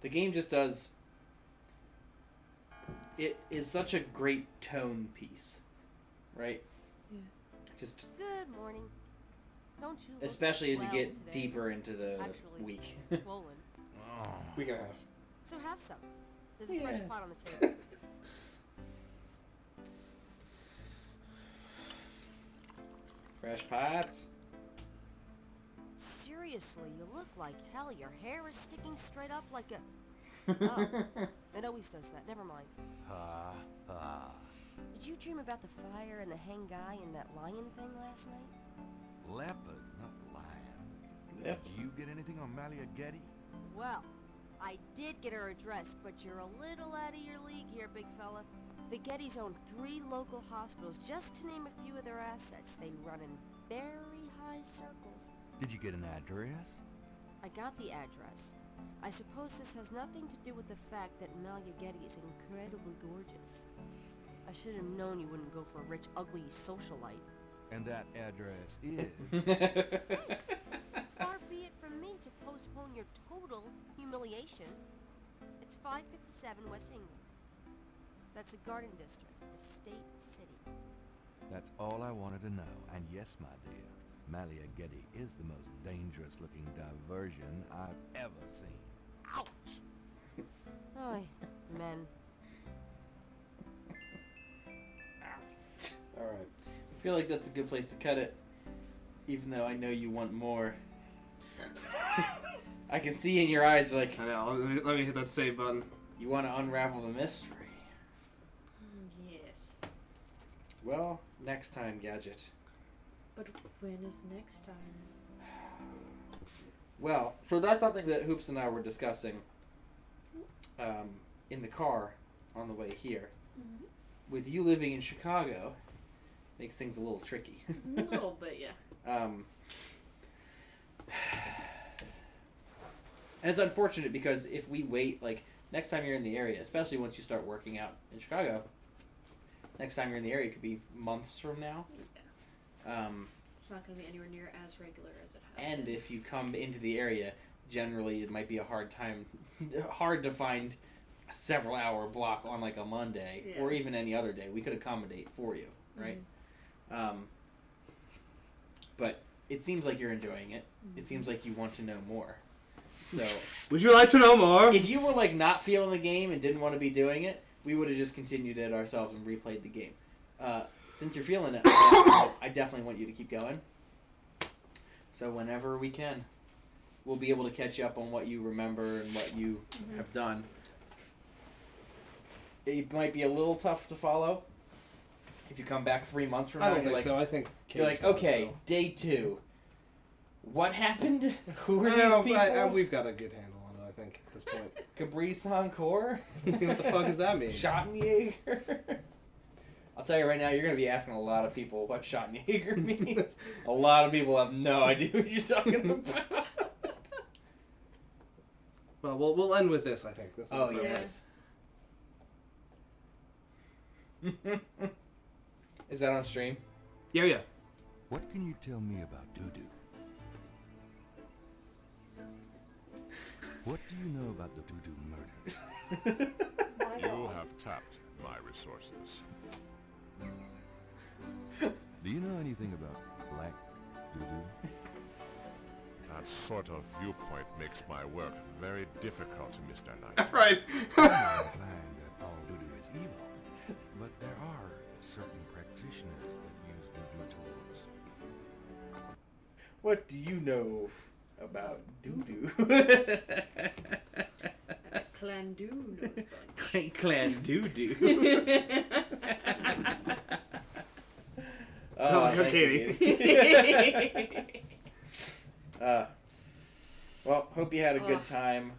The game just does... It is such a great tone piece, right? Yeah. Just Good morning. Don't you look especially as you swell get today? deeper into the Actually, week. swollen. Week and a half. So have some. There's a Yeah. fresh pot on the table. Fresh pots. Seriously, you look like hell. Your hair is sticking straight up like a... Oh, it always does that. Never mind. Did you dream about the fire and the hang guy and that lion thing last night? Leopard, not lion. Yep. Did you get anything on Malia Getty? Well, I did get her address, but you're a little out of your league here, big fella. The Gettys own 3 local hospitals, just to name a few of their assets. They run in very high circles. Did you get an address? I got the address. I suppose this has nothing to do with the fact that Malia Getty is incredibly gorgeous. I should have known you wouldn't go for a rich, ugly socialite. And that address is... Far be it from me to postpone your total humiliation. It's 557 West England. That's a garden district, a state city. That's all I wanted to know. And yes, my dear, Malia Getty is the most dangerous-looking diversion I've ever seen. Ouch! Oy, men. Alright. I feel like that's a good place to cut it. Even though I know you want more. I can see in your eyes like... I know, let me hit that save button. You want to unravel the mystery. Yes. Well, next time, Gadget. But when is next time? Well, so that's something that Hoops and I were discussing in the car on the way here. Mm-hmm. With you living in Chicago, makes things a little tricky. A little bit, yeah. And it's unfortunate because if we wait, like, next time you're in the area, especially once you start working out in Chicago, next time you're in the area could be months from now. Yeah. It's not going to be anywhere near as regular as it has And been. if you come into the area, generally it might be a hard time, hard to find several hour block on like a Monday or even any other day. We could accommodate for you, right? But it seems like you're enjoying it. It seems like you want to know more. So, would you like to know more? If you were like not feeling the game and didn't want to be doing it, we would have just continued it ourselves and replayed the game. Since you're feeling it, I definitely want you to keep going. So whenever we can, we'll be able to catch you up on what you remember and what you have done. It might be a little tough to follow. If you come back 3 months from now, I don't think so. I think you're like, Katie's okay, got it, day 2. What happened? Who are so. these people? We've got a good handle on it, I think, at this point. Caprice Encore? What the fuck does that mean? Schottenjäger? I'll tell you right now, you're going to be asking a lot of people what Schottenjäger means. A lot of people have no idea what you're talking about. Well, we'll end with this, I think. This is Oh, the yes. Is that on stream? Yeah. What can you tell me about Doo-Doo? What do you know about the Doo-Doo murders? You have tapped my resources. Do you know anything about Black Doo-Doo? That sort of viewpoint makes my work very difficult, Mr. Knight. Right. I'm not implying that all Doo-Doo is evil, but there are certain practitioners that use voodoo tools. What do you know about Doo-Doo? Clan Doo knows bunch. Clan Doo-Doo. Thank Katie. Well, hope you had a good time.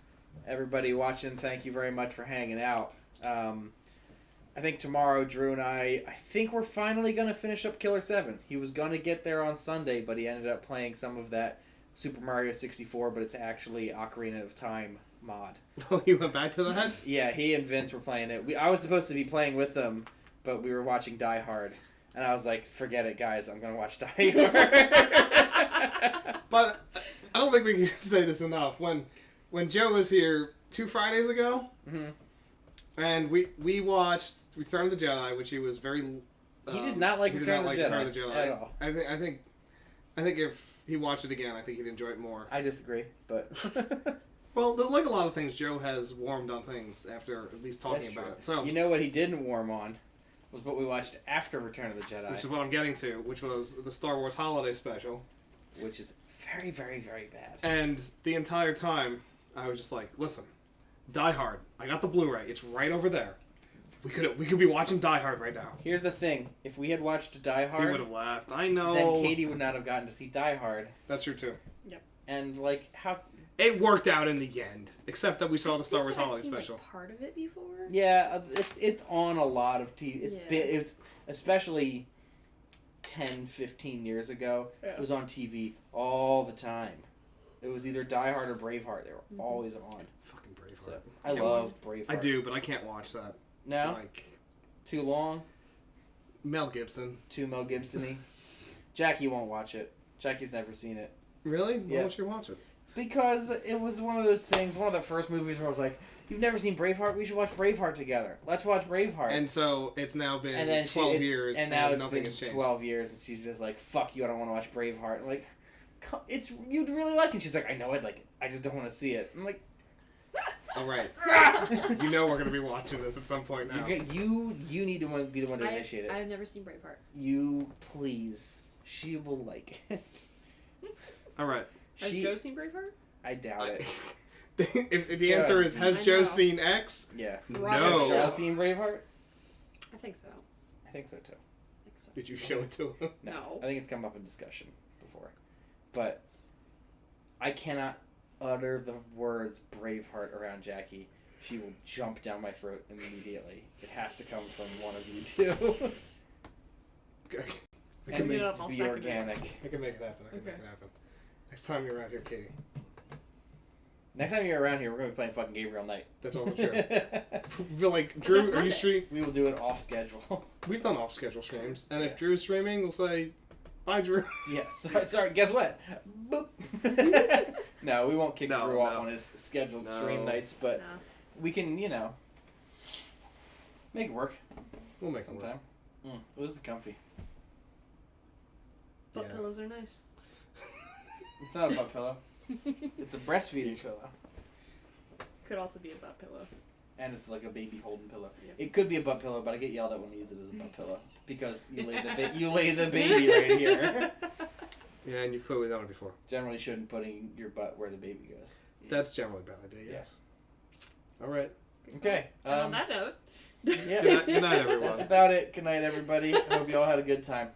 Everybody watching, thank you very much for hanging out. I think tomorrow, Drew and I think we're finally going to finish up Killer 7. He was going to get there on Sunday, but he ended up playing some of that Super Mario 64, but it's actually Ocarina of Time mod. Oh, you went back to that? Yeah, he and Vince were playing it. I was supposed to be playing with them, but we were watching Die Hard. And I was like, forget it, guys. I'm going to watch Die Hard. But I don't think we can say this enough. When Joe was here 2 Fridays ago, and we watched Return of the Jedi, which he was very... he did not like Return of the Jedi at all. I think if he watched it again, I think he'd enjoy it more. I disagree, but... Well, like a lot of things, Joe has warmed on things after at least talking about it. So you know what he didn't warm on was what we watched after Return of the Jedi. Which is what I'm getting to, which was the Star Wars Holiday Special. Which is very, very, very bad. And the entire time, I was just like, listen, Die Hard. I got the Blu-ray. It's right over there. We could be watching Die Hard right now. Here's the thing. If we had watched Die Hard... He would have laughed. I know. Then Katie would not have gotten to see Die Hard. That's true, too. Yep. And, like, how... It worked out in the end, except that we saw the Star Wars Holiday Special. Like, part of it before? Yeah, it's on a lot of TV. It's especially 10, 15 years ago. Yeah. It was on TV all the time. It was either Die Hard or Braveheart. They were always on. Fucking Braveheart. So, I love Braveheart. I do, but I can't watch that. No? Like, too long? Mel Gibson. Too Mel Gibson-y? Jackie won't watch it. Jackie's never seen it. Really? Yeah. Why won't you watch it? Because it was one of those things, one of the first movies where I was like, you've never seen Braveheart? We should watch Braveheart together. Let's watch Braveheart. And so it's now been and then 12 years, and now it's nothing been has changed. 12 years, and she's just like, fuck you, I don't want to watch Braveheart. I'm like, you'd really like it. She's like, I know I'd like it. I just don't want to see it. I'm like... All right. You know we're going to be watching this at some point now. You need to be the one to initiate it. I've never seen Braveheart. You, please. She will like it. All right. Has Joe seen Braveheart? I doubt it. If the answer is, has Joe seen X? Yeah. No. Has Joe seen Braveheart? I think so. I think so, too. Did you show it to him? No. I think it's come up in discussion before. But I cannot utter the words Braveheart around Jackie. She will jump down my throat immediately. It has to come from one of you two. Okay. And it needs to be organic. I can make it happen. I can make it happen. Next time you're around here, Katie. Next time you're around here, we're going to be playing fucking Gabriel Knight. That's all true. We'll like, Drew, are you streaming? We will do it off schedule. We've done off schedule streams. And if Drew's streaming, we'll say, bye, Drew. Yes. Sorry, guess what? Boop. No, we won't kick Drew off on his scheduled stream nights, but we can, Make it work. We'll make it work. Sometime. This is comfy. Butt pillows are nice. It's not a butt pillow. It's a breastfeeding pillow. Could also be a butt pillow. And it's like a baby holding pillow. Yep. It could be a butt pillow, but I get yelled at when I use it as a butt pillow because you lay the baby right here. Yeah, and you've clearly done it before. Generally, shouldn't putting your butt where the baby goes. That's generally a bad idea. Yes. All right. Okay. And on that note. Yeah. Good night, everyone. That's about it. Good night, everybody. Hope you all had a good time.